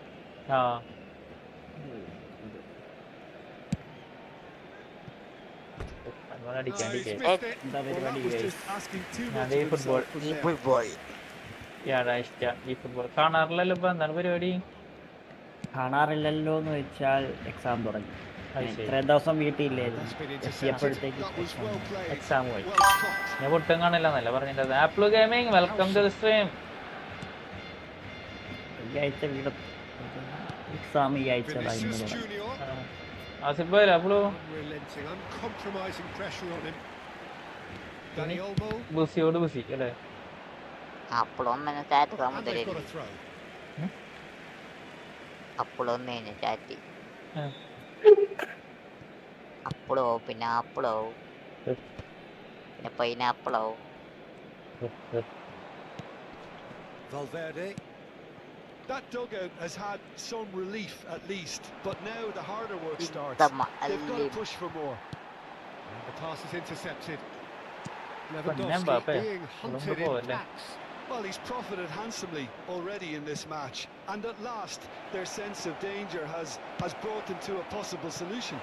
ഫുട്ബോൾ കാണാറില്ലല്ലോ. ഇപ്പൊ എന്താണ് പരിപാടി? കാണാറില്ലല്ലോ എന്ന് വെച്ചാൽ എക്സാം തുടങ്ങി. ഇത്രയും ദിവസം വീട്ടിലില്ലായിരുന്നു. എത്തിയപ്പോഴത്തേക്ക് എക്സാം പോയി. ഞാൻ പൊട്ടും കാണില്ലെന്നല്ല പറഞ്ഞിട്ട്. Apple gaming welcome to the stream. ഈ ആഴ്ച വീട് എക്സാം ഈ ആഴ്ച Vinicius Junior, Asif Bhai ആപ്പിളോ unrelenting, uncompromising pressure on him. Dani Olmo, ബുസിയോട് Bussy അല്ലേ? അപ്പോഴൊന്നും ചാറ്റ് and they've സമുദ്രം got a throw. അപ്പോഴൊന്നു കഴിഞ്ഞ ചാറ്റ് അപ്പോഴോ പിന്നെ ആപ്പിളോ പിന്നെ പൈനാപ്പിളോ. Valverde, That dugout has had some relief at least, but now the harder work starts. They've got to push for more. And the pass is intercepted. Mbappe, Lewandowski being Colombo hunted in ball, yeah. packs. Well, he's profited handsomely already in this match, and at last their sense of danger has brought them to a possible solution.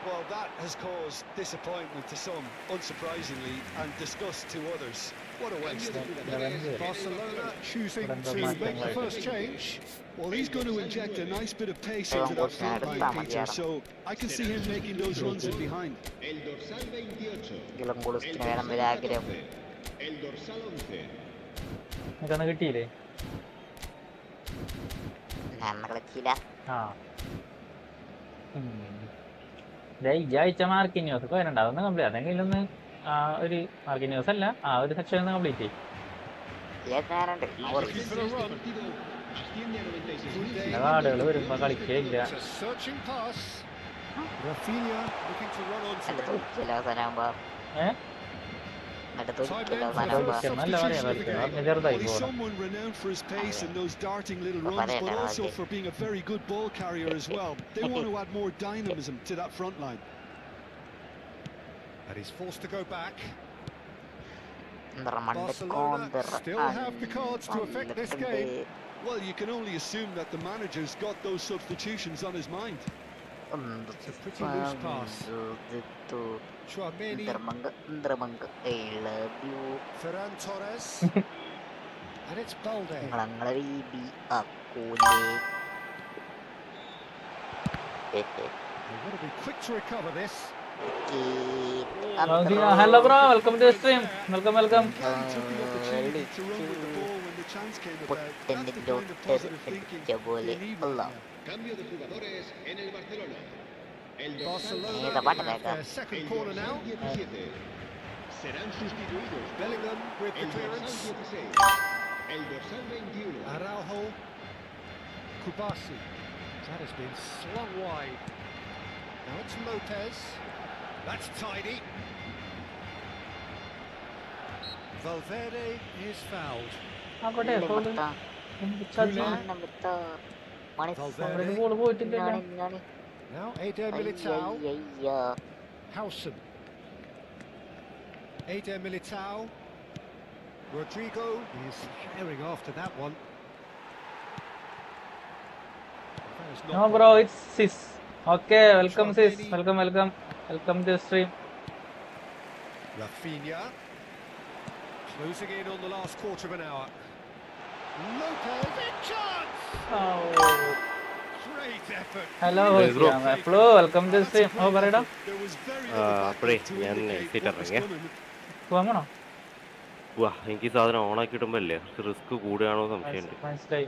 Well, that has caused disappointment to some, unsurprisingly, and disgust to others. What a waste. Barcelona choosing to make the first change. Well, he's going to inject a nice bit of pace into that front line, Peter, so I can see him making those runs in behind. El dorsal 28. ഗുളംകുളത്തിന് വേണം ഒരാഗ്രഹം. El dorsal 11. നിനക്കൊന്നും കിട്ടിയില്ലേ? ഞാൻ കളിച്ചില്ല. ആ ഈ ആഴ്ച Marquinhos പോയിട്ടുണ്ടോ? അതൊന്ന് കംപ്ലീറ്റ് അതെങ്കിലും ഒന്ന് ഒരു മാർക്കിന്യൂസ് അല്ല ഒരു സെക്ഷൻ ഒന്ന് കംപ്ലീറ്റ് ചെയ്യും. ഞാനുണ്ട്. Looking for a run. ചില കാർഡുകൾ വരുമ്പോ കളിക്കുകയില്ല. It's a searching pass. Rafinha looking to run onto എന്റെ it. തൊഴിച്ചില്ല അവസാനാകുമ്പോ എന്റെ തൊഴിച്ചില്ല നല്ല അവസാനാകുമ്പോ പറയാ കളിക്കുക ചെറുതായി Well, he's പോകണം. someone renowned for his pace and those darting little runs, but also for being a very good ball carrier as well. They want to add more dynamism to that front line. And he's forced to go back. Barcelona still have the cards to affect this game. Well, you can only assume that the manager's got those substitutions on his mind. It's a pretty loose pass. Chouameni, Ferran Torres, and it's Balde. They want to be quick to recover this. Hello bro, welcome to the stream. Welcome. He took the opportunity to run with the ball when the chance came about. That's the kind of positive thinking they need right now. Cambio de jugadores en el Barcelona. El Barcelona have their second corner now. 17 serán sustituidos. Bellingham with the El clearance. dorsal 16. El dorsal 21. Araujo, Kubasi. That has been slung wide. Now it's Lopez. That's tidy. Valverde is fouled. ആക്കോട്ടെ ball പോയിട്ടില്ല. Now Eder Militao. Howson. Eder Militao. Rodrigo is herring after that one. That is not No bro, it's sis. Okay, welcome sis. Welcome to the stream. Rafinha. Closing in on the last quarter of an hour. Lopez, big chance! Oh. Great effort. Hello, Flo, welcome to the stream. Oh, പറയടാ. There was very അപ്പഴേ little to ഞാൻ indicate what was ഇറങ്ങിയ coming. പോവാമോ? എനിക്ക് ഈ സാധനം ഓണാക്കി ഇടുമ്പല്ലേ risk കൂടുകയാണോ സംശയമുണ്ട്. മനസ്സിലായി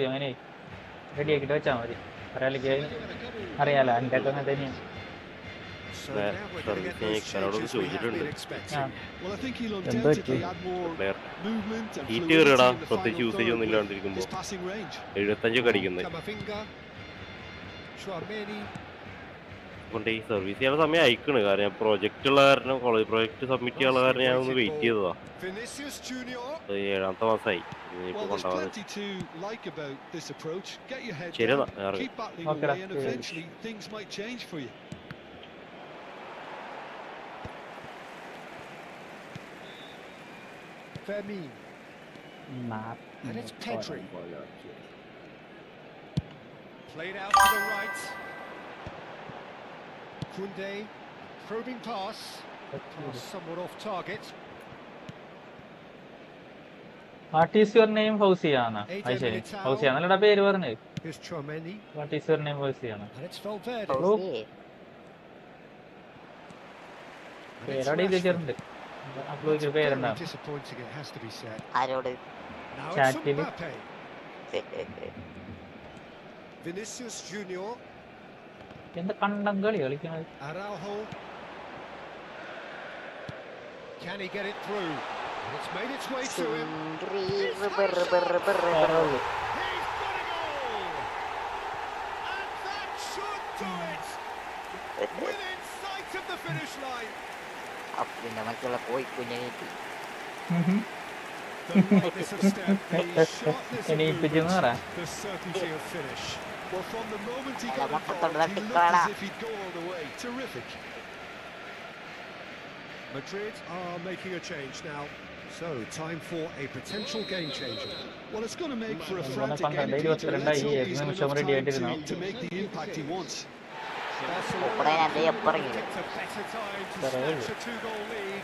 അങ്ങനെ റെഡി ആക്കിട്ട് വെച്ചാൽ മതി. ഒരാൾക്ക് അറിയാലോ എൻ്റെ ഒക്കെ അങ്ങനെ തന്നെയാണ്. So now we're going to get those changes we have been expecting. Well, I think he'll undoubtedly add more movement and heat fluidity കയറിയടാ in the പ്രത്യേകിച്ച് final യൂസേജ് third ഒന്നും with ഇല്ലാണ്ടിരിക്കുമ്പോൾ his passing range. 75 അടിക്കുന്നത് Camavinga. Chouameni. കൊണ്ട് ഈ service ചെയ്യാനുള്ള സമയം അയക്കണ്. കാരണം project ഉള്ള കാരണം കോളേജ് പ്രോജക്റ്റ് സബ്മിറ്റ് ചെയ്യാനുള്ള കാരണം ഞാൻ ഒന്ന് വെയിറ്റ് ചെയ്തതാ. Vinicius Junior. 7ാമത്തെ മാസമായി ഇനിയിപ്പോ Well, there's കൊണ്ടുപോകാൻ. plenty to like about this approach. Get your head ശരി down, എന്നാ, keep battling Okay, away, and eventually things might change for you. Fermin. And it's Pedri. Played out to the right. Koundé. Probing pass. Pass somewhat off target. What is your name ഫൗസിയാണ്. അത് ശരി, ഫൗസിയാന്നല്ലടാ പേര് പറഞ്ഞത്. Here's Chouameni. What is your name ഫൗസിയാണ്. And it's Valverde. പേരവിടെ എഴുതിയിട്ടുണ്ട്. Upload പേരുണ്ടാവും. Disappointing, it has to be said. ആരോട്? Now Chat it's TV. Mbappe. Vinicius Junior. എന്താ കണ്ടം കളി കളിക്കണത്. Araujo. Can he get it through? And it's made its way to him. He's got a goal! And that should do it! Within sight of the finish line. പിന്നെ മറ്റുള്ള പോയി കുഞ്ഞിട്ട് The lightness of step, the sharpness of എണീപ്പിച്ചെന്ന് movement, പറ. the certainty of finish. Well, from the moment he അല്ല got മൊത്തത്തോട്ട് involved, he looked തട്ടിക്കളടാ. as if he'd go all the way. Terrific. Madrid are making a change now. So, time for a potential game changer. Well, it's going to make for a ഇങ്ങനെ frantic 12 end, Peter. 22 Let's hope he's got നിമിഷം enough ready time ആയിട്ടിരുന്നു. to make the impact he wants. ഉപ്പടെ ഞാൻ ദേ എപ്പറങ്ങി Picked a better time to Caralho. snatch a two-goal lead.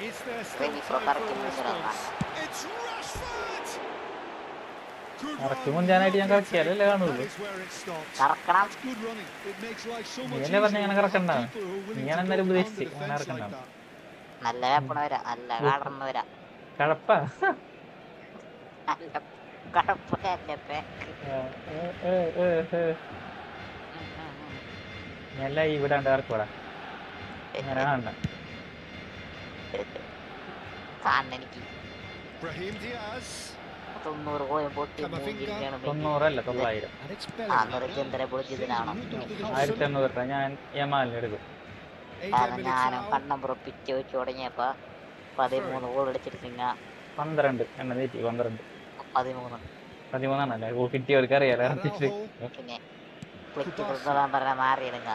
Is there still Vedi, time portare for che a mi sarà response? It's Rashford! Good ഇറക്കി run, മുൻചാനായിട്ട് ഞാൻ lovely കളിക്കാനല്ലേ take. കാണുള്ളൂ. That is where it stops. കറക്കണം. That's good running. It makes life so നീ much അല്ലേ പറഞ്ഞ easier ഇങ്ങനെ when you have കിടക്കണ്ട. people who are willing നീ to ഞാൻ go എന്നാലും on the ഉപദേശിച്ച് അങ്ങനെ defence like കിടക്കണ്ട. that. നല്ല വേപ്പണവരാ, നല്ല കാടർന്നവരാ, കഴപ്പാ. നല്ല കടപ്പുകാരന്റെ പേക്ക്. നല്ല ഇവിടെ ഇറക്കൂടാ. അങ്ങനെ കാണണ്ട. കാണണം എനിക്ക്. Brahim Diaz. 90 കോയം പൊട്ടി മൂഞ്ചിരിക്കാണ് മെസ്സി. 900 900. And it's ആ Bellingham. നിർജ്ജന്തരെ പൊളിച്ചതിനാണോ? 1800 രൂപ ഞാൻ യമാലിന് എടുക്കും. കാരണം ഞാനും കണ്ണമ്പുറം പിച്ച് വെച്ച് തുടങ്ങിയപ്പോ 13 ഗോൾ അടിച്ചിട്ട് നിങ്ങ 12 എണ്ണ നീറ്റി 12. 13. 13ആണല്ലേ? ഓ കിട്ടിയവർക്ക് അറിയാലോ. പിന്നെ ക്ലിക്ക് കൊടുക്കാൻ പറഞ്ഞ മാറിയിടുങ്ങ.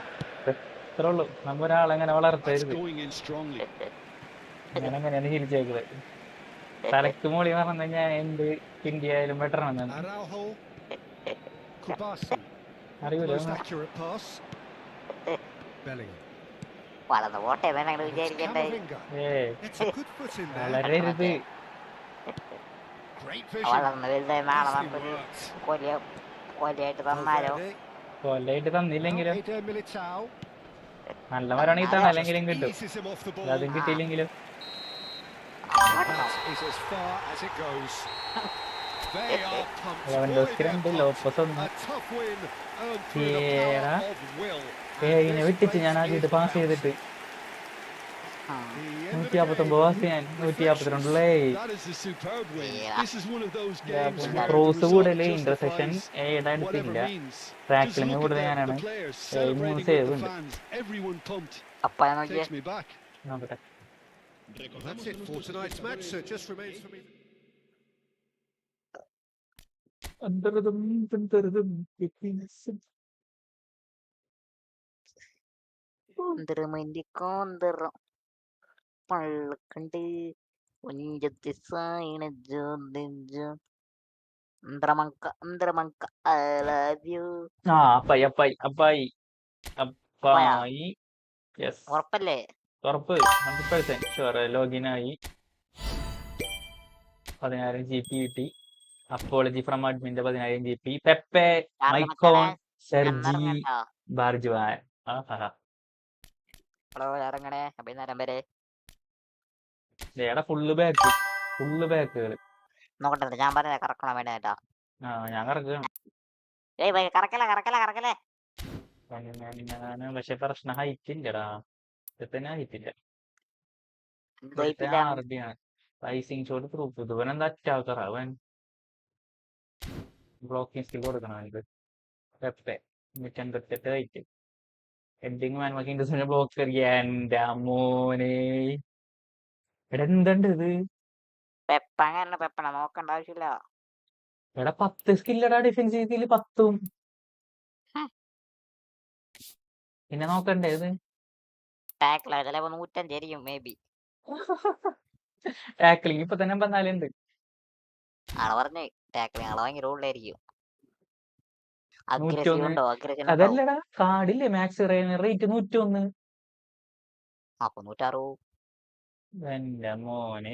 ഇത്രേ ഉള്ളൂ. നമ്മ ഒരാളെങ്ങനെ That's വളർത്തരുത്. going in strongly. ഞാൻ അങ്ങനെയാണ് ശീലിച്ചേക്കുന്നത്. തലക്ക് മോളി പറഞ്ഞു കഴിഞ്ഞാൽ എന്ത് ഇന്ത്യ ആയാലും ബെറ്റർ ആണ്. Araujo. Kubasi. അറിയൂല. Most accurate pass. Bellingham. വളർന്ന് പോട്ടെ വേണം It's വിചാരിക്കണ്ടേ. Camavinga. ഏ It's a good foot in there. വളരരുത്. Great vision. വളർന്ന് വലുതായി നാളെ Nicely നമുക്കൊരു worked. കൊലയായിട്ട് തന്നാലോ. Valverde. കൊല്ലായിട്ട് തന്നില്ലെങ്കിലും Now Eder Militao. നല്ല മരമാണെങ്കിൽ തന്നെ അല്ലെങ്കിലും കിട്ടും. Eases him off the ball. അതും കിട്ടിയില്ലെങ്കിലും That is as far as it goes. They are pumped. Lewandowski 2 Lopez 1. A tough win earned through the power of will. ഇതിനെ വിട്ടിച്ച് ഞാൻ ആദ്യമായിട്ട് pass ചെയ്തിട്ട് 159 പാസ് ചെയ്യാൻ 152 That is a superb win. This is one of those games cross where കൂടുതൽ it's not just the intersection fans, ഏതാ whatever എടുത്തില്ല. means. Just tackling look കൂടുതൽ at ഞാനാണ്. the players 3 celebrating save with the ഉണ്ട്. fans. Everyone pumped. അപ്പ നോക്കിയേ Takes me back. നോക്കട്ടെ. That's it for tonight's match. So it just remains for me. അന്തരതും പിന്തരതും കോന്തറ പള്ളക്കണ്ട് കുഞ്ചത്തി സായണ അന്തരമങ്ക I love you. ആ അപ്പായി yes ഉറപ്പല്ലേ? ഉറപ്പ് 100% sure. ലോഗിനായി 10,000 GP കിട്ടി. അപ്പോളജി ഫ്രം അഡ്മിന്റെ 10,000 GP. Pepe, Maicon, Sergi, Barjuan. Hello ഇറങ്ങണേ വൈകുന്നേരം വരെ േടാ ഫുള്ള് ബാക്കുകള്. നോക്കട്ടെ ഞാൻ പറഞ്ഞ കറക്കണം വേണ്ട കേട്ടോ. ഞാൻ കറക്കുകയാണ്. കറക്കലേ ഞാൻ പക്ഷെ പ്രശ്നം ഹൈറ്റ് ഇല്ലടാ. ഇതന്നെ ഹൈറ്റ് ഇല്ല. RD-ആണ്. Rising shot proof. ഇവൻ എന്താ അറ്റാക്കറ. അവൻ ബ്ലോക്കിംഗ് സ്കിൽ കൊടുക്കണം അവനക്ക്. Pepe 188 height. ഹെഡിങ് മാൻ മാക്കിന്റെ ബ്ലോക്ക് എന്റെ മോനെ. എടാ എന്തുണ്ട് ഇത്? പെപ്പണ നോക്കണ്ട ആവശ്യമില്ല. എടാ 10 സ്കില്ലടാ ഡിഫൻസീവില് 10ഉം. പിന്നെ നോക്കണ്ടേ ഇത്? ടാക്കില ചിലപ്പോ 105 ആയിരിക്കും മേ ബി. ടാക്ലിങ് ഇപ്പൊ തന്നെ 54 ആള് പറഞ്ഞേ ടാക്കിലിങ് ആള് ഭയങ്കര ഉള്ളായിരിക്കും. 101. അതല്ലടാ കാർഡില്ലേ മാക്സ് റേറ്റ് 101. അപ്പൊ 160. എന്റെ മോനെ.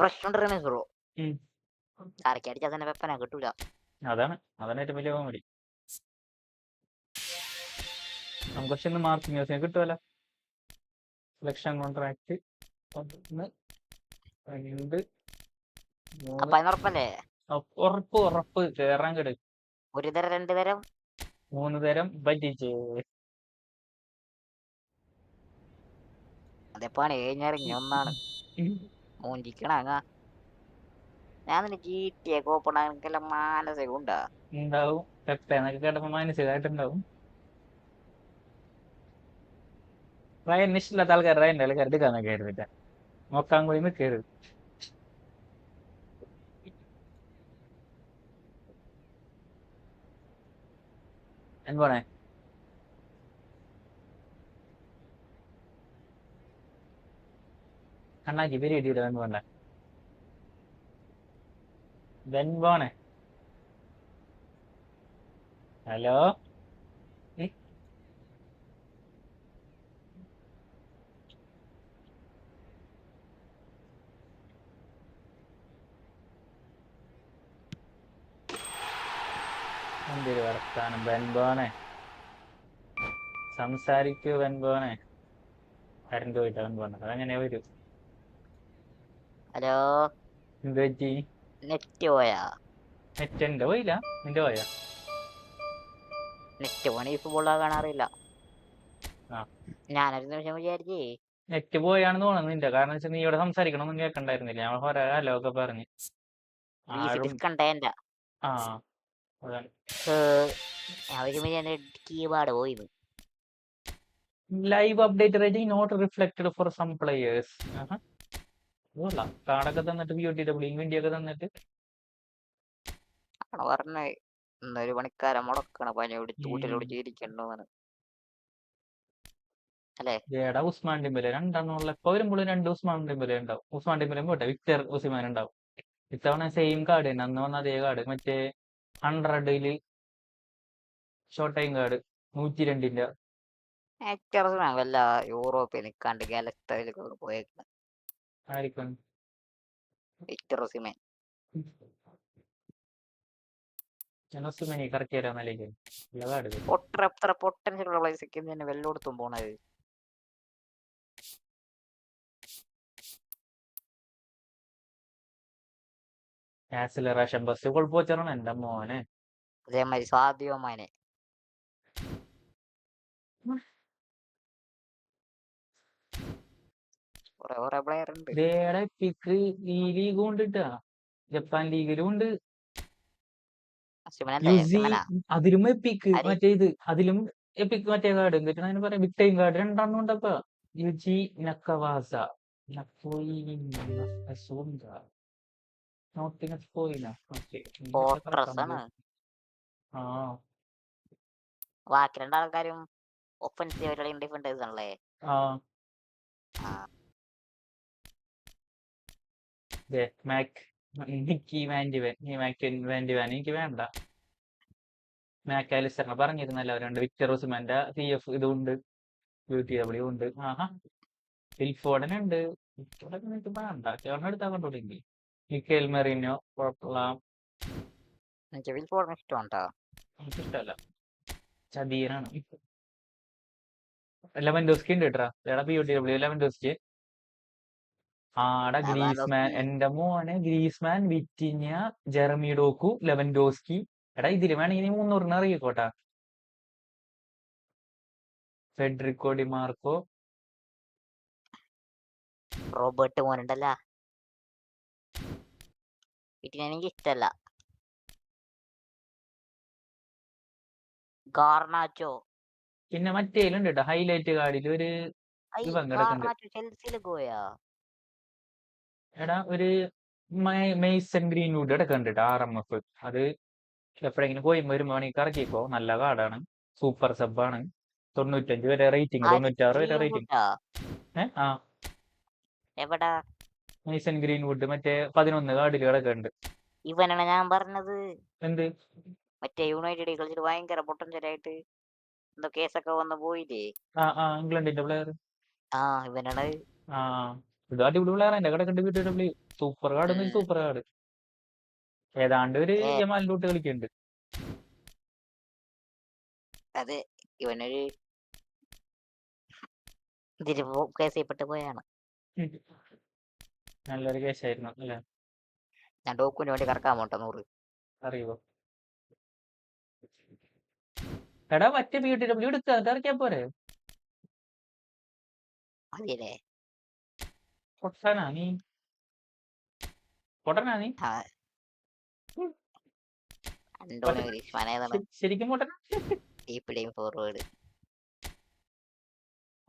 പ്രശ്നം ബ്രോ കറക്കി അടിച്ചാൽ തന്നെ വെപ്പന കിട്ടൂല. അതാണ് ഏറ്റവും വലിയ കോമഡി. നമുക്ക് പക്ഷെ ഇന്ന് മാർക്കിംഗ് കിട്ടുമല്ല. സെലക്ഷൻ കോൺട്രാക്ട് 1 2 അപ്പൊ അതിനുറപ്പല്ലേ? ഉറപ്പ് കേറാൻ കിട. 1 തരം 2 തരം 3 തരം പറ്റിച്ചേ. അതെപ്പാണ് കഴിഞ്ഞിറങ്ങി ഒന്നാണ് മൂഞ്ചിക്കണ അങ്ങ. ഞാൻ GTA ഓപ്പണാക്കെല്ലാം മാനസികം ഉണ്ടാ ഉണ്ടാവും. പെപ്പ എന്നൊക്കെ കേട്ടപ്പോ മാനസികമായിട്ടുണ്ടാവും. റയൻ ഇഷ്ടമില്ലാത്ത ആൾക്കാർ റയൻ്റെ ആൾക്കാർ എടുക്കാൻ കയറില്ല നോക്കാൻ കൂടി കയറി എന്താണ് കണ്ണാക്കി പരിപാടിയുടെ വെൻപോണ്ട വെൻപോണേ ഹലോ എന്തൊരു വർത്താനം വെൻപോണേ സംസാരിക്കൂ വെൻപോണേ കരണ്ട് പോയിട്ടാ വെൻപോണ അതങ്ങനെ വരൂ ഹലോ എന്ത് പറ്റി നെറ്റ് പോയാ? നെറ്റ് എന്റെ പോയില്ല നിന്റെ പോയാ നെറ്റ് പോണ ഈ ഫുട്ബോൾ കാണാറില്ല. ആ ഞാനൊരു നിമിഷം വിചാരിച്ചേ നെറ്റ് പോയാണെന്ന് തോന്നുന്നു നിന്റെ കാരണം വെച്ചാൽ നീ ഇവിടെ സംസാരിക്കണമെന്നും കേൾക്കണ്ടായിരുന്നില്ല ഞങ്ങൾ കുറെ കാലമൊക്കെ പറഞ്ഞ് ആരും ഡിസ്കണ്ടേന്റാ. ആ അതാണ് ഞാൻ വരുമ്പോ ഞാൻ കീപാട് പോയിന്ന്. Live update rating not reflected for some players കാർഡൊക്കെ തന്നിട്ട് POTW വേണ്ടിയൊക്കെ തന്നിട്ട് ആണ് പറഞ്ഞേ ഇന്നൊരു പണിക്കാരൻ മുടക്കണ പനി പിടിച്ച് ഊറ്റലോടിച്ച് ഇരിക്കണ്ടോന്നാണ് അല്ലേ? ഏടാ ഉസ്മാൻ ഡിംബലെ രണ്ടെണ്ണമുള്ള എപ്പോ വരുമ്പോഴും 2 ഉസ്മാൻ ഡിംബലെ ഉണ്ടാവും. ഉസ്മാൻ ഡിംബലെ പോട്ടെ വിക്ടർ ഉസ്മാൻ ഉണ്ടാവും. ഇത്തവണ സെയിം കാർഡ് തന്നെ അന്ന് വന്ന അതേ കാർഡ് മറ്റേ 100ല് ഷോർട്ട് ടൈം കാർഡ് 102ന്റെ വല്ല യൂറോപ്പിൽ നിൽക്കാണ്ട് ഗാലക്ടയിലേക്കൊക്കെ പോയേക്കുന്നത് ആയിരിക്കും വിക്ടർ ഓസിമൻ. ഉസ്മാനി കറക്റ്റ് തരാൻ നിലയ്ക്ക് നല്ല കാർഡ് എത്ര പൊട്ടൻഷ്യൽ ഉള്ള പ്ലേസൊക്കെ തന്നെ വെല്ലോടത്തും പോണത്. ആക്സിലറേഷൻ ബസ് കുഴപ്പമാണ് എന്റെ മോനെ. അതേമാതിരി സാധ്യമാനെ കുറെ പ്ലെയർ ഉണ്ട്. എപ്പിക്ക് ഈ ലീഗ് കൊണ്ടിട്ടാ ജപ്പാൻ ലീഗിലും ഉണ്ട്. അതിലും എപ്പിക്ക് മറ്റേ ഇത് അതിലും എപ്പിക്ക് മറ്റേ കാർഡ് എന്തിനാ അതിന് പറയാം ബിഗ് ടൈം കാർഡ് 2 ഉണ്ടപ്പ യുജി നക്കവാസ ആ ബാക്കി രണ്ടാൾക്കാരും ഒഫൻസീവ് ആയിട്ടുള്ള ഡിഫൻഡേഴ്സ് ആണല്ലേ. ആ എനിക്ക് വേണ്ട. മാക്കാലിസ്റ്ററിനെ പറഞ്ഞിരുന്നല്ലോ രണ്ട് വിക്ടർ ഉസ്മാന്റെ CF ഇതുണ്ട് POTW ഉണ്ട്. ആഹാ ഫിൽഫോർഡൻ ഉണ്ട്. ഫിൽഫോർഡൻ വേണ്ട ചേർന്ന് എടുത്താൽ കൊണ്ടുപോയി. മിക്കേൽ മെറിനോ കുഴപ്പമില്ല. എനിക്ക് വിൽഫോർഡിനെ ഇഷ്ടമാണ്. എനിക്കിഷ്ടമല്ല ചതീരാണ്. ലെവൻഡോസ്കി ഉണ്ട് കേട്ടാ POTW ലെവൻഡോസ്കി. ആടെ ഗ്രീസ്മാൻ എന്റെ മോനെ ഗ്രീസ്മാൻ വിറ്റിഞ്ഞ ജെറമി ഡോക്കു ലെവൻഡോസ്കി. എടാ ഇതില് വേണമെങ്കിൽ 300 ഇറങ്ങിക്കോട്ടാ. ഫെഡറിക്കോ ഡിമാർക്കോ റോബർട്ട് മോനുണ്ടല്ല എനിക്ക് ഇഷ്ടല്ല. ഗാർനാച്ചോ പിന്നെ മറ്റേലുണ്ട് കേട്ടോ ഹൈലൈറ്റ് കാർഡിൽ ഒരു ചെൽസിയിലേക്ക് പോയാ. എടാ ഒരു മെയ്സൺ ഗ്രീൻവുഡ് കിടക്കുന്നുണ്ട് കേട്ടോ RMF. അത് എപ്പോഴെങ്കിലും പോയി വരുമ്പോ വേണമെങ്കിൽ ഇറക്കിക്കോ. നല്ല കാർഡാണ്, സൂപ്പർ സബാണ്. 95 വരെ റേറ്റിംഗ്, 96 വരെ റേറ്റിംഗ്. ആ എവിടാ മെയ്സൺ ഗ്രീൻവുഡ് മറ്റേ 11 കാർഡിൽ കിടക്കുന്നുണ്ട്. ഇവനാണ് ഞാൻ പറഞ്ഞത്. എന്ത് മറ്റേ യുണൈറ്റഡ് കളിച്ചിട്ട് ഭയങ്കര പൊട്ടൻഷ്യൽ ആയിട്ട് എന്തോ കേസൊക്കെ വന്ന് പോയില്ലേ. ഇംഗ്ലണ്ടിന്റെ പ്ലെയർ. ഇവനാണ്. ഇത് അടിപൊളി പ്ലെയർ എന്റെ കിടക്കുന്നുണ്ട് POTW. Super card super card. ഏതാണ്ട് ഒരു ജമാലിന്റെ കൂട്ട് കളിക്കുന്നുണ്ട്. അതെ ഇവനൊരു കേസ് ചെയ്യപ്പെട്ട് പോയാണ്. നല്ലൊരു കേസായിരുന്നു അല്ലേ? ഞാൻ ഡോക്കുവിന് വേണ്ടി കറക്കാൻ പോട്ടെ 100. അറിയോ എടാ മറ്റേ POTW എടുക്കുക ഇറക്കിയാ പോരെ? മതിയല്ലേ? പൊട്ടനാ നീ? അന്റോണി ഗ്രീഷ്മാൻ ഏതാണ്? ശരിക്കും പൊട്ടനാ? ഫോർവേഡ്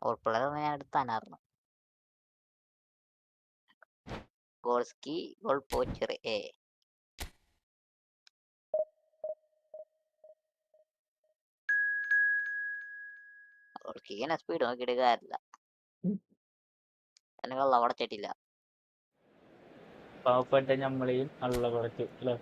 ഓൾപ്പിള്ളേരൊന്നും ഞാൻ എടുത്താനായിരുന്നു. ഗോൾസ്കി ഗോൾ പോച്ചറ് ഗോൾസ്കി ഇങ്ങനെ സ്പീഡ് നോക്കിയിട്ട് കാര്യമില്ല. എന്നെ വെള്ളം അടച്ചിട്ടില്ല. പാവപ്പെട്ട ഞമ്മളെയും അള്ള കുറച്ചു അല്ലേ?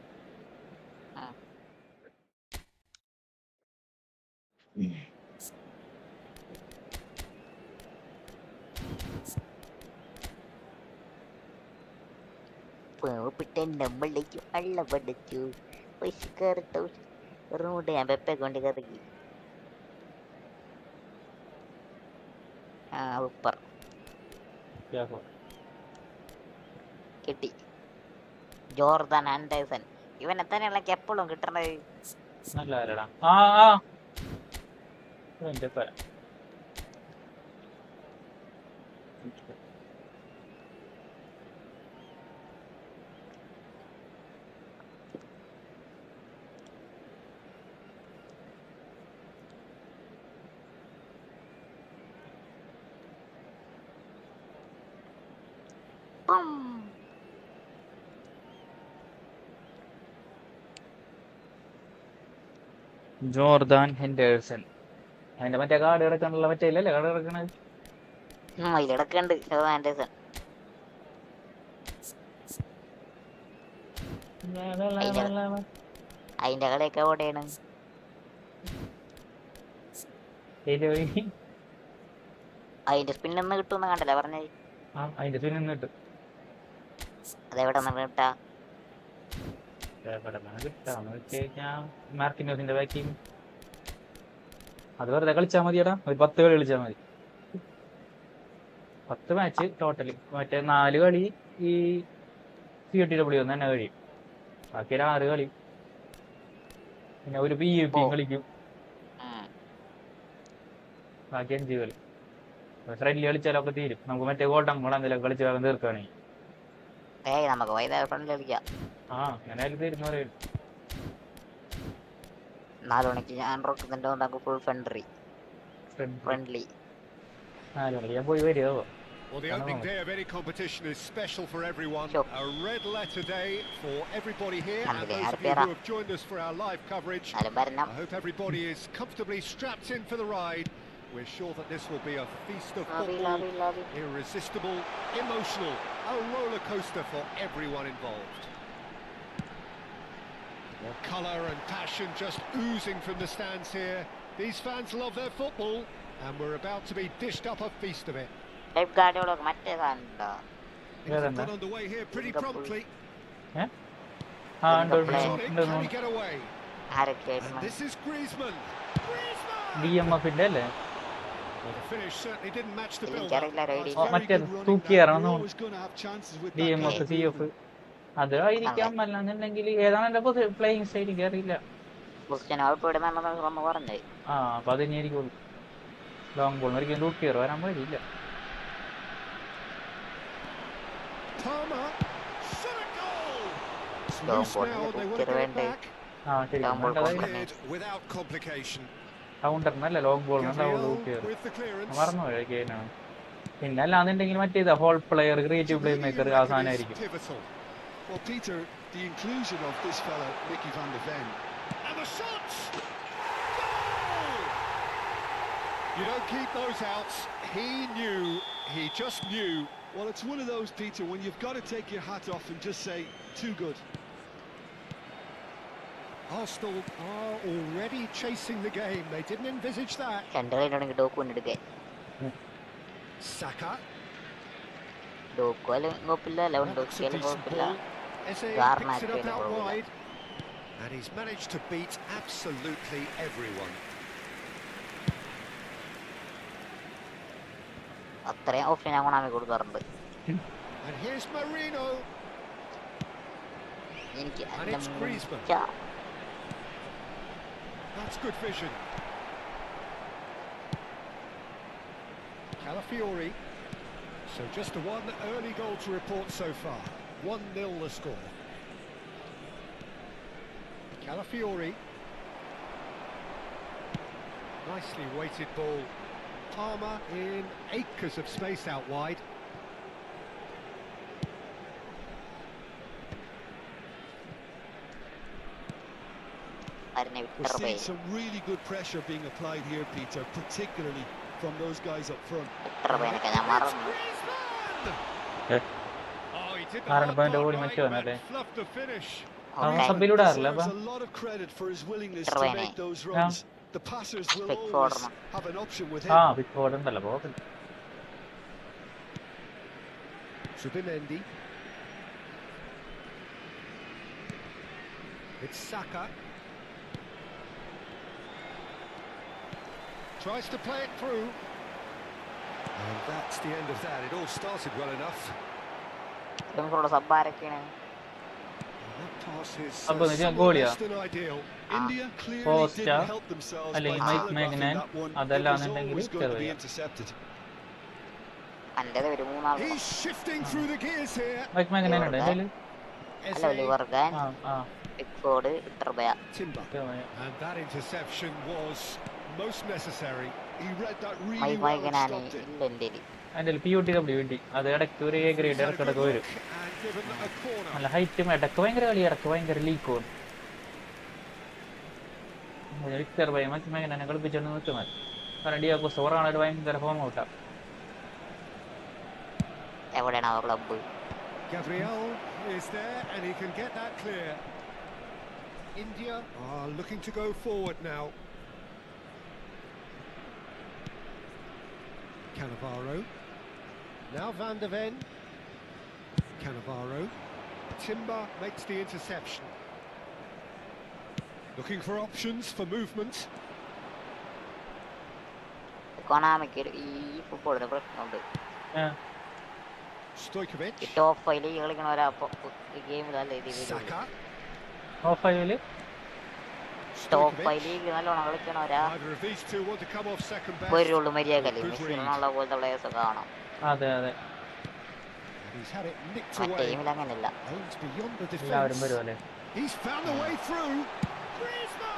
പാവപ്പെട്ട നമ്മളേക്ക് വെള്ളം പഠിച്ചു. റോഡ് ഞാൻ പെപ്പെ കൊണ്ട് കറക്കി. ഉപ്പർ കിട്ടി. Jordan Anderson. ഇവനെ തന്നെയുള്ള എപ്പോഴും കിട്ടണത്. നല്ല ആരടാ എന്റെ പേര ജോർദാൻ ഹെൻഡേഴ്സൺ. അതിന്റെ മറ്റേ കാർഡ് കിടക്കാനുള്ള മറ്റേ ഇല്ലല്ലേ കാർഡ് കിടക്കണത്? ഇതിലടക്കുണ്ട് ജോർദാൻ ആൻഡേഴ്സൺ. അതിന്റെ കളിയൊക്കെ എവിടെയാണ്? അതിന്റെ സ്പിന്നൊന്ന് കിട്ടുമെന്ന് കണ്ടല്ലേ പറഞ്ഞത്? അതിന്റെ സ്പിന്ന് കിട്ടും. അതെവിടെ നിന്ന് കിട്ടാ? കിട്ടാന്ന് വെച്ച് കഴിഞ്ഞാൽ മാർക്കിനോസിന്റെ ബാക്കിങ് അത് വെറുതെ കളിച്ചാൽ മതിയടാ. ഒരു 10 കളി കളിച്ചാൽ മതി. 10 മാച്ച് ടോട്ടല്. മറ്റേ 4 കളി ഈ POTW തന്നെ കഴിയും. ബാക്കി ഒരു 6 കളി. പിന്നെ ഒരു PUP കളിക്കും. ബാക്കി 5 കളി. ഫ്രണ്ട്ലി കളിച്ചാലൊക്കെ തീരും. നമുക്ക് മറ്റേ ഗോൾഡൻ ഗോൾ എന്തെങ്കിലും കളിച്ച് വേഗം തീർക്കുകയാണെങ്കിൽ നമുക്ക് വൈകുന്നേരം ഫ്രണ്ട്ലി കളിക്കാം. അങ്ങനെ തീരുന്ന പറയും. 4 മണിക്ക് ഞാൻ റോക്കുന്നുണ്ട്. നമുക്ക് ഫുൾ ഫ്രണ്ട്ലി 4 മണിക്ക് ഞാൻ പോയി വരുമോ? Well, the opening day of any competition is special for everyone. A red letter day for everybody here, and those of you who have joined us for our live coverage. I hope everybody is comfortably strapped in for the ride. We're sure that this will be a feast of football, irresistible, emotional, a roller coaster for everyone involved. More colour and passion just oozing from the stands here. Things love their football, and we're about to be dished up a feast of it. They've got all of Things have got underway here pretty promptly. Can he get away? And this is Griezmann. DMF ഇല്ലല്ലേ? Well, the finish certainly didn't match the build. മറ്റേ തൂക്കിയാറാണോ DMF CF? അത് ആയിരിക്കാം. അല്ലാന്നുണ്ടെങ്കിൽ ഏതാണ് എന്റെ playing style അറിയില്ല. അപ്പൊ അത് തന്നെയായിരിക്കും. ലോങ് ബോൾ ഒരിക്കലും തൂക്കിയാറോ വരാൻ വഴിയില്ല. കൗണ്ടറിനല്ല ലോങ് ബോളിനല്ല മറന്നു കഴിക്കാനാണ്. പിന്നെ അല്ലാന്നുണ്ടെങ്കിൽ മറ്റേതാ hole player, creative playmaker അവസാനമായിരിക്കും. Well, Peter, the inclusion of this fella, Mickey van de Ven. And the shots! Goal! You don't keep those outs. He just knew. Well, it's one of those, Peter, when you've got to take your hat off and just say, too good. Arsenal are already chasing the game. They didn't envisage that. Saka. Eze picks it up out wide, and he's managed to beat absolutely everyone. And here's Marino. And it's Griezmann. That's good vision. Calafiori. So just a one early goal to report so far. 1-0 the score. Calafiori. Nicely weighted ball. Palmer in acres of space out wide. We're seeing some really good pressure being applied here, Peter, particularly from those guys up front. Oh, he did the Aaron hard Bond part ഓടി right, മറ്റു but വന്നല്ലേ fluffed the finish. സബിലൂടാറില്ല Deserves അപ്പൊ a lot of credit for his willingness to Trevene. make those runs. The passers will Pickford. always have an option with him. പിക്കോട് ഉണ്ടല്ലോ അപ്പൊ Subimendi. It's Saka. Tries to play it through. And that's the end of that. It all started well enough. സബ്ബാരൊക്കെയാണ് That pass is Abba, ഇത് somewhat ഗോളിയാ? less than ideal. India clearly Post didn't ആ? help themselves by അല്ലെങ്കിൽ mike telegraphing മാഗ്നൻ that one. It was അതല്ലാന്നുണ്ടെങ്കിൽ always going to be ചെറിയ intercepted. അൻ്റേത് ഒരു മൂന്നാൾ He's shifting through the gears here. Mike Maignan ഉണ്ട് എൻ്റെ കയ്യില്? അല്ല ലിവർഗാൻ ആ പിക്ഫോർഡ് ഇട്ടർബയ Timber. And that interception was most necessary. He read that really mike well and വായിക്കാനാണ് stopped it. ഇല്ല എൻ്റെ എൻ്റെ POTW കിട്ടി അത് ഇടയ്ക്ക് ഒരു A ഗ്രേഡ് ഇടക്കിടക്ക് വരും And given a corner. നല്ല ഹൈറ്റും ഇടയ്ക്ക് ഭയങ്കര കളി ഇടയ്ക്ക് ഭയങ്കര ലീക്കും വിക്ടർ ഭയ മൈക്ക് മാഗ്നനെ കളിപ്പിച്ചോണ്ട് നിൽക്കുന്നത് കാരണം ഡിയാക്കോ സോറാണ് ഒരു ഭയങ്കര ഫോം ഔട്ടാണ് എവിടെയാണ് ആ club Gabriel is there and he can get that clear. India are looking to go forward now. Cannavaro. Now Van de Ven. Cannavaro. Timber makes the interception. Looking for options for movement. കൊണാമിക്ക് ഈ ഫുട്ബോളിന് പ്രശ്നമുണ്ട് Stojkovic. ഈ top five കളിക്കണവരാ ഗെയിമിലല്ല ഇത് Saka. ഓഫ് ഫൈവില് top five league നല്ലോണം കളിക്കണവരാ Neither of these two want to come off second best. വരുള്ളൂ മര്യാദക്കല്ലേ Good read. മെസ്സിനുള്ള പോലത്തെ പ്ലേയേഴ്സ് ഒക്കെ കാണാം അതെ അതെ And he's had it nicked മറ്റേ away. ടീമിൽ അങ്ങനെയല്ല Aims beyond the എല്ലാവരും defence. വരും അല്ലേ He's found the way through. Griezmann.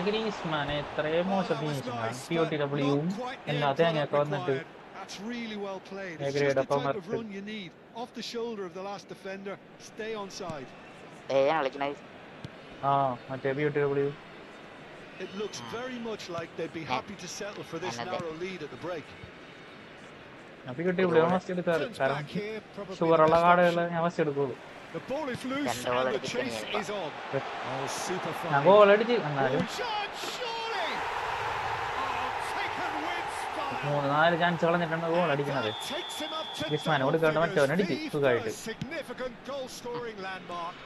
Griezmann എത്രയും മോശം That was ഫിനിഷിംഗാണ് nice, but POTWയും not quite the എല്ലാ end തേങ്ങയൊക്കെ product വന്നിട്ട് required. That's really well played. I It's agree just the with that, type of Martin. run you need. Off the shoulder of the last defender, stay on side. കളിക്കണത് ആ മറ്റേ POTW It looks very much like they'd be happy to settle for this narrow lead at the break. POTW first എടുക്കാറ് Turns കാരണം back here, probably ഷുഗറുള്ള the best കാർഡുകൾ option. ഞാൻ first എടുക്കുള്ളൂ The ball is loose Ten ball and the അടിച്ചിട്ട് chase ഇനിയിപ്പം. is on. Oh, super ഞാൻ fine. Goal അടിച്ച് എന്നാലും Good shot, surely. Oh, taken with style. 3-4 chance കളഞ്ഞിട്ടാണ് ഗോൾ അടിക്കുന്നത് That takes him up to Griezmann double കൊടുക്കാണ്ട് figures. മറ്റവൻ അടിച്ച് The സുഖമായിട്ട്. first significant goal-scoring landmark.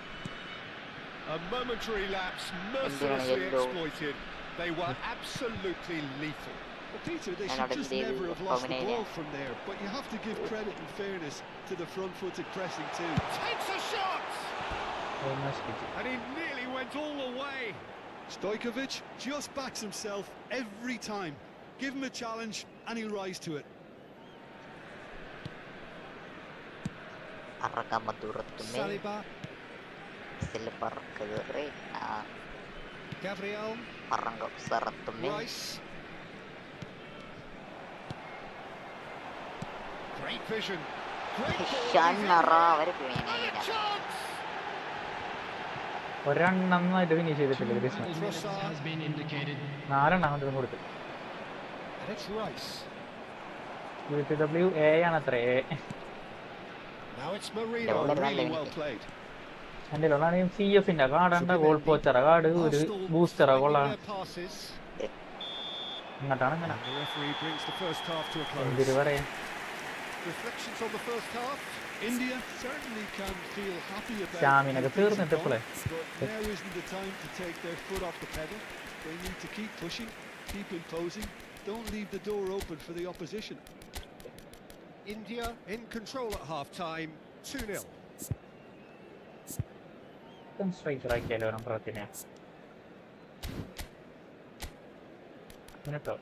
A momentary lapse mercilessly yellow. exploited. They were absolutely lethal. Well, Peter, they And should out of just the never have lost the Romania. ball from there. But you have to give credit and fairness to the front-footed pressing too. Takes a shot. Almost And he nearly went all the way. Stojkovic just backs himself every time. Give him a challenge and he'll rise to it. അറക്കാൻ ദൂരത്തുമേ Saliba, സിൽപ്പർക്ക് Gabriel, പറങ്ക സറത്തുമേ Rice. Great vision. Great ball. ഷണ്ണറ അവര് And a പിന്നെ chance. ഒരെണ്ണമായിട്ട് finish ചെയ്തിട്ടില്ല Griezmann Trossard. has been indicated. 4 എണ്ണം കൊടുത്തു And it's Rice. POTW A ആണ് അത്ര A Now it's Marino. Really well played. എൻ്റെ ഒന്നാണ് CF-ന്റെ കാർഡണ്ട goal പോച്ചറ card ഒരു ബൂസ്റ്ററ കൊള്ളാണ് Their passes. ഇങ്ങോട്ടാണ് ഇങ്ങനെ And the referee brings the first half to a എന്തിര് close. പറയാ Reflections on the first half. India certainly can feel happy about സ്റ്റാമിനൊക്കെ തീർന്നിട്ട് ഇപ്പോളെ but now isn't the time to take their foot off the pedal. They need to keep pushing, keep imposing. Don't leave the door open for the opposition. India in control at half-time. 2-0. Striker ആക്കിയാലോ നമ്പറത്തിനെ എന്നിട്ടോ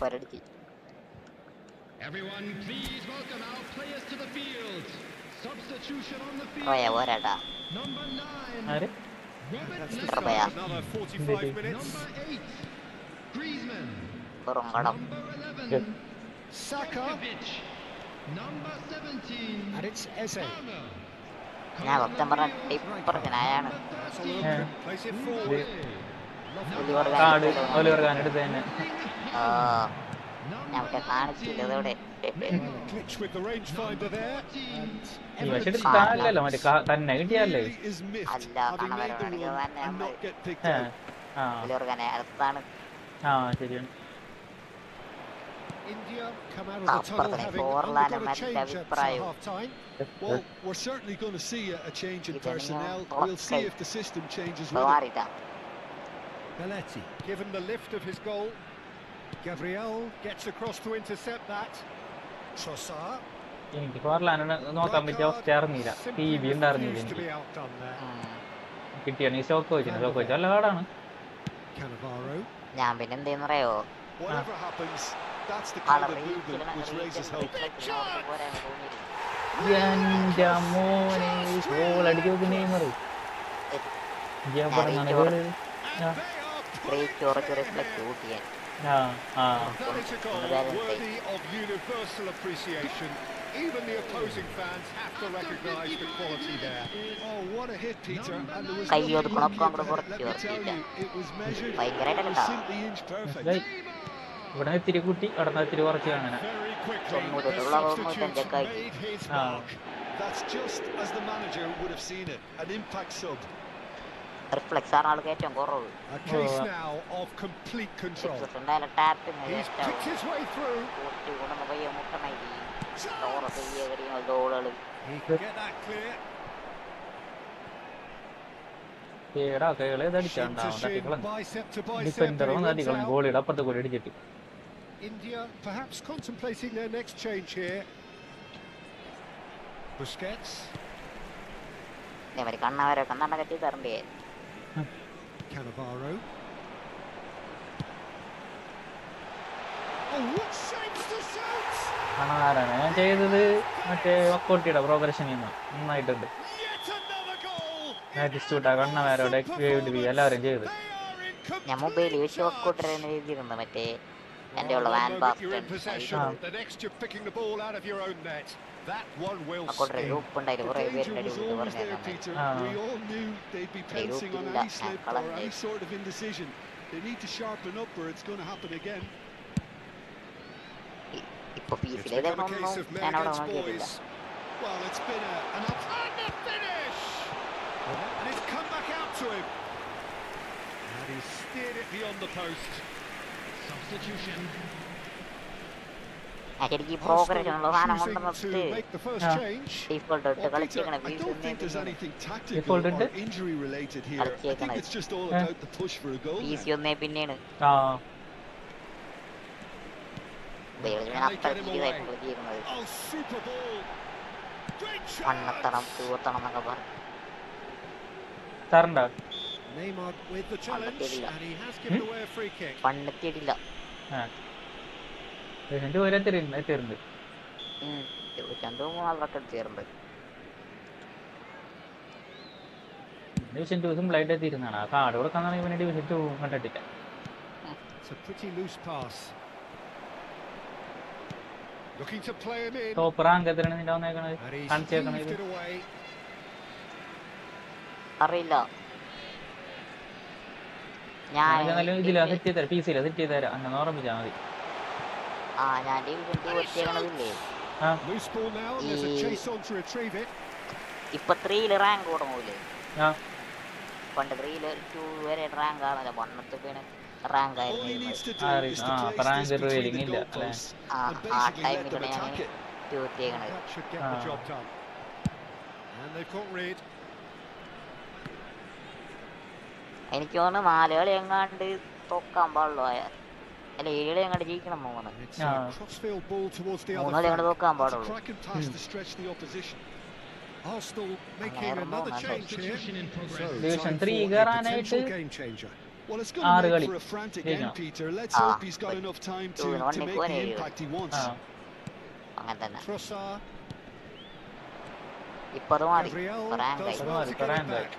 പരടിച്ച് Everyone, please welcome our players to the field. Substitution on the പോയാ field. പോരാട്ടാ Number 9. ആര് That's the Number start of another 45 minutes. Number 8, Griezmann. വെറും കടം. Number 11, Yes. Saka, Kovacic. Number 17, and it's Eze. Palmer. ഞാൻ സത്യം പറഞ്ഞ ടിപ്പറച്ചനായാണ്. That's a little grip. Place it forward. Card Oliver Kahn എടുത്ത് തന്നെ. ഞാൻ മറ്റേ കാണിച്ചില്ല ഇതോടെ. Glitch with the rangefinder there. ഈ പക്ഷെ എടുത്താലല്ലോ മറ്റേ തന്നെ കിട്ടിയാലേ. Really is miffed അല്ല, having made the കാണാൻ run വരണമെങ്കിൽ and not get picked ആ out. ആ ഒലിവർ ഖാനെ അടുത്താണ്. ശരിയാണ്. India come out of the tunnel having undergone a change at half-time. Well, we're certainly going to see a change in personnel. We'll see if the system changes with it. മാറിയിട്ടാ. Belletti given the lift of his goal. Gabriel gets across to intercept that. Trossard. എനിക്ക് Forlan നോക്കാൻ പറ്റിയ അവസ്ഥ അറിഞ്ഞില്ല. T V ഉണ്ടായിരുന്നില്ല Refused to എനിക്ക്. be outdone there. കിട്ടിയാണ് ഈ shock വെച്ചിന്. Shock വെച്ചാൽ നല്ല കാർഡാണ്. Cannavaro. ഞാൻ പിന്നെ എന്തെന്ന് അറിയോ, Whatever happens, that's the colour kind of movement which raises hope. എന്റെ മോനെ ഗോൾ അടിച്ചു വെക്കുന്ന നെയ്മർ. ഞാൻ പറഞ്ഞാണ് ഗോള്. റിഫ്ലക്ട് കൂട്ടിയാൻ. That is a goal worthy of universal appreciation. Even the opposing fans have to recognise the quality there. Oh, what a hit, Peter. And there was കൈ nothing ഒതുക്കണം, wrong അങ്ങോട്ട് with it. കുറച്ച് Let me tell ഉറപ്പില്ല. you, it was measured. ഭയങ്കരമായിട്ട് It was simply inch perfect. ഇവിടെ ഇത്തിരി കൂട്ടി അവിടെ നിന്ന് ഇത്തിരി കുറച്ച് കാണാൻ. Very quickly, തൊണ്ണൂറ് the തൊള്ളായിരം substitutes തൊണ്ണൂറ്റഞ്ചൊക്കെ made his Ah. mark. That's just as the manager would have seen it. An impact sub. Reflex ആണ് ആൾക്ക് ഏറ്റവും കുറവ്. A case now of complete control. ഉണ്ടായാലും tapping He's picked his way through. കൂട്ടി കൊണ്ടുവന്ന് പയ്യെ മുട്ടണ ഓറ പെയ്യ കടിയും ഗോളുകളും. He can get that clear. ഏടാ കൈകളെ Shin to അടിച്ചാണ്ടാവും. shin, bicep to bicep. Defender and he വന്ന് wins അടിക്കണം. out. ഗോളിയുടെ അപ്പുറത്ത് കൂടി അടിച്ചിട്ട്. India perhaps contemplating their next change here. Busquets. ഇതേമാതിരി കണ്ണവരെ കണ്ണാണ്ടൊക്കെ ചെയ്ത് തരണ്ടേ. Cannavaro. Oh, what shapes to shoot! ആരാണ് ഞാൻ ചെയ്തത് മറ്റേ വക്കോട്ടിയുടെ പ്രോഗ്രഷനിൽ നിന്ന് നന്നായിട്ടുണ്ട്. Yet another goal! ാ കണ്ണവരോടെ എല്ലാവരും ചെയ്ത്. ഞാൻ മൊബൈലിൽ വെച്ച് വക്കോട്ടിരുന്ന രീതിയിലുണ്ട് മറ്റേ എന്റെ ഉള്ള van You're in possession. The next you're picking the ball out of your own net. That one will വക്കോട്ടൊരു sting. Group ഉണ്ടായില്ല The കുറെ danger പേരുടെ was അടിപൊളി always there, പറഞ്ഞു. Peter. Ah. We all knew they'd be pouncing on any slip or any sort of indecision. They need to sharpen up or it's going to happen again. ഇപ്പൊ It's പീസിൽ become a ഇതൊന്നും case of men ഞാൻ അവിടെ against നോക്കിയിട്ടില്ല. boys. Well, it's been an up and a finish! And it's come back out to him. And he steered it beyond the post. Substitution. ശരിക്കും ഈ progression ഉള്ള സാധനം Choosing കൊണ്ടുവന്നിട്ട് to make the first Ah. change. Default ഇട്ട് Well, Peter, കളിച്ചേക്കണ I don't think there's anything tactical Default or ഉണ്ട്? injury related here. I think it's just all about the push for a goal. PC ഒന്നേ പിന്നെയാണ് ആ അത്രയ്ക്ക് ഇതായിട്ട് കളിക്കുന്നത്. Oh, super ball. Great shot. കണ്ണെത്തണം തൂവത്തണം എന്നൊക്കെ പറഞ്ഞു. തരണ്ട. Neymar with the challenge, Underdog. and he has given away a free kick. പണ്ടെത്തിയിട്ടില്ല. പേഷ്യന്റ് പോലെ എത്തിയിട്ടുണ്ട്. രണ്ടു മൂന്നാളൊക്കെ എടുത്തിരുന്നത്. ഡിവിഷൻ 2 സിമ്പിളായിട്ട് എത്തിയിരുന്നാണ്. ആ കാർഡ് കൊടുക്കാന്നാണെങ്കിൽ പിന്നെ ഡിവിഷൻ 2 കണ്ടിട്ടില്ല. It's a pretty loose pass. Looking to play him in. Top rank എത്രയാണ് നിന്റെ വന്നേക്കണത് And he's കാണിച്ചേക്കണത്? heaved it away. അറിയില്ല. ഞാൻ നല്ല ഇതിലാ സെറ്റ് ചെയ്ത് തരാം. PC-യിലാ സെറ്റ് ചെയ്ത് തരാം. അങ്ങനെ ഓർമ്മിച്ചാൽ മതി. ഞാൻ division 2 എത്തിയേക്കണതില്ലേ. Loose ball now, and there's a chase on to retrieve it. ഇപ്പൊ 3-ല് റാങ്ക് തുടങ്ങൂലേ. ആ പണ്ട് 3-ല് 2 വരെ റാങ്ക് ആണല്ലോ. പണ്ടത്തെ പിന്നെ റാങ്ക് All he ആയിരുന്നു. needs to do Ah, is to ah, place parang this between revealing the illa, goalposts Ah, and basically let them time attack illa. it. എത്തിയേക്കണത്. That should get the job done. And they've got rid. എനിക്ക് തോന്നുന്നു 4 കളി എങ്ങാണ്ട് തോക്കാൻ പാടുള്ളൂ. അല്ല 7 കളി എങ്ങാണ്ട് ജയിക്കണം തോന്നുന്നു. It's a crossfield ball towards the 3 other കളി എങ്ങാണ്ട് flank. തോക്കാൻ It's a പാടുള്ളൂ. cracking pass to stretch the opposition. Arsenal making Another another moment. change here. Substitution in progress. So, Division time 3 for a കയറാനായിട്ട് potential game changer. Well, it's going to 6 make കളി for a frantic കഴിഞ്ഞോ? end, Peter. Let's Ah, hope he's got but enough time two in one to make equal the area. impact he wants. ആ അങ്ങനെ തന്നെ. Trossard. ഇപ്പൊ അത് മാറി. Gabriel rank does ആയി. well to get it Rank ആയി. back.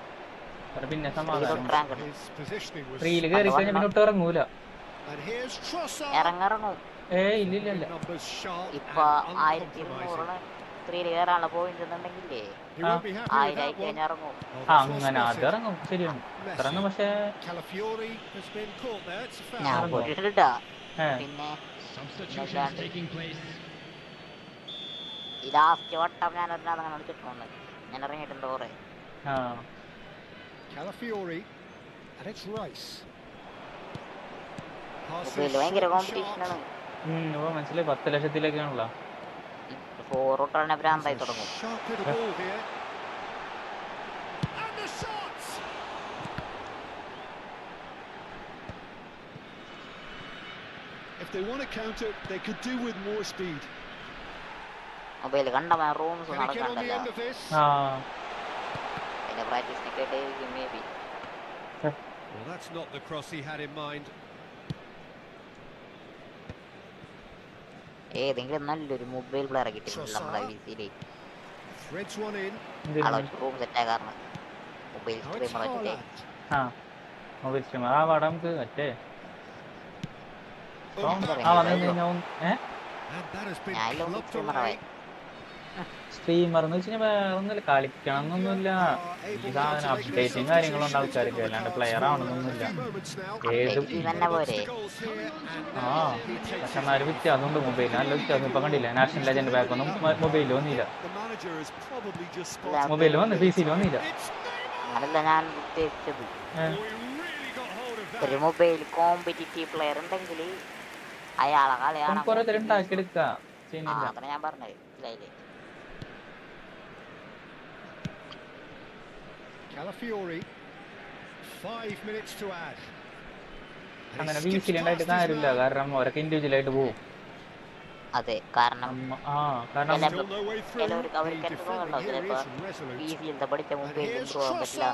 അവിടെ പിന്നെ ത്രീ സമാധാനം തൊട്ട് റാങ്ക് His positioning was... ത്രീയില് കയറി കഴിഞ്ഞാൽ പിന്നെ ഒട്ടും ഇറങ്ങൂല. And here's Trossard. ഇറങ്ങിറങ്ങും. ഇല്ല Numbers sharp ഇപ്പൊ and 1200 ത്രീയില് കയറാനുള്ള പോയിന്റ് ഉണ്ടെങ്കിലേ He won't be happy with 1000 that ആയി one. കഴിഞ്ഞാൽ ഇറങ്ങും. Oh, that's well അങ്ങനെ spotted. അതിറങ്ങും, ശരിയാണ്. ഇറങ്ങും, പക്ഷേ Calafiori has been caught there. It's a foul. ഞാൻ ഇറങ്ങുമോ? പോയിട്ടിട്ടാ. ഏ പിന്നെ Substitutions ഇല്ലാണ്ട് taking place. ഈ ലാസ്റ്റ് വട്ടം ഞാൻ ഒരാളെ കളിച്ചിട്ടുണ്ട്. ഞാൻ ഇറങ്ങിയിട്ടുണ്ട് കുറെ. ആ Calafiori, and it's Rice. മൊബൈലിൽ ഭയങ്കര കോമ്പറ്റീഷനാണ്. മനസ്സിലായി. 10 ലക്ഷത്തിലേക്കാണല്ലോ. 4 തൊട്ടാണ് ഭ്രാന്തായി തുടങ്ങും. Sharp hit of ball here. And the shots. If they want to counter, they could do with more speed. Mobile കണ്ടമാ rooms Can he get on the നടക്കണ്ടല്ലോ. end of this? പിന്നെ പ്രാക്ടീസിനൊക്കെ ആയിട്ടായിരിക്കും maybe. Well, that's not the cross he had in mind. ഏതെങ്കിലും നല്ലൊരു mobile player കിട്ടുന്നില്ല നമ്മുടെ വിസിയില്. Threads one in. Room set ആകാറുണ്ട് മൊബൈൽ Now it's സ്ട്രീമർ വെച്ചിട്ട്. Haaland. മൊബൈൽ സ്ട്രീമർ ആ പാടാം നമുക്ക് മറ്റേ ആ, വന്നു കഴിഞ്ഞാൽ And that has been ഞാൻ clubbed സ്ട്രീമർ away. ആയി. സ്ട്രീമർ എന്ന് വെച്ച് കഴിഞ്ഞാൽ വേറെ ഒന്നുമില്ല, കളിക്കണം എന്നൊന്നുമില്ല. ഈ സാധനം അപ്ഡേറ്റും കാര്യങ്ങളും ഉണ്ട് ആൾക്കാർക്ക്, അല്ലാണ്ട് പ്ലെയർ ആവണമെന്നൊന്നുമില്ല. ഏത് തന്നെ പോരെ. പക്ഷെ എന്നാലും വ്യത്യാസമുണ്ട് മൊബൈലിൽ, നല്ല വ്യത്യാസം. ഇപ്പൊ കണ്ടില്ല, നാഷണൽ ലെജൻഡ് ബാക്ക് ഒന്നും മൊബൈലിൽ വന്നില്ല. മൊബൈലിൽ വന്ന് പി സിയിൽ വന്നില്ല. അതല്ല ഞാൻ ഉദ്ദേശിച്ചത്. ഒരു മൊബൈൽ കോമ്പറ്റിറ്റീവ് പ്ലെയർ ഉണ്ടെങ്കിൽ അയാളെ കളിയാണ് കുറെ തരം ഉണ്ടാക്കിയെടുക്കാം. അതാണ് ഞാൻ പറഞ്ഞത്. മനസ്സിലായില്ലേ? Calafiori. 5 minutes to add. അങ്ങനെ വീസിലുണ്ടായിട്ട് കാര്യമില്ല, കാരണം അവരൊക്കെ ഇൻഡിവിജ്വൽ ആയിട്ട് പോകും. അതെ, കാരണം കാരണം ചിലവർക്ക് അവർക്ക് എന്ത് തോന്നുന്നുണ്ടോ, ചിലപ്പോ ഈസിയിലത്തെ പഠിച്ച മൊബൈലിൽ ഇമ്പ്രൂവ് ആവാൻ പറ്റില്ല.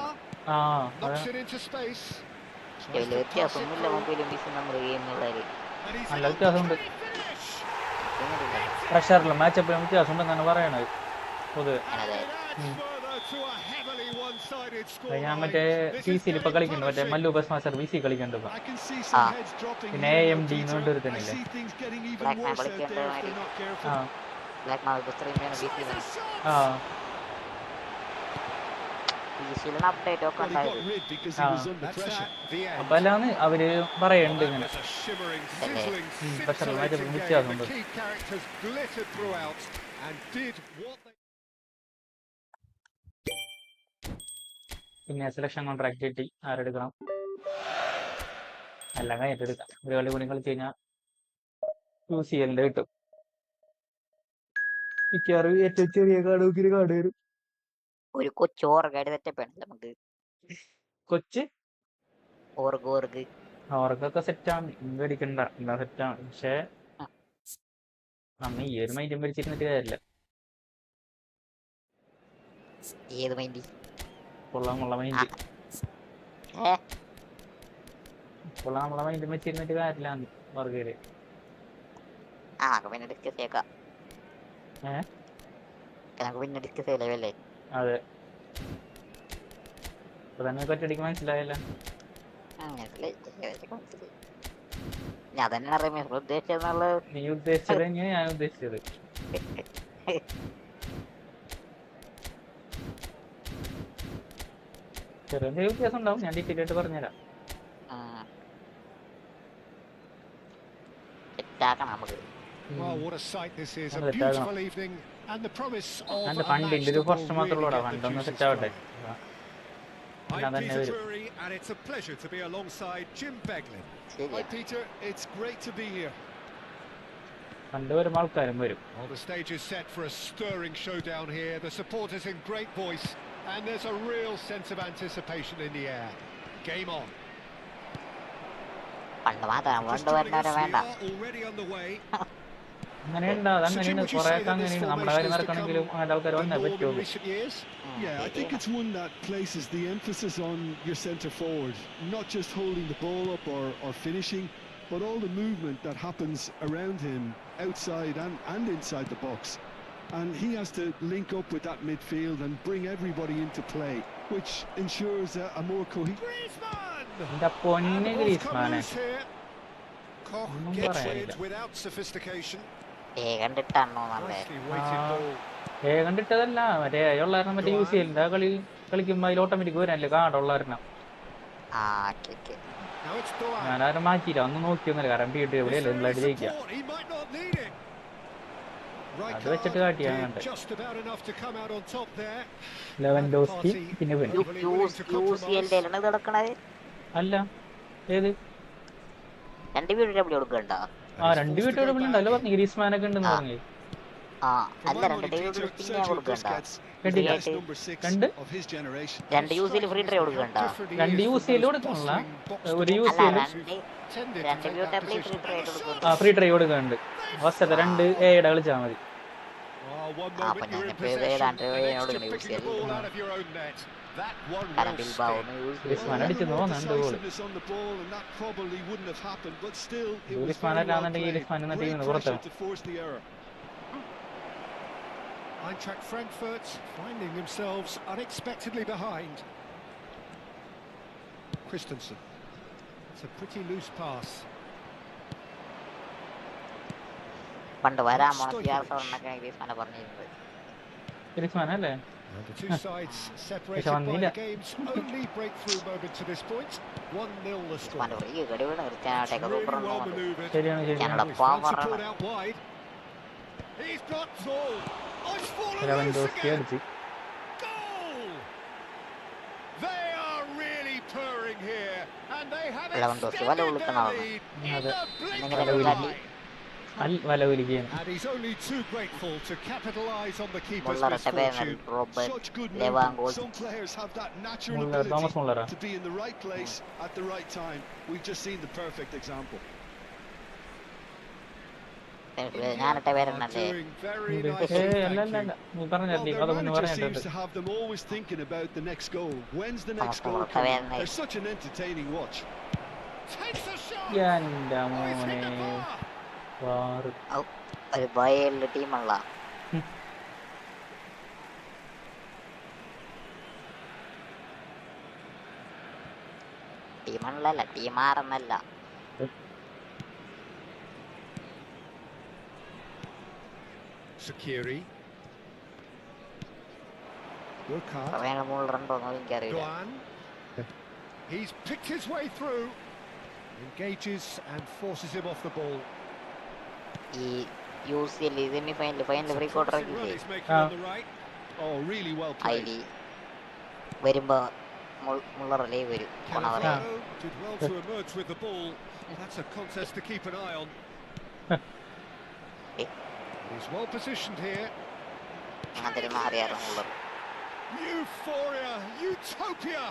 വലിയ വ്യത്യാസമൊന്നുമില്ല മൊബൈലും ബിസിയും നമ്മുടെ ഗെയിമുള്ളവര്. നല്ല വ്യത്യാസമുണ്ട്. പ്രഷറിലും മാച്ചപ്പിലും വ്യത്യാസമുണ്ടെന്നാണ് പറയണത് പൊതുവെ. ഞാൻ മറ്റേ പി സിയിൽ ഇപ്പൊ കളിക്കുന്നുണ്ട്, മറ്റേ Mallu bus master P C കളിക്കുന്നുണ്ട് ഇപ്പൊ. പിന്നെ AMD കൊണ്ട് ഒരുത്തന്നില്ലേ, ബ്ലാക്ക് മാൻ കളിക്കേണ്ട ബ്ലാക്ക് മാൻ അപ്ഡേറ്റ് ഒക്കെ ഉണ്ടായത്. അപ്പൊ അല്ലാന്ന് അവര് പറയുന്നുണ്ട് ഇങ്ങനെ പ്രഷറിൽ മാച്ചപ്പിലും വ്യത്യാസമുണ്ട്. പിന്നെ സെലക്ഷൻ കോൺട്രാക്ട് കിട്ടി, ആരെടുക്കണം എല്ലാം കഴിഞ്ഞിട്ട് എടുക്കാം. ഒരു കളി കൂടി കളിച്ച് കഴിഞ്ഞാൽ UCL കിട്ടും. മിക്കവാറും ഏറ്റവും ചെറിയ കാർഡ് വരും. ഒരു കൊച്ചു ഓർഗായിട്ട് സെറ്റപ്പ് ആണ് നമുക്ക്. കൊച്ച് ഓർഗൊക്കെ സെറ്റാണ്, മേടിക്കണ്ട, എന്താ സെറ്റാണ്. പക്ഷെ നമ്മ ഈ ഒരു മൈൻഡും മേടിച്ചിരുന്നിട്ട് കാര്യമില്ല. ഏത് മൈൻഡ്? കൊള്ളാമുള്ള മൈൻഡ് വെച്ചിരുന്നിട്ട് കാര്യമില്ല വർഗയില്. പിന്നെ ഡിസ്കസ് ചെയ്യാം. പിന്നെ ഡിസ്കസ് ചെയ്യല്ലേ? അതെ, ഇപ്പൊ തന്നെ ഒറ്റയടിക്ക് മനസ്സിലായല്ല. ഞാൻ തന്നെ റമീസ് ഉദ്ദേശിച്ചെന്നുള്ളത്. നീ ഉദ്ദേശിച്ചത് തന്നെയാണ് ഞാൻ ഉദ്ദേശിച്ചത്. ചെറിയ വ്യത്യാസം ഉണ്ടാവും, ഞാൻ ഡീറ്റെയിൽ ആയിട്ട് പറഞ്ഞുതരാം. ഫണ്ടിന്റെ ഒരു പ്രശ്നം മാത്രമേ ഉള്ളൂ, ഫണ്ടൊന്ന് സെറ്റ് ആവട്ടെ. ഫണ്ട് വരുമ്പോൾ ആൾക്കാരും വരും. And there's a real sense of anticipation in the air. Game on. Already on the way. അങ്ങനെയുണ്ട്, അതങ്ങനെയാണ്, കുറെയൊക്കെ അങ്ങനെയാണ്. നമ്മുടെ കാര്യം നടക്കണമെങ്കിലും അങ്ങനത്തെ ആൾക്കാർ വന്നേ പറ്റുള്ളൂ. Yeah, I think it's one that places the emphasis on your centre forward, not just holding the ball up or finishing, but all the movement that happens around him outside and inside the box. and he has to link up with that midfield and bring everybody into play, which ensures a more cohesive. എന്റെ പൊന്ന് ഗ്രീസ്മാനെ Koch ഒന്നും gets പറയാനില്ല. it without sophistication. കണ്ടിട്ടാണോ നല്ലേ Nicely weighted ball. കണ്ടിട്ടതല്ല മറ്റേ ഉള്ളാരണം മറ്റേ use ചെയ്യലില്ല കളിക്കുമ്പോ അതിൽ automatic വരാനല്ലേ കാടുള്ളാരണം ആ okay okay Now it's Doan. ഞാനാരും മാറ്റിയില്ല ഒന്ന് നോക്കിയൊന്നുമില്ല കാരണം പീട്ട് Is എവിടെയല്ലേ there നിങ്ങളായിട്ട് any ജയിക്കാം support? He might not need it. അത് വെച്ചിട്ട് കാട്ടിയാണ് Rijkaard കണ്ടത്. did just about enough to come out on top there. Lewandowski പിന്നെ ഇവൻ. യൂസിഎല്ലിലാണ് ഇത് നടക്കണത്. അല്ല ഏത് 2 വീഡിയോ കൊടുക്കണ്ട. ആ 2 വീട്ടിൽ ഉണ്ടല്ലോ പറഞ്ഞു ഗ്രീസ്മാനൊക്കെ ഉണ്ടെന്ന് പറഞ്ഞു. ആ അല്ല 2 വീഡിയോ പിന്നെ കൊടുക്കണ്ട. കണ്ടില്ല 2 യൂസിൽ ഫ്രീ ട്രൈ കൊടുക്കണ്ട. 2 യൂസിൽ കൊടുക്കണല്ല ഒരു അല്ല യൂസിൽ 2 വീഡിയോ ടൈപ്പിൽ ഫ്രീ ട്രൈ കൊടുക്കണ്ട. ആ ഫ്രീ ട്രൈ കൊടുക്കുന്നുണ്ട്. ഫസ്റ്റത്തെ 2 എയുടെ കളിച്ചാൽ മതി. അപ്പൊ ഞാൻ ഗ്രീസ്മാൻ അടിച്ചെന്ന് തോന്നുന്നുണ്ട് ഗോള്. ഗ്രീസ്മാൻ അല്ലാന്നുണ്ടെങ്കിൽ ഗ്രീസ്മാൻ എന്ന ടീമിൽ നിന്ന് പുറത്താവും. Eintracht Frankfurt finding themselves unexpectedly behind. Christensen. It's a pretty loose pass. പണ്ട് വരാൻ മോണൊക്കെ ഗ്രീസ്മാനെ പറഞ്ഞിരുന്നത്. ഗ്രീസ്മാൻ അല്ലേ And the two sides separated by the game's only breakthrough moment to this point. 1-0 the score. ശരിയാണ് ശരിയാണ്. Support out wide. He's got Zoll. Lewandowski അടിച്ച്. Goal! They are really purring here, and they have Lewandowski വല extended ഉളുക്കണതാണ്. their lead in അതെ. the blink ഇങ്ങനെ of an കളി. eye. വല ഒലിക്കുകയാണ്. And he's only too grateful to capitalise on the keeper's മുള്ളറട്ടെ misfortune. Robert Such good ലെവാൻ movement. Goal. Some players have that natural Muller, Thomas ability മുള്ളറാ? to be in the right place at the right time. We've just seen the perfect example. ഞാനിട്ട പേരെന്നല്ലേ. Doing very ഇത് nicely, അല്ല thank അല്ല അല്ല you. നീ പറഞ്ഞല്ലേ Well, their അതൊന്നും manager seems പറഞ്ഞിട്ടുണ്ട്. to have them always thinking about the next goal. When's the next Thomas goal Muller coming? Tavernier. They're such an entertaining watch. Takes a shot. എന്റെ Oh, he's hit the മോനെ bar. വാറ്. ഒരു ബോയുള്ള ടീമുള്ള ടീമല്ല ടീമാറന്നല്ല. Sakiri. Rukard. സമയം മുള്ളറുണ്ടോന്നോ എനിക്കറിയില്ല. Doan. He's picked his way through. Engages and forces him off the ball. ഈ UCL semi final pre quarter Run ആക്കിയില്ലേ he's making on the right. Oh, really well played. അതില് വരുമ്പോ മുള്ളറല്ലേ വരും കൊണവറ. Cannavaro did well to emerge with the ball. That's a contest to keep an eye on. He's well positioned here. അങ്ങനത്തെ മാറിയായിരുന്നു Muller. Euphoria, utopia,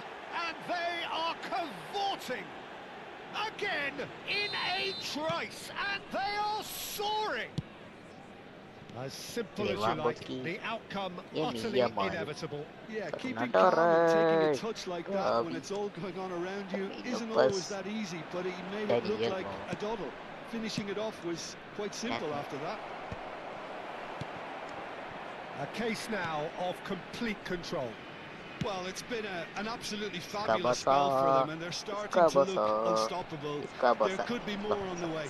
and they are cavorting again in a trice, and they are soaring. As simple as you like, the outcome utterly inevitable. Yeah, keeping calm and taking a touch like that when it's all going on around you isn't always that easy, but he made it look like a doddle. Finishing it off was quite simple after that. A case now of complete control. Well, it's been an absolutely fabulous spell for them, and they're starting to look unstoppable. There could be more on the way.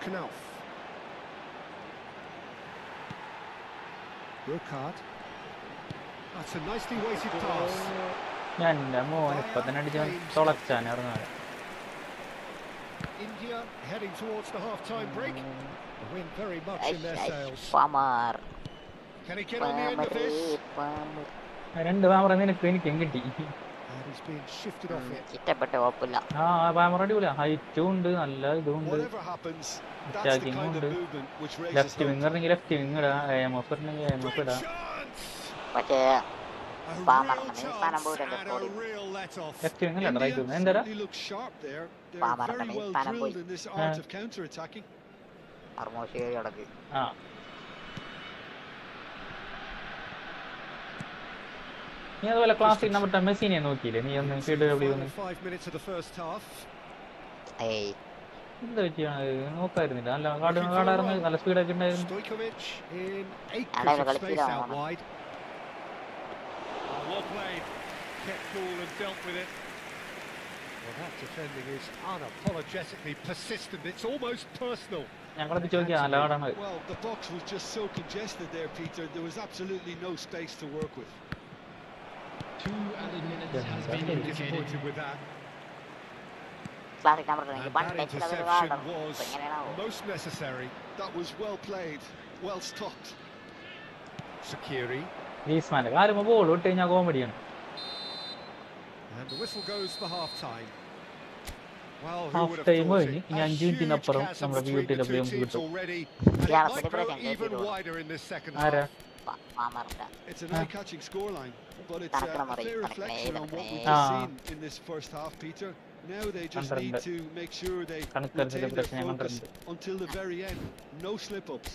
Knauf. Rukard. That's a nicely weighted pass. എന്റെ മോൻ ഇപ്പൊ തന്നെ അടിച്ച് തുളച്ചാൻ ഇറങ്ങാൻ. India heading towards the half-time break. The wind very much in their sails. Can he get on the end of this? 2 പാമറ നിനക്ക് എനിക്കും കിട്ടി. And he's being shifted off it. ഇഷ്ടപ്പെട്ട കുഴപ്പമില്ല. ആ പാമറ അടിപൊളിയാ. ഹൈറ്റും ഉണ്ട് നല്ല ഇതുണ്ട്. Whatever happens, that's the Attacking kind of ഉണ്ട്. movement which raises left hope. വിങ്ങറിനെങ്കിൽ ലെഫ്റ്റ് വിങ്ങ് ഇടാ. എംഎഫ് ഇടണമെങ്കിൽ എംഎഫ് ഇടാ. പക്ഷേ A real പാമറ chance and a real let-off. ലെഫ്റ്റ് വിങ്ങല്ല India റൈറ്റ് വിങ്ങ് എന്താ certainly look sharp there. They're Palmer very and well Palmer drilled boy. in this art of counter-attacking. അർമോഷി കിടക്ക്. ആ നീ അതുപോലെ ക്ലാസിക് നമ്മുടെ മെസ്സിനെ നോക്കിയില്ലേ നീ ഒന്ന് POTW ഒന്ന്? 5 minutes of the first half. ഏയ് എന്താ പറ്റിയാണ് നോക്കായിരുന്നില്ല. നല്ല കാടായിരുന്നു, നല്ല സ്പീഡൊക്കെ ഉണ്ടായിരുന്നു. Stojkovic in acres അവിടെ of space കളിച്ചില്ല out wide. Well played. Kept cool and dealt with it. Well, that defending is unapologetically persistent. It's almost personal. ഞങ്ങളത് ചോദിക്കാം, നല്ല കാടാണ്. Well, the box was just so congested there, Peter. There was absolutely no space to work with. 2 added minutes has been indicated. Disappointed with that. Classic number And എനിക്ക് that പണ്ട് interception കാടാണ്. was എങ്ങനെയാണാവോ? most necessary. That was well played, well stopped. Sakiri. ഗ്രീസ്മാന്റെ കാലുമ്പോ ball ഇട്ട് കഴിഞ്ഞാൽ കോമഡിയാണ്. And the whistle goes for half time. Well, who half would have time thought കഴിഞ്ഞ് it? ഇനി A 5 huge മിനിറ്റിനപ്പുറം chasm നമ്മുടെ between the POTW two നമുക്ക് teams കിട്ടും. already. And Yeah, it might but grow they even don't. wider in this second ആരാ? half. മാമറുടെ It's an eye-catching scoreline, but it's a Kanakkana Mari, fair Kanakkana reflection on what we've Ah. just seen in this first half, Peter. Now they just need to make sure they കണക്കറിന്റെ retain their പ്രശ്നം focus കണ്ടിട്ടുണ്ട്. until the very end. No slip-ups.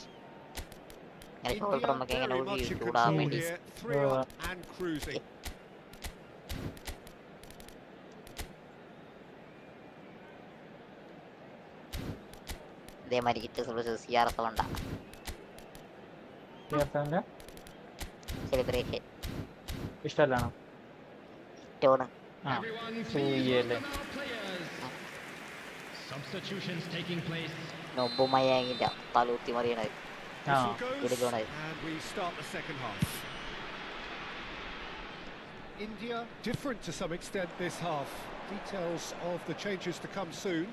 എനിക്ക് India നമുക്ക് എങ്ങനെ very much in ചൂടാൻ control വേണ്ടി here, 3 up and cruising. ഇതേമാതിരി CR7 ഉണ്ടാകും celebration ഇഷ്ടമല്ലാണോ? Tone ആ Everyone സൂയല്ലേ. please welcome our players. Substitutions taking place. നൊമ്പുമയങ്ങില്ല തലൂത്തി മറിയണത്. ആ Whistle goes, ഇടിക്കോണത്. and we start the second half. India different to some extent this half. Details of the changes to come soon.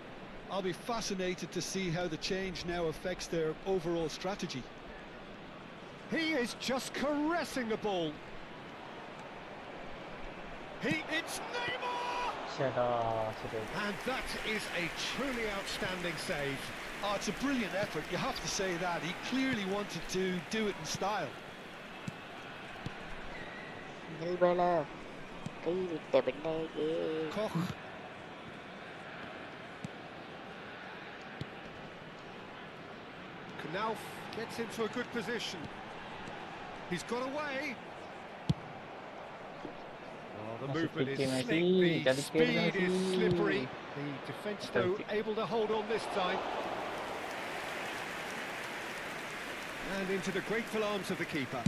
I'll be fascinated to see how the change now affects their overall strategy. He is just caressing the ball. It's Neymar! ചേട്ടാ ശരി. And that is a truly outstanding save. Oh, it's a brilliant effort, you have to say that. He clearly wanted to do it in style. കൈവിട്ട പെണ്ണേക്ക് Koch. Knauf gets into a good position. He's got away. Oh, the movement is slick, the speed is slippery. The defence, though, able to hold on this time. And into the grateful arms of the keeper.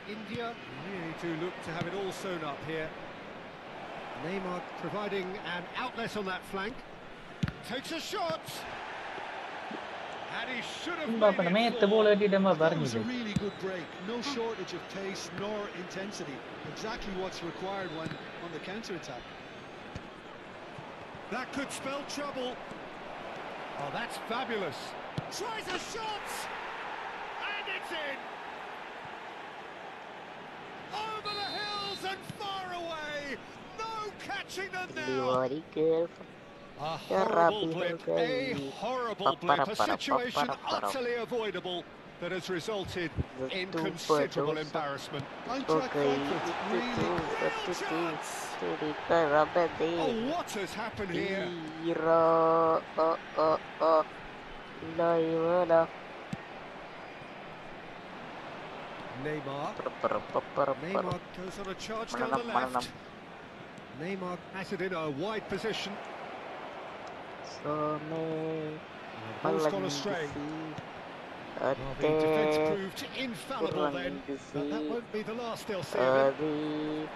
India really do look to have it all sewn up here. Neymar providing an outlet on that flank. Takes a shot. And he should have എംബാപ്പയുടെ made മേത്ത് it ball four. കെട്ടിയിട്ട് Mbappé That was a അറിഞ്ഞില്ലേ? really good break. No shortage of pace nor intensity. Exactly what's required when on the counter-attack. That could spell trouble. Oh, that's fabulous. Tries a shot. And it's in. Over the hills and far away. No catching them now. A horrible blip, a horrible blip, a situation utterly avoidable that has resulted in considerable embarrassment. Eintracht Frankfurt really great chance. Oh, what has happened here? Neymar. Neymar goes on a charge down the left. Neymar has it in a wide position. Ball's gone astray. Well, the defence proved infallible then, but that won't be the last they'll see of it.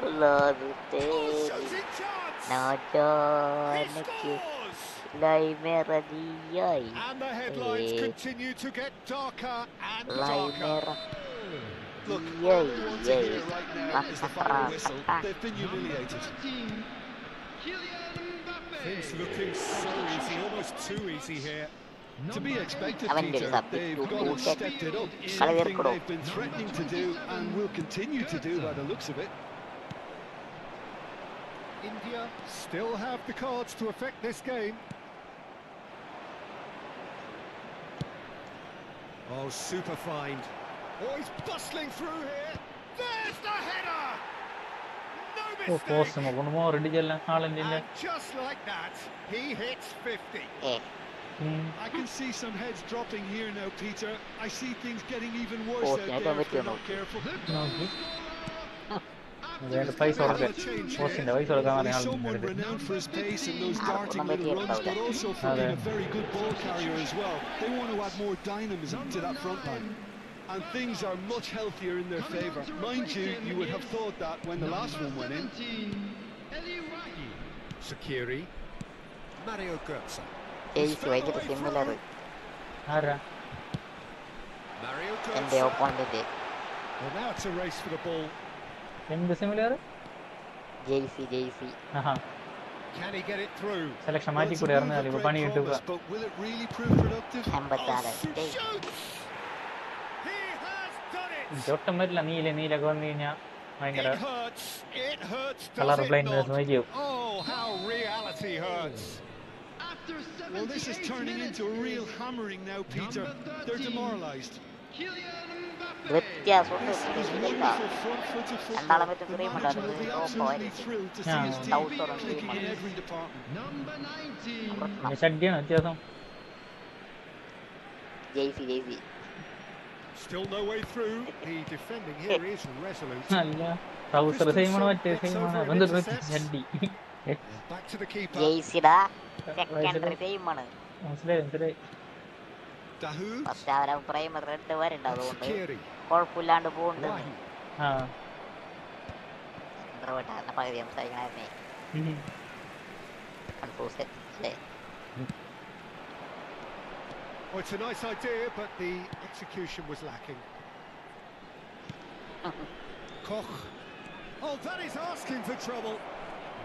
Oh, shooting chance! He scores! And the headlines continue to get darker and darker. Look, all we want to hear right now is the final whistle. They've been humiliated. Things looking so easy, almost too easy here. To be expected, Avengers Peter. are big They've to gone and bullshit. stepped it up. Kalavirkado. Something they've been threatening to do and will continue to do by the looks of it. India still have the cards to affect this game. Oh, super find. Oh, he's bustling through here. There's the header! No oh mistake! Post നോക്കുന്നു മോറിട്ട് ചെല്ലാൻ ഹാളൻ്റെ And just like that, he hits 50. I can see some heads dropping here now, Peter. I see things getting even worse Oh, out yeah, there if but they're you not careful. നോക്കി. പൈസ Well, കൊടുക്കാൻ a change here. പോസ്റ്റിന്റെ പൈസ കൊടുക്കാൻ He's പറഞ്ഞ someone ആളുണ്ട്. renowned for his pace and those darting Number little runs, 8 but also for being Okay. a very good ball carrier as well. They want to add more dynamism to that front line. And things are much healthier in their favour. Mind you, you would have thought that when the last one went in. Sakiri. Mario Götze. Jaicy ഭയങ്കര similar ആരാ Mario എന്റെ Götze. Opponent. Well, now it's a race for the ball. എന്ത് similar? Jaicy Aaha Can he get it through? Selection Well, മാറ്റി it's a കൂടെ move ആയിരുന്നു of ഇപ്പൊ great പണി കിട്ടുക. promise, but will it really prove productive? എൺപത്താറ്. Shoots! He has done it! ഒട്ടും പറ്റില്ല. നീലൊക്കെ വന്നു കഴിഞ്ഞാൽ ഭയങ്കര It hurts. It hurts, colour does it blindness not? വരികയും. Oh, how reality hurts. Well, this is turning into a real hammering now, Peter. They're demoralised. വ്യത്യാസമുണ്ട്. This is wonderful front-footed football. രണ്ടാളെ പറ്റും The cream manager will be ഉണ്ടായിരുന്നു. absolutely thrilled to see his team Doubt clicking in every department. ഷഡ്ഡിയാണ് വ്യത്യാസം. Jaicy Still no way through. The defending here is resolute. അല്ല trouser സെയിമാണ് മറ്റേ സെയിമാണ്. എന്തൊരു ഷഡ്ഡി. Back to the keeper. ജെയ്സിയുടെ സെക്കൻഡറി സെയിമാണ്. മനസ്സിലായി. Dahu. ഫസ്റ്റ് അവരെ പ്രൈമറി റെഡ് വരുന്നുണ്ട്. അതുകൊണ്ട് Sakiri. കുഴപ്പമില്ലാണ്ട് പോകുന്നുണ്ട്. Wahi. ആ പകുതി സംസാരിക്കണേ കൺഫ്യൂസ് അല്ലേ? Well, it's a nice idea, but the execution was lacking. Koch. Oh, that is asking for trouble.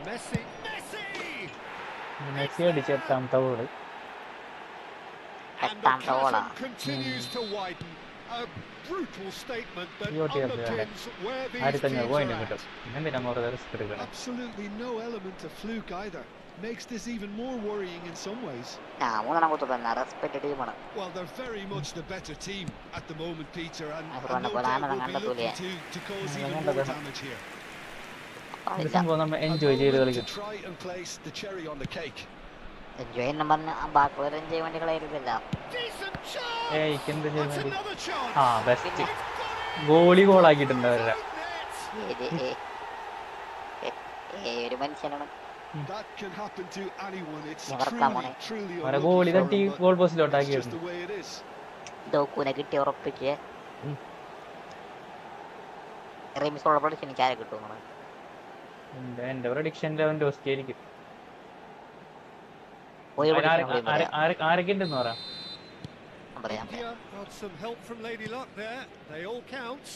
Messi. Messi അടിച്ച എട്ടാമത്തെ goal. And the chasm continues to widen. A brutal statement that underpins where these 1500 teams point are കിട്ടും. at. എന്തിനാ വെറുതെ risk എടുക്കണം? Absolutely no element of fluke either. Makes this even more worrying in some ways. മൂന്നെണ്ണം കുത്തു തന്നെ respect ടീമാണ്. Well, they're very much the better team at the moment, Peter, and Everyone no will doubt have will be another looking goal, to cause even Another more goal. damage here. ഇത് സംഭവം നമ്മൾ A enjoy ചെയ്ത് moment to കളിക്കും. try and place the cherry on the cake. Enjoy എന്ന് പറഞ്ഞ ബാക്കി enjoyment കളയരുതല്ല. Decent chance. ഏയ്ക്ക് എന്ത് That's ചെയ്യുന്നത്? another chance. ആ ബെസ്റ്റ് ഗോളാക്കിയിട്ടുണ്ട് അവരുടെ. ഒരു മനുഷ്യനാണ്. That can happen to anyone. It's Never truly, come on it. truly അവരെ unlucky ഗോളി for തട്ടി them, but goal that's പോസ്റ്റിലോട്ടാക്കിയിരുന്നു. just the way it is. ദോക്കൂനെ കിട്ടി ഉറപ്പിച്ച് റെമീസ് ഉള്ള പ്രൊഡിക്ഷൻ എനിക്ക് ആരെ കിട്ടും? എന്റെ പ്രഡിക്ഷനിൽ അവൻ ടോസ്റ്റ് ആയിരിക്കും. ഒരു ആരൊക്കെ ഉണ്ടെന്ന് പറയാം. പറയാം. India got some help from Lady Luck there. They all count.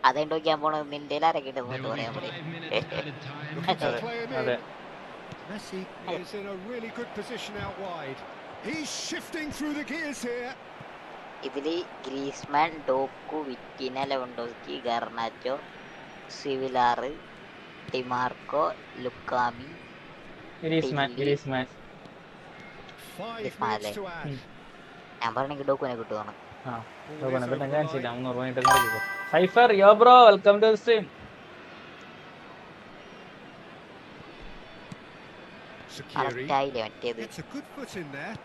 അതെന്തോക്കാൻ പോണത് നിന്റെ ആരൊക്കെ ഇട്ടെന്ന് പറയാൻ പറയും. Looking to play him അതെ. in. Messi is in a really good position out wide. He's shifting through the gears here. ഇതില് Griezmann, Doku, Vitinha, Lewandowski, Garnacho, സിവിലാറ്, Dimarco, ലുക്കാമി, Griezmann 5 minutes to add. ഞാൻ പറഞ്ഞെങ്കിൽ ഡോക്കുനെ കിട്ടുവാണ്. ആ കിട്ടാൻ ചാൻസ് ഇല്ല. 300 point കളിക്കും. Cypher yo bro welcome to stream. Sakiri. കറക്റ്റായില്ലേ മറ്റേത്? It's a good foot in there.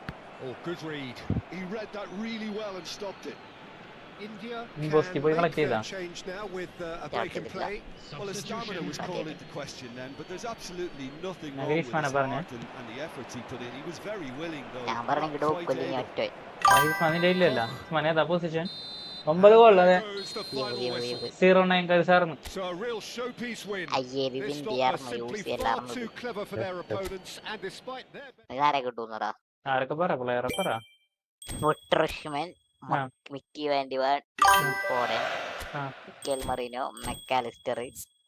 Oh, good read. He read that really well and stopped it. India Boski boy can collect make their ചെയ്താ. change now with a break in play. Well, his stamina was called into question then, but there's absolutely nothing Now, wrong with his Griezmann പറഞ്ഞേ. heart and the efforts he put in. He was very willing though. ഞാൻ പറഞ്ഞെങ്കിൽ Not ഡോക്കു quite ഇല്ലെങ്കിൽ able. ഒറ്റ ഗ്രീസ്മാനിന്റെ ഇല്ലല്ല. Griezmann ഏതാ position? 9 goal അതെ. There goes the final whistle. 09 കളിച്ചായിരുന്നു. So a real showpiece win. അയ്യേ This ഇതിന്റെ lot was ആർന്ന് simply use far ചെയ്യാറുണ്ട്. too clever for their opponents, and despite their ഇതാരെ കിട്ടുന്നടാ? ആരൊക്കെ പറ പ്ലെയറെ പറ. മുട്രഷ്മൻ, ആ. മിക്കി വാൻഡിവാൻ, ഫോഡൻ, ആ. മിക്കൽ മറീനോ, മെക്കാലിസ്റ്റർ,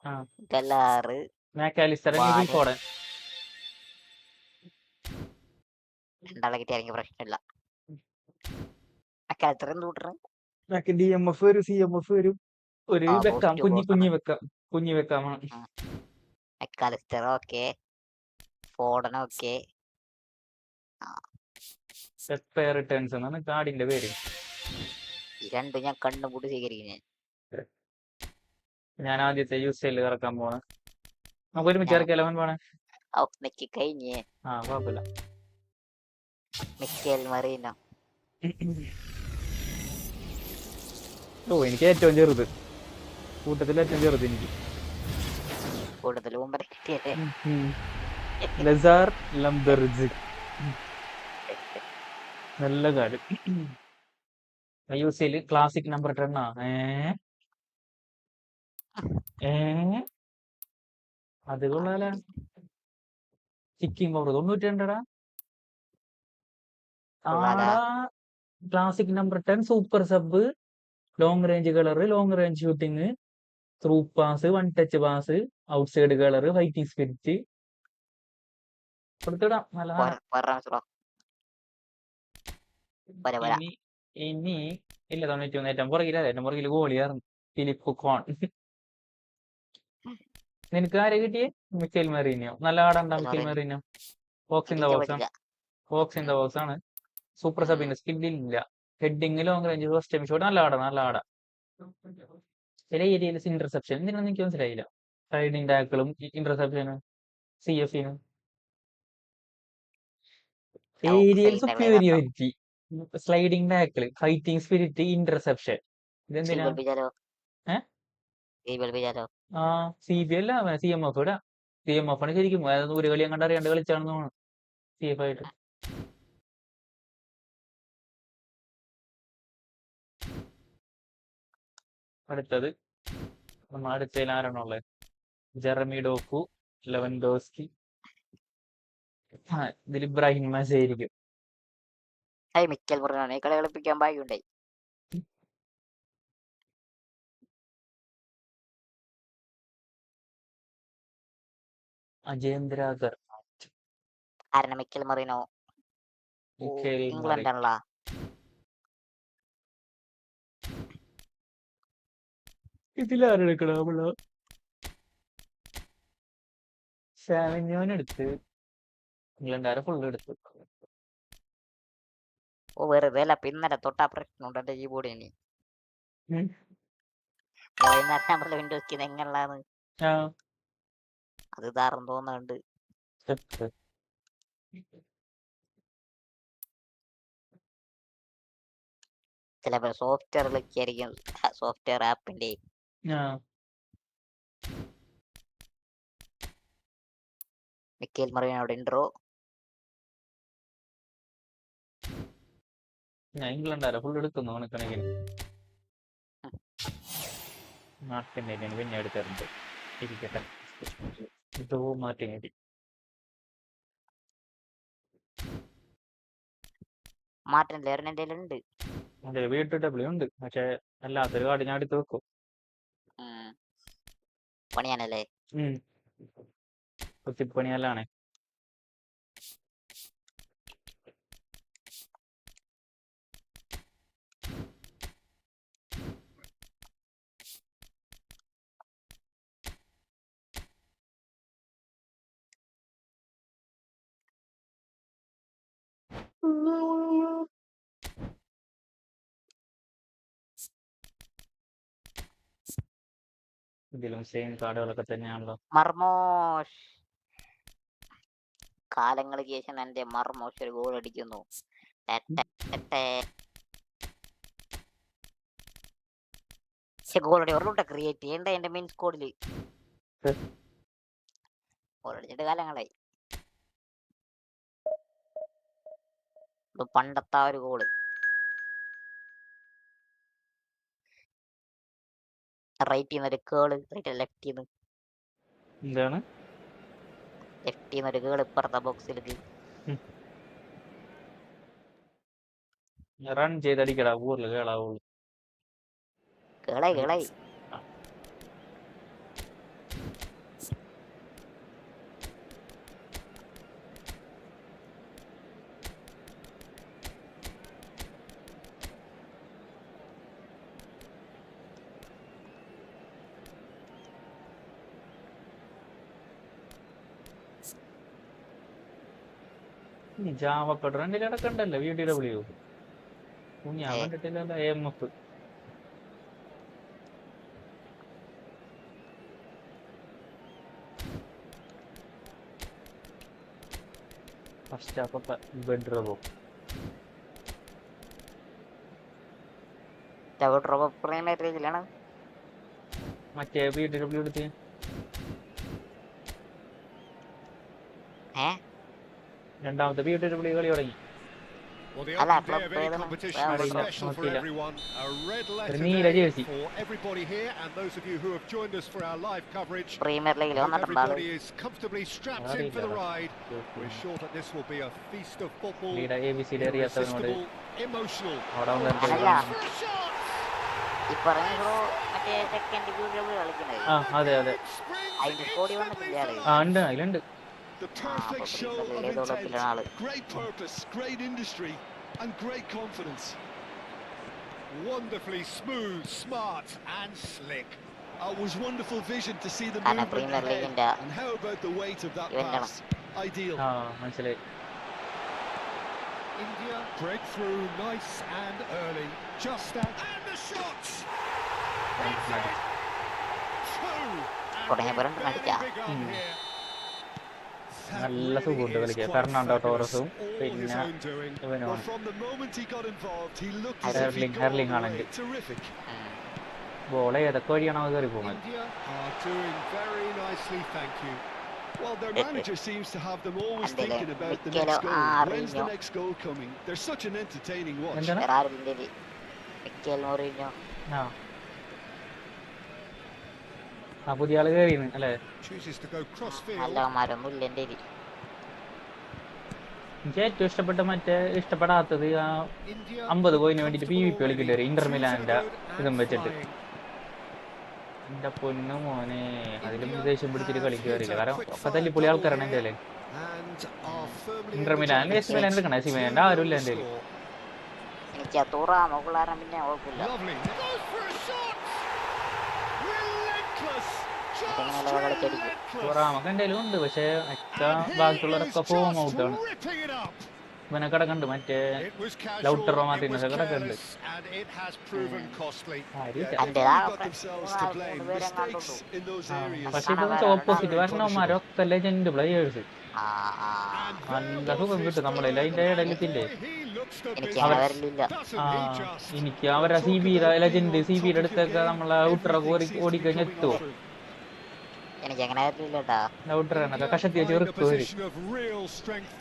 ആ. ഗലാറ്, മാക്കാലിസ്റ്റർ വാനി. ഫോഡൻ. രണ്ടാളെ കിട്ടിയാലെങ്കിൽ പ്രശ്നമില്ല. മെക്കാലിസ്റ്റർ എന്ത് കൂട്ടണം? DMF വരും CMF വരും. ഒരു ആ, വെക്കാം പോസ്റ്റ് കുഞ്ഞി വെക്കാം. Mac Allister okay, Foden okay. Expire returns എന്നാണ് കാർഡിന്റെ പേര്. ഈ രണ്ടും ഞാൻ കണ്ണുപൂട്ടി സ്വീകരിക്കും. ഞാൻ ആദ്യത്തെ യൂസേൽ ഇറക്കാൻ പോണ. നമുക്ക് ഒരുമിച്ച് ഇറക്കിയാലോ പോണേ? മെക്കി കഴിഞ്ഞ് ആ കുഴപ്പമില്ല. മിക്കൽ മറീനോ ഓ എനിക്ക് ഏറ്റവും ചെറുത് കൂട്ടത്തിൽ ഏറ്റവും ചെറുത് എനിക്ക്. കൂടുതൽ മുമ്പ് കിട്ടിയല്ലേ. ലസാർ ലംബെർജ് നല്ല കാര്യം. ഐ.ഒ.സിയിൽ ക്ലാസിക് നമ്പർ 10 അത് കൊള്ളാല. ചിക്കിങ് പവർ 92 കൊള്ളാലാ. ആടാ. Classic number 10 super sub, long range curler, long range shooting, through pass, one touch pass, outside curler, fighting spirit കൊടുത്തിടാം. നല്ല പോരാ. ഇനി ഇല്ല 91 ഏറ്റവും പുറകിൽ ഗോളിയായിരുന്നു ഫിലിപ്പ് കോൺ. നിനക്ക് ആരെ കിട്ടിയേ? Mikel Merino. നല്ല ആടണ്ടാ Mikel Merino. Box in the box ആണ്. സൂപ്പർ സബിന്റെ സ്കില്ലില്ല. Heading, long range, first time shot നല്ല ആടാ. ചില ഏരിയയിൽ ഇന്റർസെപ്ഷൻ എന്തിനാന്ന് എനിക്ക് മനസ്സിലായില്ല. സൈഡിങ് ടാക്കിളും ഇന്റർസെപ്ഷനും CF-നും aerial superiority, sliding tackle, fighting spirit, interception. ഇതെന്തിനാ? CB അല്ല, CMF ഇടാ. CMF ആണ് ശരിക്കും. അതായത് ഒരു കളി അങ്ങോട്ട് അറിയാണ്ട് കളിച്ചാണെന്ന് തോന്നുന്നു CF ആയിട്ട്. അടുത്തത് അടുത്തതിൽ ആരാണുള്ളത്? Jeremy ഡോക്കു, Lewandowski. ഇതിൽ ഇബ്രാഹിം ആയിരിക്കും. മിക്കൽ പറഞ്ഞാണ് ഈ കളി കളിപ്പിക്കാൻ ഭാഗ്യമുണ്ടായി. അജേന്ദ്രാഗർ, കാരണം മിക്കൽ മറീനോ ഇംഗ്ലണ്ട് ആണല്ലോ. ഇതിലാരെടുക്കണം? സാവന്യോനെടുത്ത് ഇംഗ്ലണ്ടുകാരെ ഫുള്ള് എടുത്തു. വെറുതെ അല്ല, പിന്നലെ തൊട്ടാ പ്രശ്നമുണ്ട് എന്റെ കീബോർഡിന്. വിൻഡോസ് എങ്ങനെയാണ് അത് ഇതാറെന്ന് തോന്നുന്നുണ്ട്. ചിലപ്പോൾ സോഫ്റ്റ്വെയറിലൊക്കെ ആയിരിക്കും, സോഫ്റ്റ്വെയർ ആപ്പിന്റെ. മിക്കേൽ മറീനോട് ഇൻട്രോ. ഞാൻ ഇംഗ്ലണ്ടുകാരെ ഫുള്ള് എടുക്കുന്നു കണക്കണക്കിന്. നാട്ടിൻ്റെ പിന്നെ എടുത്തിട്ടുണ്ട്. ഇരിക്കട്ടെ, ഇതോ മാറ്റി നേടി. മാറ്റം ലേറിന്റെ ഉണ്ട്. അതെ, POTW ഉണ്ട്. പക്ഷെ അല്ലാത്തൊരു കാർഡ് ഞാൻ എടുത്ത് വെക്കും. പണിയാനല്ലേ? കുത്തിപ്പണിയല്ലാണ്. ഇതിലും സെയിം കാർഡുകളൊക്കെ തന്നെയാണല്ലോ. മർമോഷ്, കാലങ്ങൾക്ക് ശേഷം എന്റെ മർമോഷ് ഒരു ഗോൾ അടിക്കുന്നു. ഗോൾ അടി ഒരെണ്ണം ക്രിയേറ്റ് ചെയ്യണ്ട എന്റെ മെയിൻ സ്കോഡില്. ഗോൾ അടിച്ചിട്ട് കാലങ്ങളായി. പണ്ടത്തെ ഒരു ഗോള്. റൈറ്റിന്ന് ഒരു കേള്, ലെഫ്റ്റിന്ന് എന്താണ്? ലെഫ്റ്റിന്ന് ഒരു കേള് ഇപ്പുറത്തെ ബോക്സിലേക്ക് റൺ ചെയ്തടിക്കടാ, ഊരില് കേളാവുള്ളൂ. കേളായി. ജാവപ്പെട്ട രണ്ടിലടക്കം ഉണ്ടല്ലോ POTW. ഞാൻ കണ്ടിട്ടില്ലല്ലോ AMF. ഫസ്റ്റ് ഹാഫ് ബെഡ്റോ രീതിയിലാണ് മറ്റേ POTW എടുത്ത് രണ്ടാമത്തെ POTW കളി തുടങ്ങി. Well, the Ala, opening day of any club competition is Arilla, special for Arilla. everyone. A red letter Neela day jersey. for everybody here, and those of you who have joined us for our live coverage. Premier ലീഗിൽ Hope വന്നിട്ടുണ്ട് ആള്. everybody is comfortably strapped in for the ride. We're sure that this will be a feast of football. ABCD അറിയാത്തവനോട് Irresistible, emotional. അവിടെ അതല്ല For a shot! ഈ പറഞ്ഞ മറ്റേ second POTW കളിക്കുന്നത് അതെ അതിന്റെ സ്കോഡി വന്നിട്ടില്ല ആള്. ഉണ്ട് അതിലുണ്ട്. The perfect show of intent, great purpose, great industry, and great confidence. Wonderfully smooth, smart, and slick. It was wonderful vision to see the കാരണം movement പ്രീമിയർ ahead. ലീഗിന്റെ And how about the weight of that ഇവന്റാണ്. pass? Ideal. മനസ്സിലായി. India breakthrough, nice and early. Just out. And the shots! തുടങ്ങിയ പറഞ്ഞിട്ട് നടിക്കാം. നല്ല സുഖമുണ്ട് കളിക്കാൻ. Fernando ടോറസും പിന്നെ ഇവനുമാണ് Erling ആണെങ്കിൽ ബോൾ ഏതൊക്കെ വഴിയാണോ അത് കയറി പോകുന്നത്. Well, their manager seems to have them always Andele, thinking about the Michelo next goal. When's the Arino. next goal coming? They're such an entertaining watch. എന്താണ്? ഫെറാറിന്റെ മിക്കേൽ മൊറീഞ്ഞോ പുതിയ ആള് കയറിയാണ് അല്ലേ? Chooses to go cross field. നല്ല മരൊന്നും ഇല്ല എന്റെ കയ്യില്. എനിക്ക് ഏറ്റവും ഇഷ്ടപ്പെടാത്തത് ആ 50 കോയിന് വേണ്ടിട്ട് PVP കളിക്കില്ലേ ഇന്റർ മിലാന്റെ ഇതും വെച്ചിട്ട്. എന്റെ പൊന്നു മോനെ അതിലും ദേഷ്യം പിടിച്ചിട്ട് കളിക്കാറില്ല. കാരണം ഒക്കെ തല്ലിപ്പൊളി ആൾക്കാരാണ് എന്റെ അല്ലേ. ഇന്റർ മിലാൻ AC മിലാൻ എടുക്കണേ. AC മിലാൻ്റെ ആരും ഇല്ല എന്റെ കയ്യില്. എനിക്ക് തൂറാമോ പിള്ളേരെ പിന്നെ കുഴപ്പമില്ല. Lovely. Goes for a shot. Relentless. അങ്ങനെ കളിച്ചടിക്കും. നമുക്ക് എന്റെ കയ്യിലും ഉണ്ട്. പക്ഷെ ബാക്കിയുള്ളവരൊക്കെ ഫോം ഔട്ടാണ്. ഇവനെ കിടക്കണ്ട് മറ്റേ ലൗട്ടറോ മാർട്ടിനൊക്കെ കിടക്കുന്നുണ്ട്. പക്ഷെ ഇപ്പൊ ഓപ്പോസിറ്റ് വരണവന്മാരൊക്കെ ലെജൻഡ് പ്ലേയേഴ്സ്. നല്ല സുഖം കിട്ടും നമ്മളെ അതിന്റെ ഇടയിലെത്തില്ലേ. എനിക്ക് അവരെ CB ലെജൻഡ് CBയുടെ അടുത്തൊക്കെ നമ്മളെ ഔട്ടറൊക്കെ ഓടിക്കഴിഞ്ഞ് എത്തുവോ. എനിക്ക് അങ്ങനെ വരില്ലട്ടാ. ഔട്ടറൊക്കെ കഷത്തി വെച്ച് വെറുപ്പ് വരും.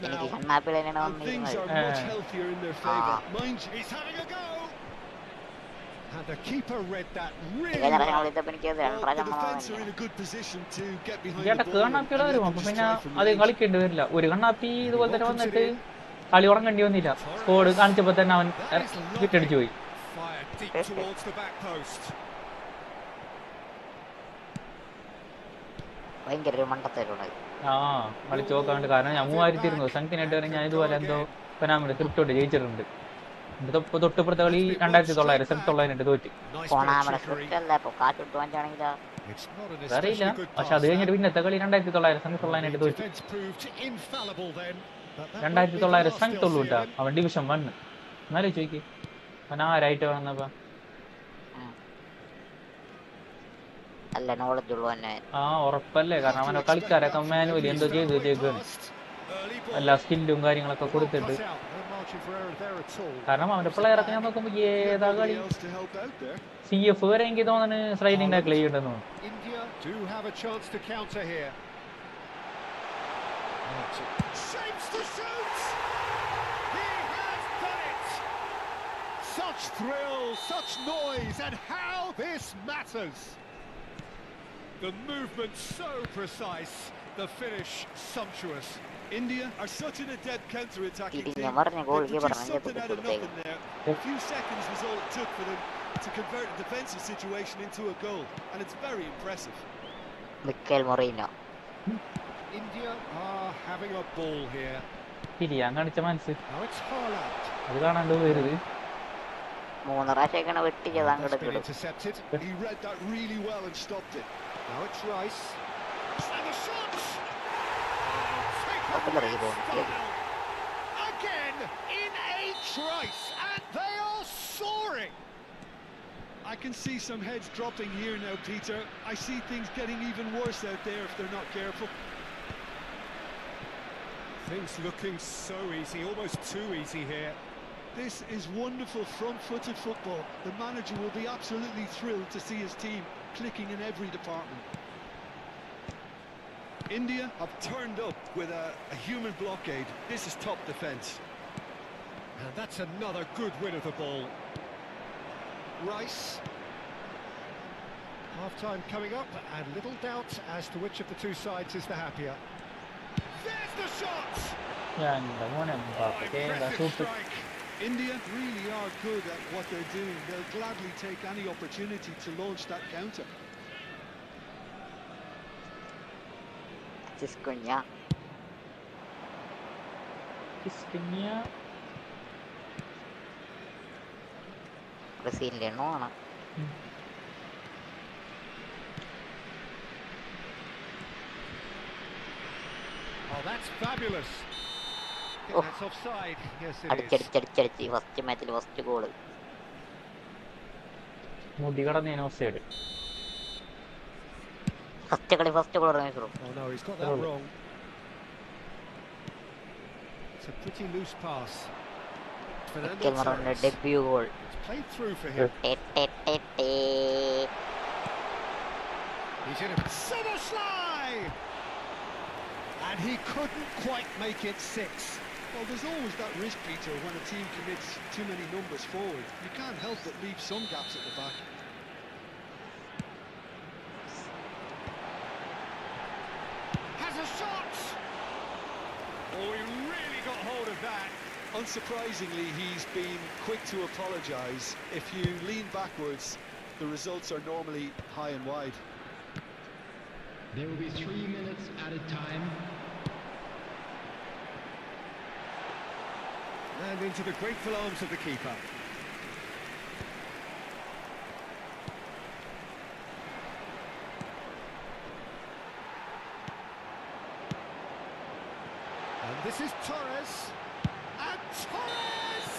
എനിക്ക് കണ്ണാപ്പിളനാണ് വന്നിരുന്നത്. And the keeper read that really എനിക്ക് well. എനിക്ക് രണ്ടര ഇടക്ക് കണ്ണാപ്പികൾ വരും. അപ്പൊ പിന്നെ അത് കളിക്കേണ്ടി വരില്ല. ഒരു കണ്ണാപ്പി ഇതുപോലെ തന്നെ വന്നിട്ട് കളി ഉറങ്ങേണ്ടി വന്നില്ല. സ്കോഡ് കാണിച്ചപ്പോ തന്നെ അവൻ വിട്ടടിച്ചു പോയി. Fire deep towards the back post. ഭയങ്കര ഒരു മണ്ടത്തരുണ്ട്. കളിച്ചു നോക്കാണ്ട്. കാരണം ഞാൻ 3000 സംഘത്തിനായിട്ട് വരെ ഞാൻ ഇതുപോലെ എന്തോ പനാമിന്റെ സ്ക്രിപ്റ്റോട്ട് ജയിച്ചിട്ടുണ്ട്. തൊട്ടുപുറത്തെ കളി 2900 1900 തോറ്റ്. അറിയില്ല. പക്ഷെ അത് കഴിഞ്ഞിട്ട് പിന്നത്തെ കളി 2900 1900 തോറ്റ്. 2900 സ്ട്രെങ്ത് ഉള്ളൂ കേട്ടാ. അവൻ ഡിവിഷൻ 1. എന്നാലും ചോദിക്ക് അവൻ ആരായിട്ട് വന്നപ്പോ നല്ല നോളജ് ഉള്ളു തന്നെ. ഉറപ്പല്ലേ. കാരണം അവനെ കളിക്കാരൊക്കെ മാനുവലി എന്തോ ചെയ്ത് വെച്ചേക്കാണ്. എല്ലാ സ്കില്ലും കാര്യങ്ങളൊക്കെ കൊടുത്തിട്ട്. കാരണം അവന്റെ പിള്ളേരൊക്കെ ഞാൻ നോക്കുമ്പോ ഏതാ കളി CF വരെ എനിക്ക് തോന്നുന്നു സ്ലൈഡിംഗ് ടാക്കിൾ ചെയ്യണ്ടെന്ന് തോന്നുന്നു. Such thrill, such noise, and how this matters. The movement so precise, the finish sumptuous. India are such an adept counter-attacking team. ഞാൻ പറഞ്ഞ goal They produced something out of nothing there. A few seconds was all it took for them to convert a defensive situation into a goal, and it's very impressive. Mikkel Mourinho. India are having a ball here. ഞാൻ കാണിച്ച മനസ്സ് Now it's Haaland. അത് കാണാണ്ട് പോയത്. 3 പ്രാവശ്യമൊക്കെയാണ് വെട്ടിച്ചത് അങ്ങോട്ട് കിട്ടും. Intercepted. He read that really well and stopped it. Now it's Rice. And the shot. Again in a trice, and they are soaring. I can see some heads dropping here now, Peter. I see things getting even worse out there if they're not careful. Things looking so easy, almost too easy here. This is wonderful front-footed football. The manager will be absolutely thrilled to see his team clicking in every department. India have turned up with a human blockade. This is top defence. And that's another good win of the ball. Rice. Half-time coming up, and little doubt as to which of the two sides is the happier. There's the shot! Impressive strike. India really are good at what they're doing. They'll gladly take any opportunity to launch that counter. Cisconia. Brazilian no ആണ്. Oh, that's fabulous. Oh. That's offside. Yes, it is. അടിച്ചടിച്ചടിച്ചടിച്ച് first മാച്ചിൽ first goal. മുടി കടന്നേനെ offside. First കളി first goal ഇറങ്ങി. Oh no, he's got that wrong. It's a pretty loose pass. Fernando's debut goal. It's played through for him. He's in a summer slide! And he couldn't quite make it 6. Well, there's always that risk, Peter, when a team commits too many numbers forward. You can't help but leave some gaps at the back. Has a shot! Oh, he really got hold of that. Unsurprisingly, he's been quick to apologise. If you lean backwards, the results are normally high and wide. There will be 3 minutes added time. And into the grateful arms of the keeper. And this is Torres. And Torres!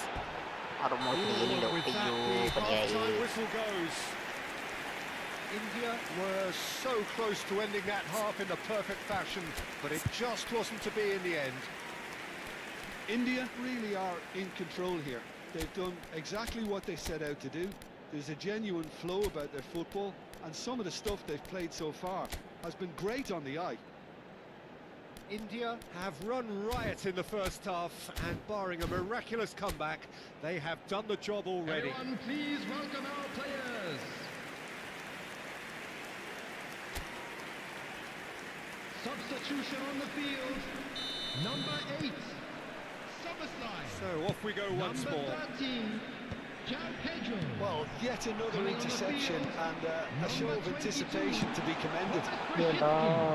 Armolino With that, the half-time whistle goes. India were so close to ending that half in the perfect fashion, but it just wasn't to be in the end. India really are in control here. They've done exactly what they set out to do. There's a genuine flow about their football, and some of the stuff they've played so far has been great on the eye. India have run riot in the first half, and barring a miraculous comeback, they have done the job already. Everyone, please welcome our players. Substitution on the field. Number 8. So off we go once Number more. 13, Pedro. Well, yet another interception and a show of anticipation to be commended.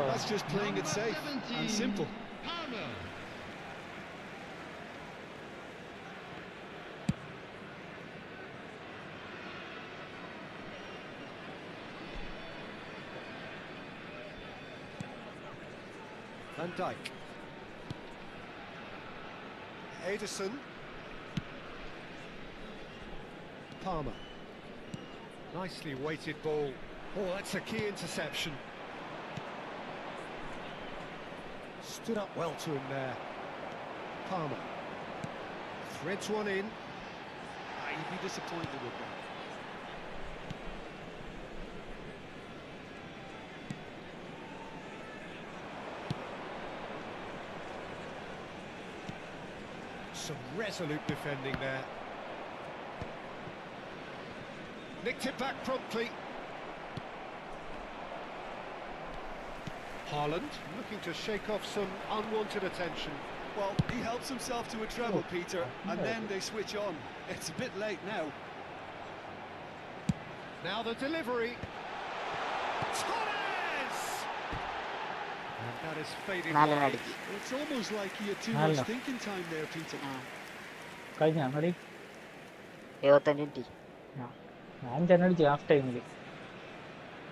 That's just playing it safe and simple. Van Dijk. Ederson. Palmer. Nicely weighted ball. Oh, that's a key interception. Stood up well to him there. Palmer. Threads one in. You'd be disappointed with that. Some resolute defending there. Nicked it back promptly. Haaland looking to shake off some unwanted attention. Well, he helps himself to a treble, Peter, and then they switch on. It's a bit late now. Now the delivery. Torres! And that is fading wide. It's almost like he had too much thinking time there, Peter. കഴിഞ്ഞ കളി 75 minute ഞാൻ ജനടിച്ചു half ടൈമിൽ.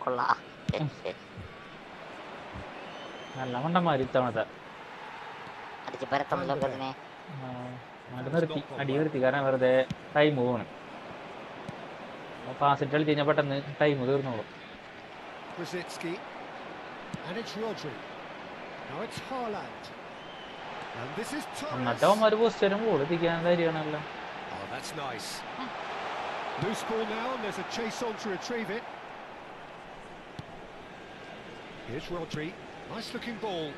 കൊള്ളാം. നല്ല മണ്ടന്മാര് ഇത്തവണത്തെ. അടിച്ച് പരത്തുന്നതൊക്കെ തന്നെ നിർത്തി അടി നിർത്തി, കാരണം വെറുതെ ടൈം പോവാണ്. പാസിട്ട് കളി കഴിഞ്ഞാൽ പെട്ടെന്ന് ടൈം തീർന്നോളും. എന്നിട്ട് അവന്മാര് പോസ്റ്ററും ഗോൾ എത്തിക്കാൻ കാര്യമാണല്ലോ. Oh, that's nice. Loose ball now, and there's a chase on to retrieve it. Here's Rodri. Nice looking ball.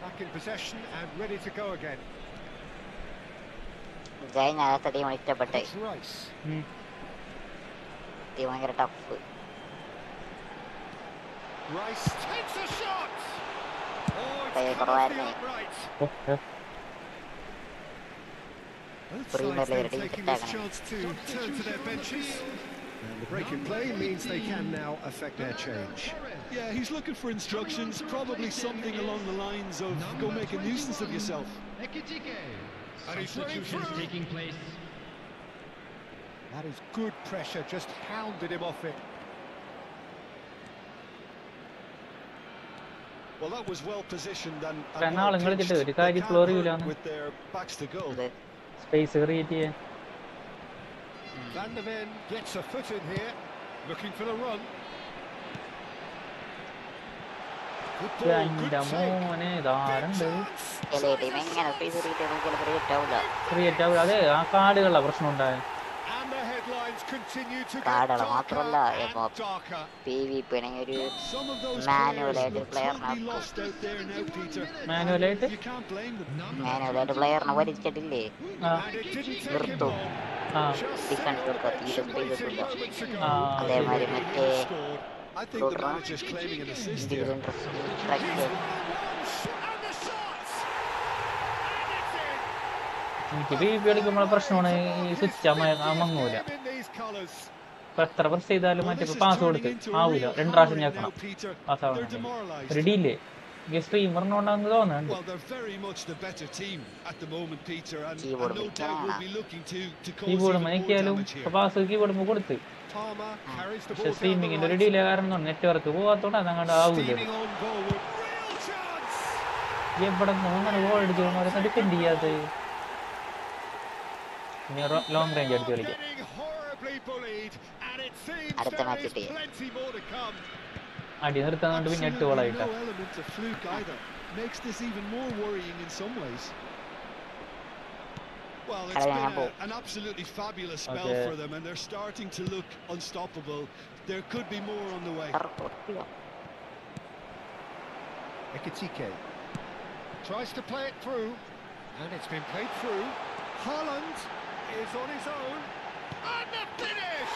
Back in possession and ready to go again. ജയ് നേരത്തെ ടീം ഇഷ്ടപ്പെട്ടെ. It's Rice. ടീം ഭയങ്കര tough. Rice takes a shot. Oh, it's Hey, come off the Corrado. upright. Both Premier sides then League taking this chance to turn to their benches. And the break in play means they can now affect their change. Yeah, he's looking for instructions, probably something along the lines of go make a nuisance of yourself. And he's running Substitutions through. taking place. That is good pressure, just hounded him off it. Well, that was well positioned and Penal well കളിച്ചിട്ട് pitched. ഒരു They കാര്യം can't explore hurt ചെയ്യൂലാന്ന്. with their backs to goal. Space create ചെയ്യാൻ. Van der Ven gets a foot in here, looking for the run. Good ball, good എന്റെ take. മോനെ ഇതാരുണ്ട് ചില team എങ്ങനെ space ചിലപ്പോൾ create ആവില്ല. Create ആവില്ല. അതെ ആ കാർഡുകളുടെ പ്രശ്നം ഉണ്ടായത്. And the headlines continue to get കാർഡുകൾ darker മാത്രമല്ല and darker. PvP ഒരു Some of those manual players ആയിട്ട് look പ്ലെയറിനെ totally lost out there now, Peter. മാനുവലായിട്ട് You can't blame them. മാനുവലായിട്ട് പ്ലെയറിനെ വലിച്ചിട്ടില്ലേ ആ And it didn't take him നിർത്തും. long. ആ Just ഡിഫൻസ് ഒക്കെ തീരെ celebrations waiting ചെയ്തിട്ടില്ല. moments ago. ആ അതേമാതിരി മറ്റേ Scored. I think the manager's claiming an assist here. Individual strike And the shots. And it's in. എനിക്ക് PvP കളിക്കുമ്പോൾ പ്രശ്നമാണ് ഈ സ്വിച്ച് അമങ്ങൂല. In these colours. ഇപ്പൊ എത്ര പ്രസ് ചെയ്താലും Well, മറ്റേ this is പാസ് turning കൊടുത്ത് into a ആവൂല. real 2 പ്രാവശ്യം hammering ഞെക്കണം now, Peter. Pass They're ആവണമെങ്കിൽ. demoralised. ഒരു ഡീലേ ഈ സ്ട്രീമറിനുണ്ടെന്ന് തോന്നുന്നുണ്ട്. Well, they're very much the better team at the moment, Peter, and Keyboard no doubt will be looking to cause keyboard even more മയക്കിയാലും damage ഇപ്പൊ here. Pass keyboard കൊടുത്ത്. Palmer carries the പക്ഷെ ball down the സ്ട്രീമിങ്ങിന്റെ ഒരു right. Delay കാരണം network പോകാത്തോണ്ട് അതങ്ങോട്ട് ആവൂല. Steaming on goalward. Real chance. എവിടെ അങ്ങനെ goal അടിച്ചു ഡിഫെൻഡ് ചെയ്യാതെ ലോങ് റേഞ്ച് അടിച്ച് കളിക്കാം. Getting horribly bullied, and it seems അടുത്ത there match is കിട്ടി. plenty more to come. അടി നിർത്താണ്ട് പിന്നെ 8 Absolutely ഗോളായിട്ട. no element of fluke either. Makes this even more worrying in some ways. Well, it's been an absolutely fabulous spell Okay. for them, and they're starting to look unstoppable. There could be more on the way. Ekitike tries to play it through, and it's been played through. Haaland is on his own, and the finish!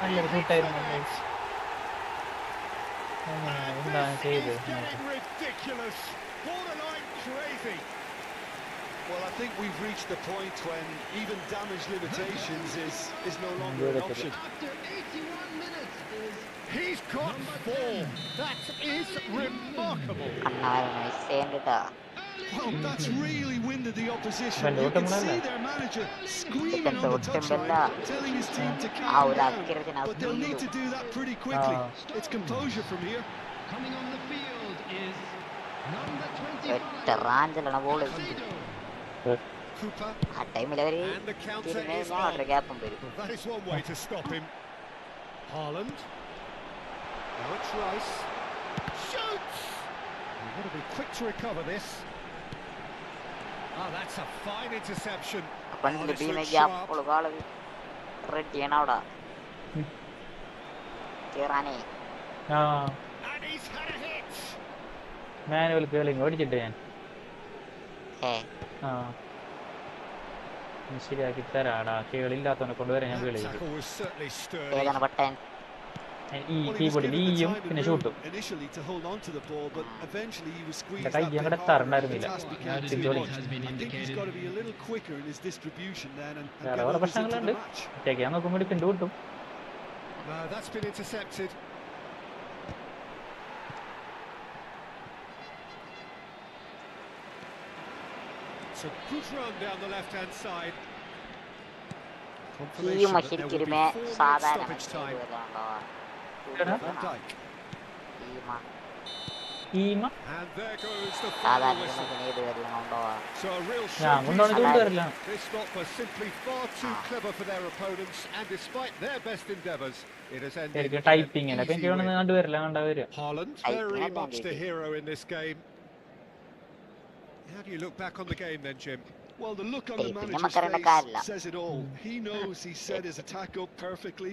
നല്ലൊരു കൂട്ടായിരുന്നു. എന്താണ് This ചെയ്ത് is getting ridiculous, borderline crazy. Well, I think we've reached the point when even damage limitations is no longer an option. After 81 minutes is He's got 4. That is remarkable. Well, that's really winded the opposition. Well, You can what see about their manager screaming on the touchline, telling his team to calm down. But they'll need to do that pretty quickly. It's composure from here. coming on the field is number 25. Cooper ആ ടൈമിൽ അവര് and the counter is തിരിഞ്ഞ് on. ഒരു ഗ്യാപ്പും വരും. Well, that is one way to stop him. Haaland. Now it's Rice. Shoots! You've got to be quick to recover this. Oh, that's a fine interception. അപ്പം Oh, this team looks gap sharp. കൊടുക്കാള് റെഡ് ചെയ്യണം അവിടെ കേറാനേ. ആ And he's had a hit. Manuel കേളിങ് ഓടിച്ചിട്ട് ഞാൻ ആ ശരിയാക്കി തരാടാ. കേളില്ലാത്തവനെ കൊണ്ടുവരാൻ ഞാൻ That കേളി tackle was certainly sturdy. ഏതാണ് ബട്ടൻ? ഈ Well, he was കീബോർഡിൽ given the ഈയും time പിന്നെ and room ഷൂട്ടും. initially to hold on to the ball, but eventually he was squeezed എന്റെ കൈ that bit അങ്ങോട്ട് harder. The എത്താറുണ്ടായിരുന്നില്ല. task ഞാൻ became too തിരിച്ചോളി. much. I think he's got to be a little quicker in his distribution then and വേറെ get വേറെ others into പ്രശ്നങ്ങളുണ്ട്. the match. ഒറ്റയ്ക്ക് നോക്കുമ്പോൾ defend കിട്ടും. No, that's been intercepted. It's a good run down the left-hand side. Confirmation team that there ശരിക്കും will ഒരു be 4 minutes സാധാരണ stoppage time. Van Dijk. ഈമ And there goes the final സാധാരണ whistle. ഏത് വരലുണ്ടോ? So a real ഞാൻ കൊണ്ടാണ് showpiece. ചൂണ്ടുവരില്ല. This lot were simply far too clever for their opponents, and despite their best endeavours, it has ended ശരിക്കും in an typing അല്ല. അപ്പൊ easy എനിക്ക് win. വേണമെന്ന് കണ്ടുവരില്ല കണ്ടുവരിക. Haaland, Typing very and much the editing. hero in this game. How do you look back on the game then, Jim? Well, the look on the Hey, manager's Makarana face Karla. says it all. He knows he set his attack up perfectly,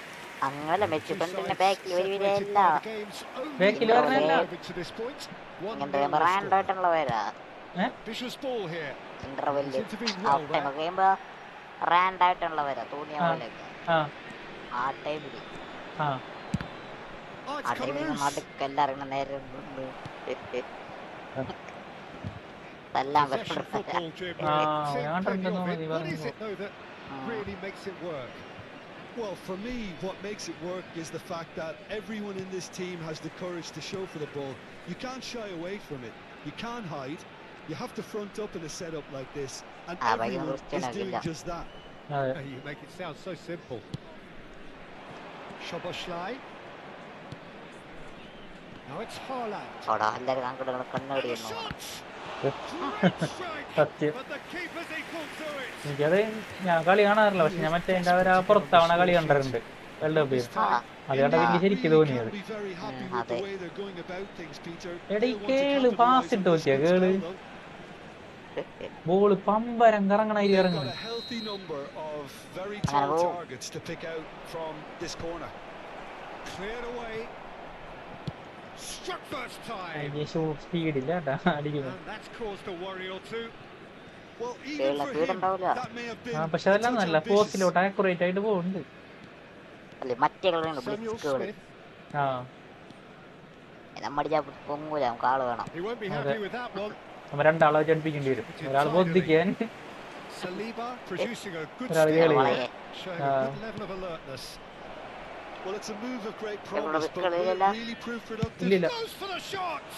അങ്ങനല്ല Messi ഫ്രണ്ടിന്റെ ബാക്കിൽ വരില്ല. ബാക്കിൽ പറഞ്ഞല്ല ഇങ്ങനത്തെ റാൻഡായിട്ടുള്ള പേരാ Vicious ball here. Interval Seemed to be half well time there. ഒക്കെ കഴിയുമ്പോ റാൻഡായിട്ടുള്ള പേരാ തോന്നിയ പോലെയൊക്കെ ആ ടൈമില് Oh, ആ it's come ടൈമിൽ loose. നടുക്കെല്ലാരും നേരെ നിന്ന് എല്ലാം Possession football, Jim. Ah, Seemed yeah, plenty of I it. don't What know. is it though that really makes it work? Well, for me, what makes it work is the fact that everyone in this team has the courage to show for the ball. You can't shy away from it. You can't hide. You have to front up in a setup like this, and everyone is doing just that. You make it sound so simple. Szoboszlai. Now it's Haaland. അവിടെ എല്ലാരും അങ്ങോട്ട് കണ്ണടി And the shots! സത്യം But the keeper's equal to it. എനിക്കത് ഞാൻ കളി കാണാറില്ല, പക്ഷെ ഞാൻ മറ്റേ എൻ്റെ അവരാ പുറത്തവണ കളി കണ്ടിട്ടുണ്ട് വേൾഡ് കപ്പിൽ. അതുകൊണ്ട് എനിക്ക് ശരിക്കും തോന്നിയത് Be very happy with the way they're going about things, Peter. എടീ കേള് പാസ് ഇട്ട് നോക്കിയാ കേള് ബോള് പമ്പരം കറങ്ങണായി They've got ഇറങ്ങുന്നു. a healthy number of very tall targets to pick out from this corner. Cleared away. Struck first time. സ്പീഡില്ല കേട്ടാ അടിക്കുന്നു. And that's caused a worry or two. Well, even for him, that may have been പക്ഷെ അതെല്ലാം നല്ല പോസ്റ്റിലോട്ട് accurate ആയിട്ട് പോകുന്നുണ്ട്. അല്ലെ മറ്റേ കളിയുണ്ട് Samuel ബ്ലിസ്കുകള് Smith. നമ്മടിച്ചാ പൊങ്ങൂല നമുക്ക് ആള് വേണം. He won't be happy with that one. നമ്മ രണ്ടാളെ ജനിപ്പിക്കേണ്ടി വരും, ഒരാൾ ബോധിക്കാൻ Saliba producing a good ഒരാൾ start, കേളില്ല. showing a good level of alertness. Well, it's a move of great promise, but will it really prove productive? ഇല്ലില്ല, Goes for the shot.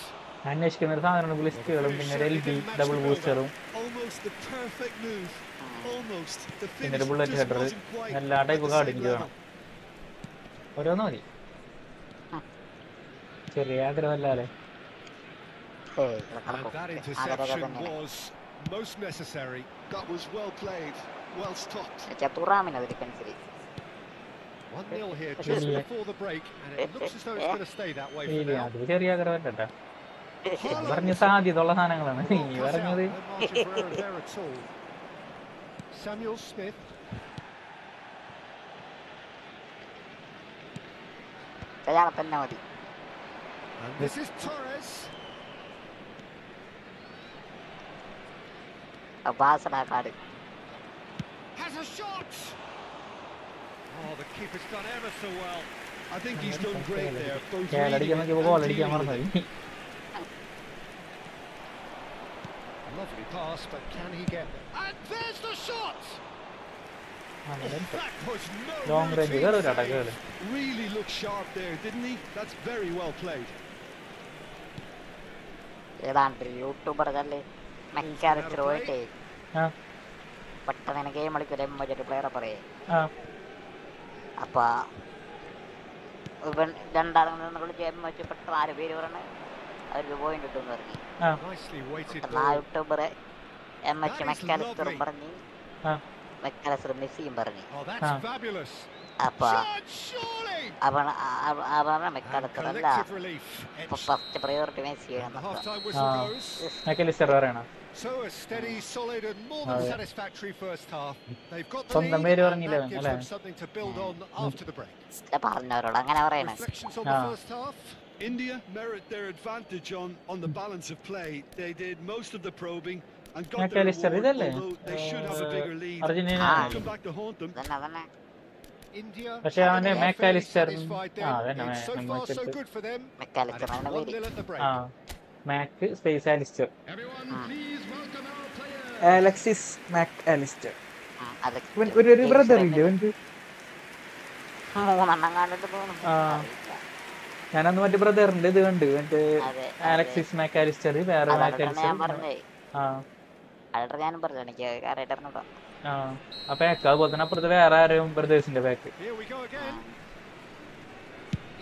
അന്വേഷിക്കുന്ന ഒരു സാധനമാണ് ബ്ലിസ്കുകളും പിന്നെ ഒരു LB ഡബിൾ ബൂസ്റ്ററും Almost the perfect move. Almost. The പിന്നെ ഒരു finish bullet just header, wasn't quite എല്ലാ type at the card same എനിക്ക് level. വേണം. ഓരോന്ന് മതി, ചെറിയ ആഗ്രഹമല്ലേ. And that interception was most necessary. That was well played, well stopped. തുറാമിന് ഡിഫൻസിൽ 1-0 here just before the break, and it looks as though it's going to stay that way for now. അത് ചെറിയ ആഗ്രഹമല്ല കേട്ടാ, പറഞ്ഞ സാധ്യത ഉള്ള സാധനങ്ങളാണ് നീ Cut out, പറഞ്ഞത്. no margin for error there at all. Samuel Smith. തന്നെ മതി. And this is Torres. ബാസഡ card Has a shot. Oh, the keeper's done ever so well. I think he's done great there. Both കേളടിക്കാൻ reading നോക്കിയപ്പോ it goal and അടിക്കാൻ dealing with മറന്നു. it. A lovely pass, but can he get there? And there's the shot. That was no long range routine കേള് കേട്ടാ save. Curl. Really looked sharp there, didn't he? That's very well played. ഏതാണ്ട് YouTuber തന്നെ മെക്കാനിച്ചർ പോയിട്ടേ ആ പെട്ടെന്ന് game കളിക്കൂല ഒരു പ്ലെയറെ പറയേ. ആ അപ്പൊ ഇവൻ രണ്ടാളും നിന്ന് കളിച്ച് വെച്ച് പെട്ടെന്ന് 6 പേര് പറഞ്ഞ് അവർക്ക് പോയിന്റ് കിട്ടും പറഞ്ഞു. ആ Nicely weighted പെട്ടെന്ന് ആ ball. യൂട്യൂബർ മെക്കാനിസ്റ്ററും പറഞ്ഞു, ആ മെക്കാനിസ്റ്റർ മെസ്സിയും പറഞ്ഞു. Oh, that's Ah. fabulous. അപ്പൊ Shot, surely. അവരുടെ And മെക്കാനിസ്റ്റർ അല്ല, collective relief. ഇപ്പൊ Etched. First priority Messi And the ആണ്. half-time whistle Ah. goes. Mac Allister പറയണം. So a steady, solid, and more than satisfactory first half. They've got the സ്വന്തം lead, പേര് and പറഞ്ഞില്ല that gives അല്ലേ? them something to build on after the break. പറഞ്ഞവരോട് അങ്ങനെ പറയണേ. Reflections on the Ah. first half. India merit their advantage on the balance of play. They did most of the probing and got their Mac Allister reward, ഇതല്ലേ although they should have a bigger lead. Argentina. It'll come back to haunt them. അതന്നെ India. പക്ഷെ അവന്റെ haven't been Mac Allister fairly satisfied then. ആ അതന്നെ It's so far so good for them. And മെക്കാനിസ്റ്റർ it's ആണ് പേര്. 1-0 at the break. ആ Mac space Allister, Everyone, please welcome our players. Alexis Mac Allister. Alex ഒരു brother ഇല്ലേ അവൻക്ക്? 3 എണ്ണം കണ്ടിട്ട് പോകുന്നു. ആ. ഞാനന്ന് മറ്റേ ബ്രദറിന്റെ ഇത് കണ്ട്, മറ്റേ അതെ, അലക്സിസ് മാക്കാലിസ്റ്റർ, വേറെ അതാണ് മാക്കാലിസ്റ്റർ. ഞാൻ പറഞ്ഞേ. ആ അല്ലാണ്ട് ഞാനും പറഞ്ഞു എനിക്ക് കറക്റ്റ് അറിഞ്ഞൂടാ. ആ ആ പാക്ക്, അതുപോലെ തന്നെ അപ്പുറത്ത് വേറെ ആരും ബ്രദേഴ്സിന്റെ pack. Here we go again.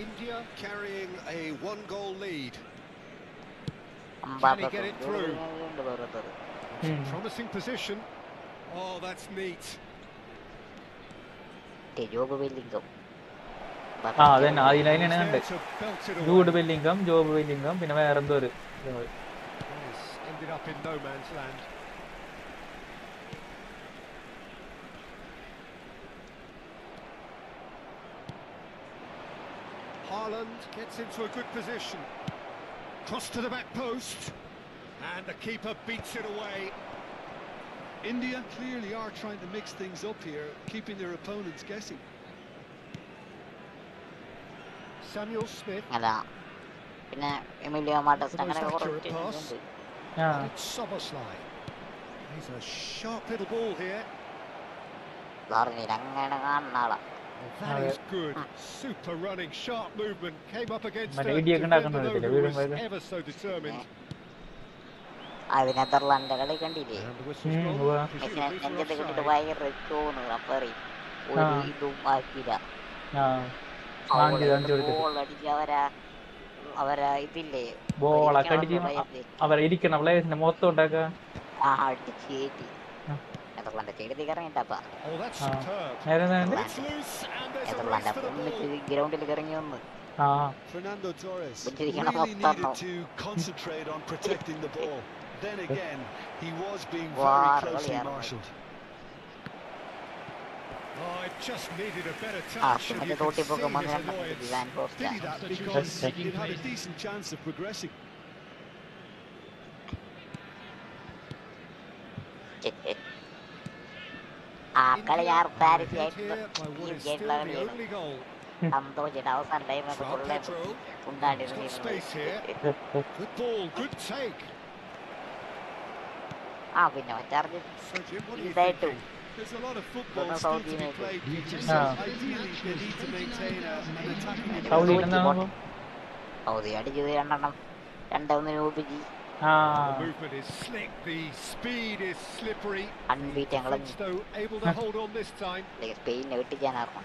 India carrying a 1-goal lead. Can he get it through? Promising position. Oh, that's neat. Jobe ബില്ലിംഗും ആ അതന്നെ, അതിനാണ് കണ്ടത്. There to belt it away. Jude Bellingham, Jobe Bellingham, പിന്നെ വേറെന്തോ ഒരു Yes, ended up in no man's land. Haaland gets into a good position. Cross to the back post. And the keeper beats it away. India clearly are trying to mix things up here, keeping their opponents guessing. Samuel Smith. അതാ പിന്നെ Emilio മാർട്ടസ് For those അങ്ങനെ കുറച്ച് accurate pass. ഉണ്ട്. And it's Soboslai. He's a sharp little ball here. പറഞ്ഞില്ല അങ്ങനെ കാണുന്ന ആളാ. Oh, that is good. Super running, sharp movement. Came up against a മറ്റേ ഇടിയൊക്കെ defender ഉണ്ടാക്കുന്ന though who was വീഴും ever so determined. അത് നെതർലാൻഡ് കളി കണ്ടില്ലേ? And the whistle's gone. മെസ്സിനെ Presumably for നെഞ്ചത്ത് കിട്ടിട്ട് offside. ഭയങ്കര റിക്കോന്ന് റഫറി ഒരു ഇതും ആക്കിയില്ല. ബോൾ അടിച്ച് അവരാ ഇതില്ലേ ബോളൊക്കെ അടിച്ച് അവരിയ്ക്കുന്ന പ്ലേയേഴ്സിന്റെ മൊത്തം അടിച്ച് കയറ്റി നെതർലാൻഡ് ചെയ്തി ഇറങ്ങിട്ടപ്പാ. Oh, that's superb. It's loose and there's a race Netherland to the ഒന്നിച്ച് ball. ഗ്രൗണ്ടിൽ ഇറങ്ങി വന്ന് Fernando Torres Bunchirikana really mottam needed to concentrate on protecting the ball. Then again, he was being Wow, very closely really, marshalled. Oh, it just needed a better touch. And you can see his annoyance. Pity that because it had a decent chance of progressing. ആ കളി ഞാൻ Paris Hit here by what is still the only goal. സന്തോഷിട്ട് അവസാന ടൈമൊക്കെ ഫുള്ളെ Got space here. Good ball, good take. ആ പിന്നെ മറ്റാർജ് So Jim, what are you ഇതായിട്ടു thinking? There's a lot of football Don't know still how to be to played. Ideally, they need to maintain an attacking Saudi Saudi അടിച്ചത് രണ്ടെണ്ണം 2-1 രൂപിച്ച് The movement is slick, the speed is slippery. അൺബീറ്റ് ഞങ്ങൾ French though able to hold on this time. സ്പെയിനെ വെട്ടിക്കാനായിരുന്നു.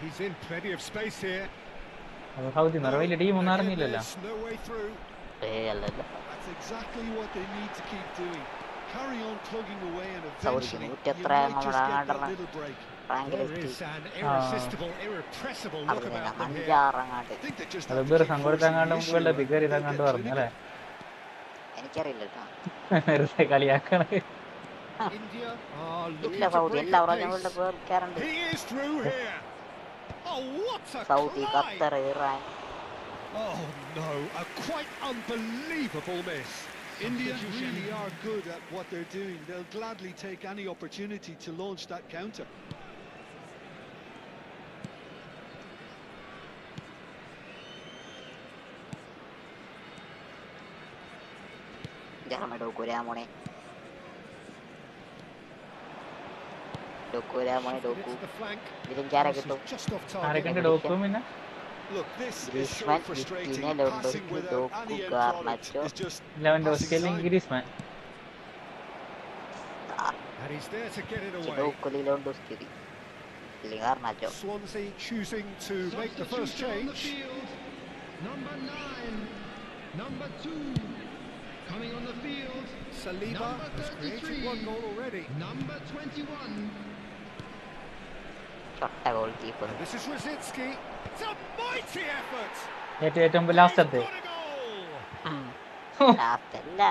He's in plenty of space here. Saudi നിറവില്ല ടീമൊന്നും Again, അറിഞ്ഞില്ലല്ലോ. there's no way through. അല്ലല്ലോ That's exactly what they need to keep doing. Carry on plugging away and സൗദിക്ക് eventually you 100 might just get that നമ്മളെ little break. റാങ്കിൽ There is an irresistible, irrepressible look അതിന് about them here. 5-6 അങ്ങാണ്ട് I think they just അത് have to വേറെ keep സംഘടിതങ്ങാണ്ട് forcing the വല്ല issue bigger and ഇതങ്ങാണ്ട് they'll പറഞ്ഞു get അല്ലേ? എനിക്കറിയില്ല കേട്ടോ. വെറുതെ കളിയാക്കണ India are looking ഇല്ല to സൗദി break എല്ലാ the പ്രാവശ്യം pace. കേൾക്കാറുണ്ട്. He is through here. Oh, what a Saudi climb! Qatar Iran Oh no, a quite unbelievable miss. India really are good at what they're doing. They'll gladly take any opportunity to launch that counter. ജർമ്മ ഡോക്കുരാമോണെ ഡോക്കുരാമോണെ Doku It's the flank. ഇതിലെനിക്കാരെ This is കിട്ടും. just off ആരൊക്കെ target. ഡോക്കും പിന്നെ Look, this is so Griezmann frustrating. വിറ്റിനെ Passing ലോണ്ടോസ്കി without Doku any end product Garnacho is just Lewandowski passing അല്ലെങ്കിൽ time. Griezmann And he's there to get it away. ഡോക്കുലി ലോണ്ടോസ്കി അല്ലെങ്കിൽ Garnacho. Swansea choosing to make the first change. Number 9, number 2, coming on the field. Saliba has created one goal already. Number 21. ചൊട്ട goalkeeper. This is Rosicki. It's a mighty effort. ഏറ്റവും ലാസ്റ്റത്തെ He's got a goal. ലാസ്റ്റല്ല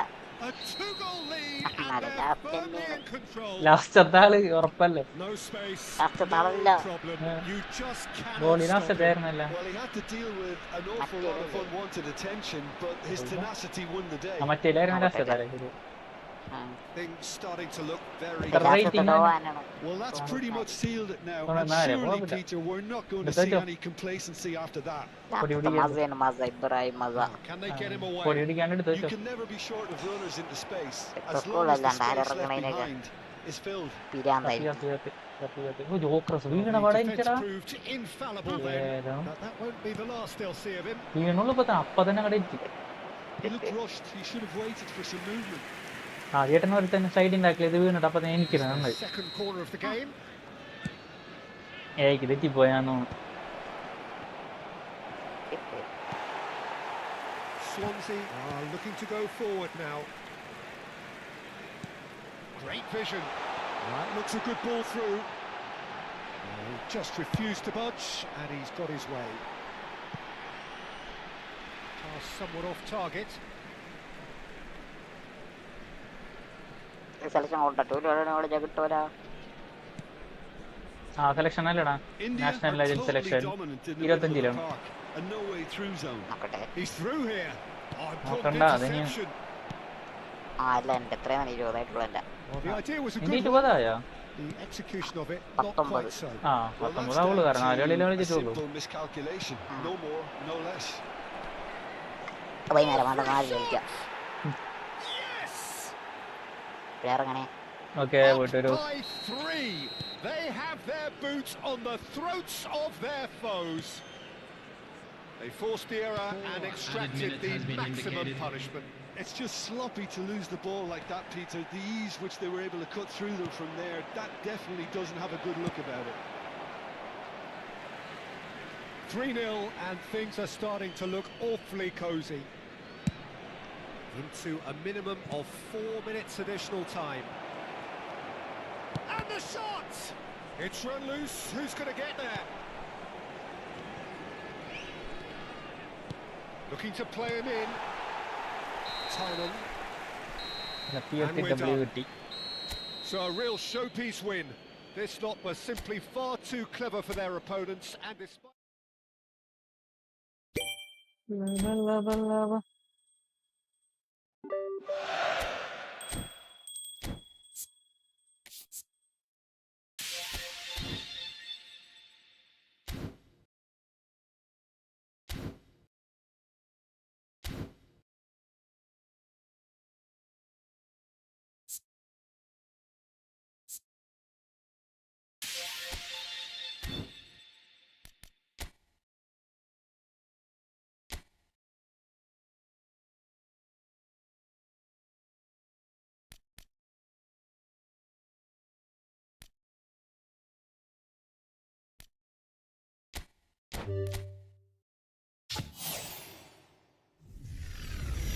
A 2-goal lead and Nada, they're nada, firmly nada. in control. ലാസ്റ്റത്തെ ആള് ഉറപ്പല്ലേ? No space, Lasted no ആളല്ല. problem. You just cannot goalie stop ലാസ്റ്റത്തെ him. ആയിരുന്നല്ല. Well, he had to deal with an awful lot of unwanted attention, but his tenacity won the day. മറ്റേലായിരുന്നു ലാസ്റ്റത്തെ ആള്. Things starting to look very The ലാസ്റ്റത്തെ rating ഡോവാനാണ്. Well, that's pretty much sealed it now. Well, And no, surely, well, Peter, we're not going to but see that- any complacency after that. ലാസ്റ്റത്തെ മസയാണ് മസ Ibrahim മസ. Can they get him away? പൊടി പിടിക്കാണ്ട് You can never be short of runners into space. It's As a long as the goal, space and left I behind is filled. പിരാന്തായിരിക്കും. ജോക്രസ് Veena The പടം defence എനിക്കടാ proved infallible then. But that won't be the last they'll see of him. വീണുള്ളൂ അപ്പൊ തന്നെ കടയിച്ചു. He looked rushed. He should have waited for some movement. ആദ്യമായിട്ടാണ് ഒരു തന്നെ side ഉണ്ടാക്കിയത് വീണിട്ട് അപ്പൊ തന്നെ എനിക്ക് നന്നായി Second corner of the game. ഏക്ക് തെറ്റിപ്പോയാന്ന് തോന്നുന്നു. Swansea are looking to go forward now. Great vision. That looks a good ball through. He just refused to budge, and he's got his way. Pass somewhat off target. Selection കൊണ്ടിട്ട് ഒരു കിട്ടൂല. ആ selection അല്ലടാ, India national are legend totally selection dominant in the middle of the 25-ലാണ്. park. A no way through zone. നോക്കട്ടെ. He's through here. Oh, important നോക്കണ്ട, അതിന് interception. അല്ല എൻ്റെ എത്രയാണ് 20ആയിട്ടുള്ള എൻ്റെ The idea was a എൻ്റെ good one. 20ആയോ? The execution of it not 19. quite so. ആ Well, that's 19 ആവുള്ളൂ, down കാരണം 4 കളിയിലേ to a കളിച്ചിട്ടുള്ളൂ. simple miscalculation. No more, no less. വൈകുന്നേരം വേണ്ട 4 കളിക്കാം. Yes! ഇറങ്ങണേ. ഓക്കെ Up പോയിട്ടൊരു by 3. They have their boots on the throats of their foes. They forced the error and extracted the maximum punishment. It's just sloppy to lose the ball like that, Peter. The ease which they were able to cut through them from there, that definitely doesn't have a good look about it. 3-0 and things are starting to look awfully cosy. Into a minimum of 4 minutes additional time. And the shot! It's run loose. Who's going to get there? Looking to play him in. Tynan. POTW കിട്ടി. So a real showpiece win. This lot was simply far too clever for their opponents, and despite...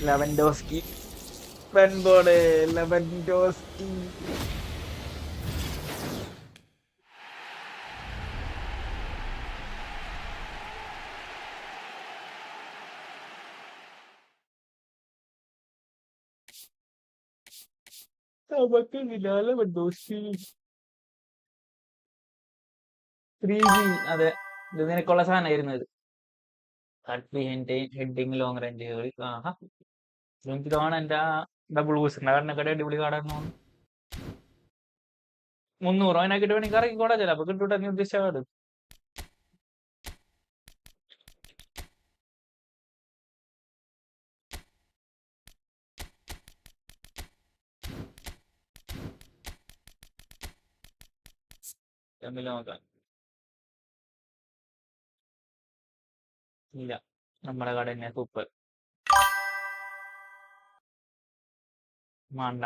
Lewandowski ബെൻബോർഡ് Lewandowski Lewandowski 3G. അതെ, ഇത് നിനക്കുള്ള സാധനമായിരുന്നു ഇത്. Heading long range. ആഹാ, എനിക്ക് തോന്നുന്നു എന്റെ ഡബിൾ ബൂസ്റ്റ് കാർഡിനെക്കാട്ടി അടിപൊളി കാർഡായിരുന്നു. 300 അതിനാക്കിട്ട് വേണമെങ്കിൽ ഇറങ്ങിക്കോടാ, ചിലപ്പോ കിട്ടൂട്ടെ നീ ഉദ്ദേശിച്ച കാർഡ്. നോക്കാം. ഇല്ല, നമ്മുടെ കട തന്നെ സൂപ്പർ. വേണ്ട.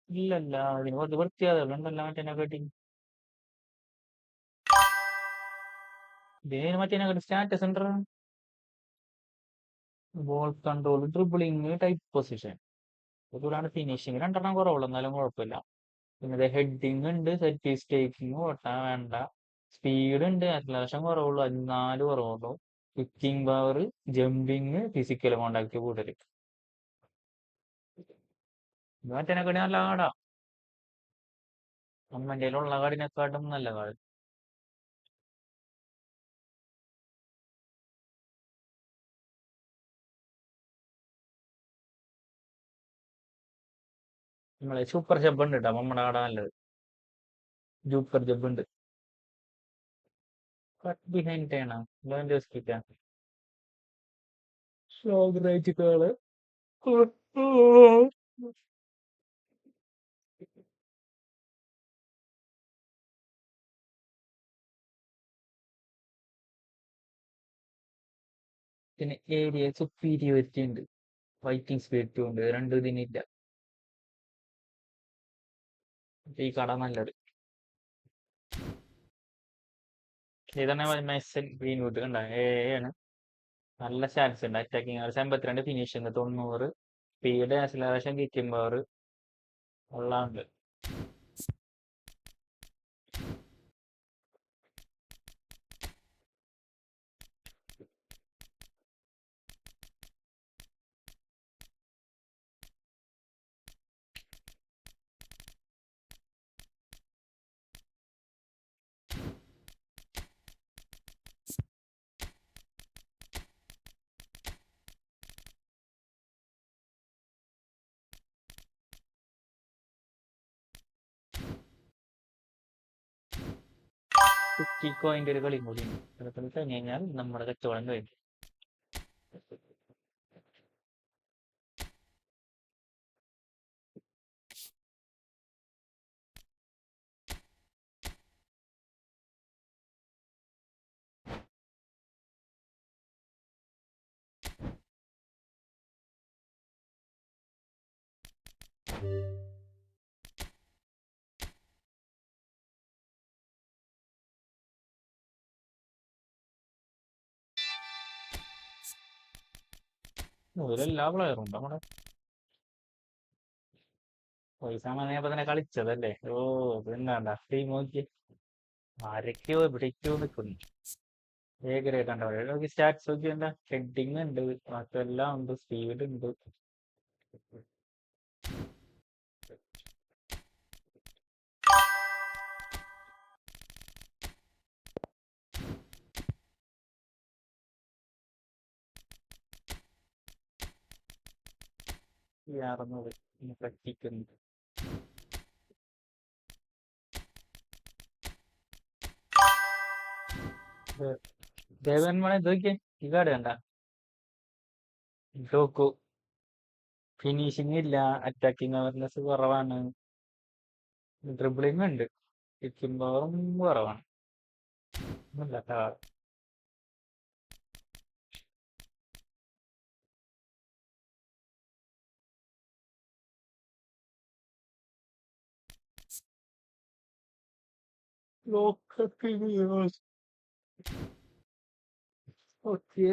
ഇല്ലല്ല, അതിന് കുറച്ച് വൃത്തിയാതുണ്ടല്ലോ മറ്റേനെക്കാട്ടി. ഇതിന് മറ്റേനെക്കാട്ടി സ്റ്റാറ്റസ് ഉണ്ട്. Ball control, dribbling, type position, ഇതുകൂടാണ് ഫിനിഷിങ് 2 കുറവുള്ളൂ, എന്നാലും കുഴപ്പമില്ല. പിന്നെ ഹെഡിങ് ഉണ്ട്, സെറ്റ് പീസ് ടേക്കിങ് ഓട്ടാ വേണ്ട, സ്പീഡ് ഉണ്ട്, അത്യാവശ്യം കുറവുള്ളൂ, 14 കുറവുള്ളൂ, kicking power, jumping, physical contact കൂടുതൽ. മറ്റേനെക്കാട്ടി നല്ല കാർഡാ, നമ്മൻ്റെ ഉള്ള കാർഡിനെക്കാട്ടും നല്ല കാർഡ്. നമ്മളെ സൂപ്പർ ജബ് ഉണ്ട് കേട്ടോ, നമ്മുടെ കാർഡാ നല്ലത്. സൂപ്പർ ജബ് ഉണ്ട്. കട്ട് ബിഹൈൻഡ് ആണ് ലോങ് റേഞ്ച് കാർഡ്. പിന്നെ ഏരിയ സുപ്പീരിയോറിറ്റി ഉണ്ട്, ഫൈറ്റിംഗ് സ്പീഡ് ഉണ്ട്, രണ്ടും ഇതിനില്ല. ഈ കട നല്ലത്. ഇതന്നെ മെസ്സൻ ഗ്രീൻവുഡ് കണ്ട ആണ്, നല്ല സ്റ്റാറ്റ്സ് ഉണ്ട്. Attacking 52, finishing 90, speed, acceleration, kicking power ഉള്ളതുണ്ട്. കിക്കോയിന്റെ ഒരു കളിയും കൂടി ഉണ്ട്. അതൊക്കെ കഴിഞ്ഞ് കഴിഞ്ഞാൽ നമ്മുടെ കച്ചവടം കഴിഞ്ഞു. ഇതിലെല്ലാ പ്ലെയറും ഉണ്ട് നമ്മുടെ പൈസ മണിയപ്പോ തന്നെ കളിച്ചതല്ലേ. ഓ പിന്നെന്താ ടീം നോക്കി ആരൊക്കെയോ എവിടേക്കോ നിൽക്കുന്നു. ഏകരേഖ ഉണ്ടോ സ്റ്റാറ്റ്സ് നോക്കി എന്താ ഹെഡിങ് ഉണ്ട്, മറ്റെല്ലാം ഉണ്ട്, സ്പീഡ് ഉണ്ട്. ഈ 600 പറ്റിക്കുന്നു. ദേവൻ മണി നോക്കിയേ ഈ കാർഡ് കണ്ട ഡോക്കു ഫിനിഷിംഗ് ഇല്ല, അറ്റാക്കിംഗ് അവർനെസ് കുറവാണ്, ഡ്രിബിളിംഗ് ഉണ്ട്, കിക്കിംഗ് പവറും കുറവാണ്. ഒന്നുമില്ല കാർഡ്. ഓക്കെ.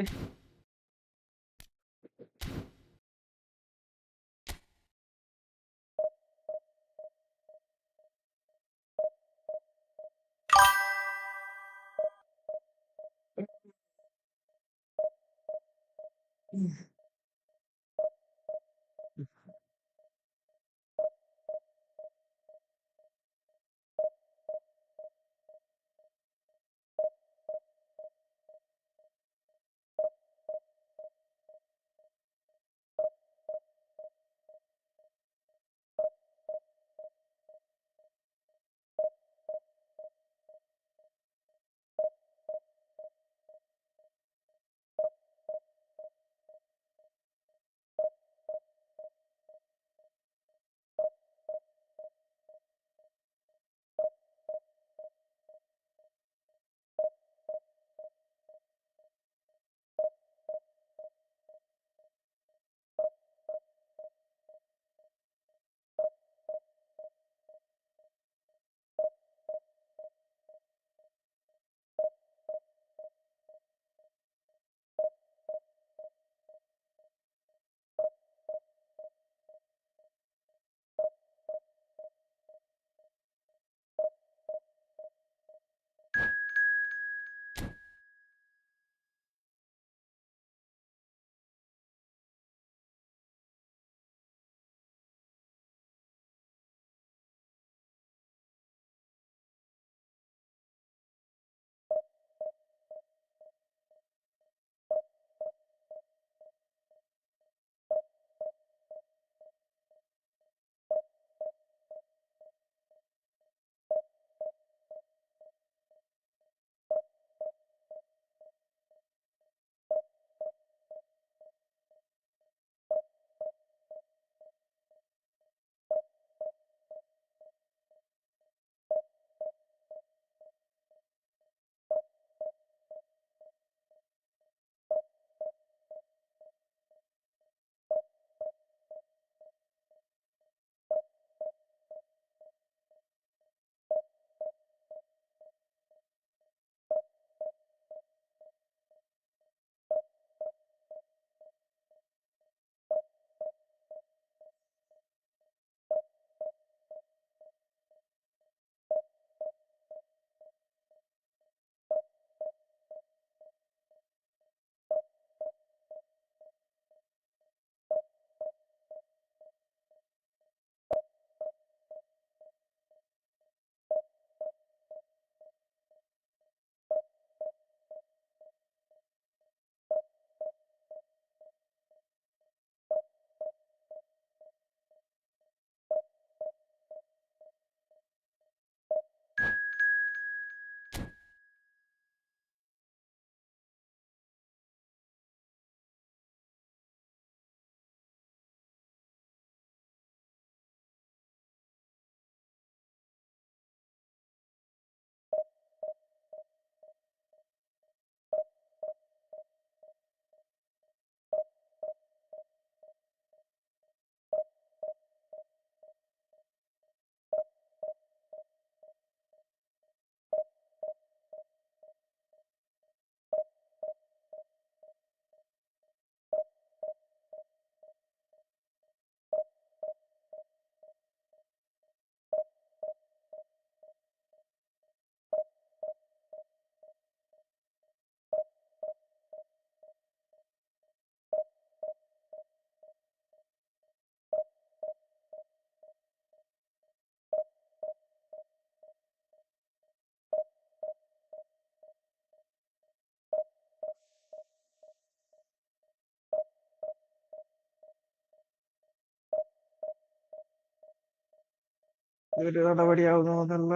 ഒരു നടപടിയാവുന്നതല്ല.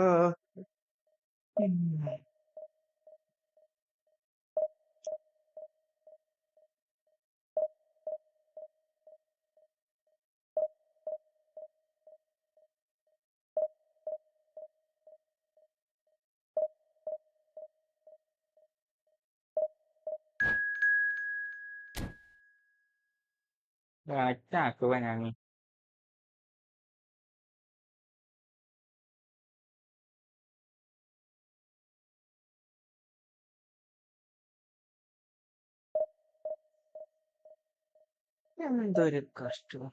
Cakep nyanyi. എന്തൊരു കഷ്ടം.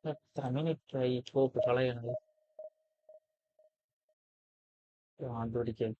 എത്ര മിനിറ്റായി ചോപ്പ് കളയണത്. പിടിക്കാൻ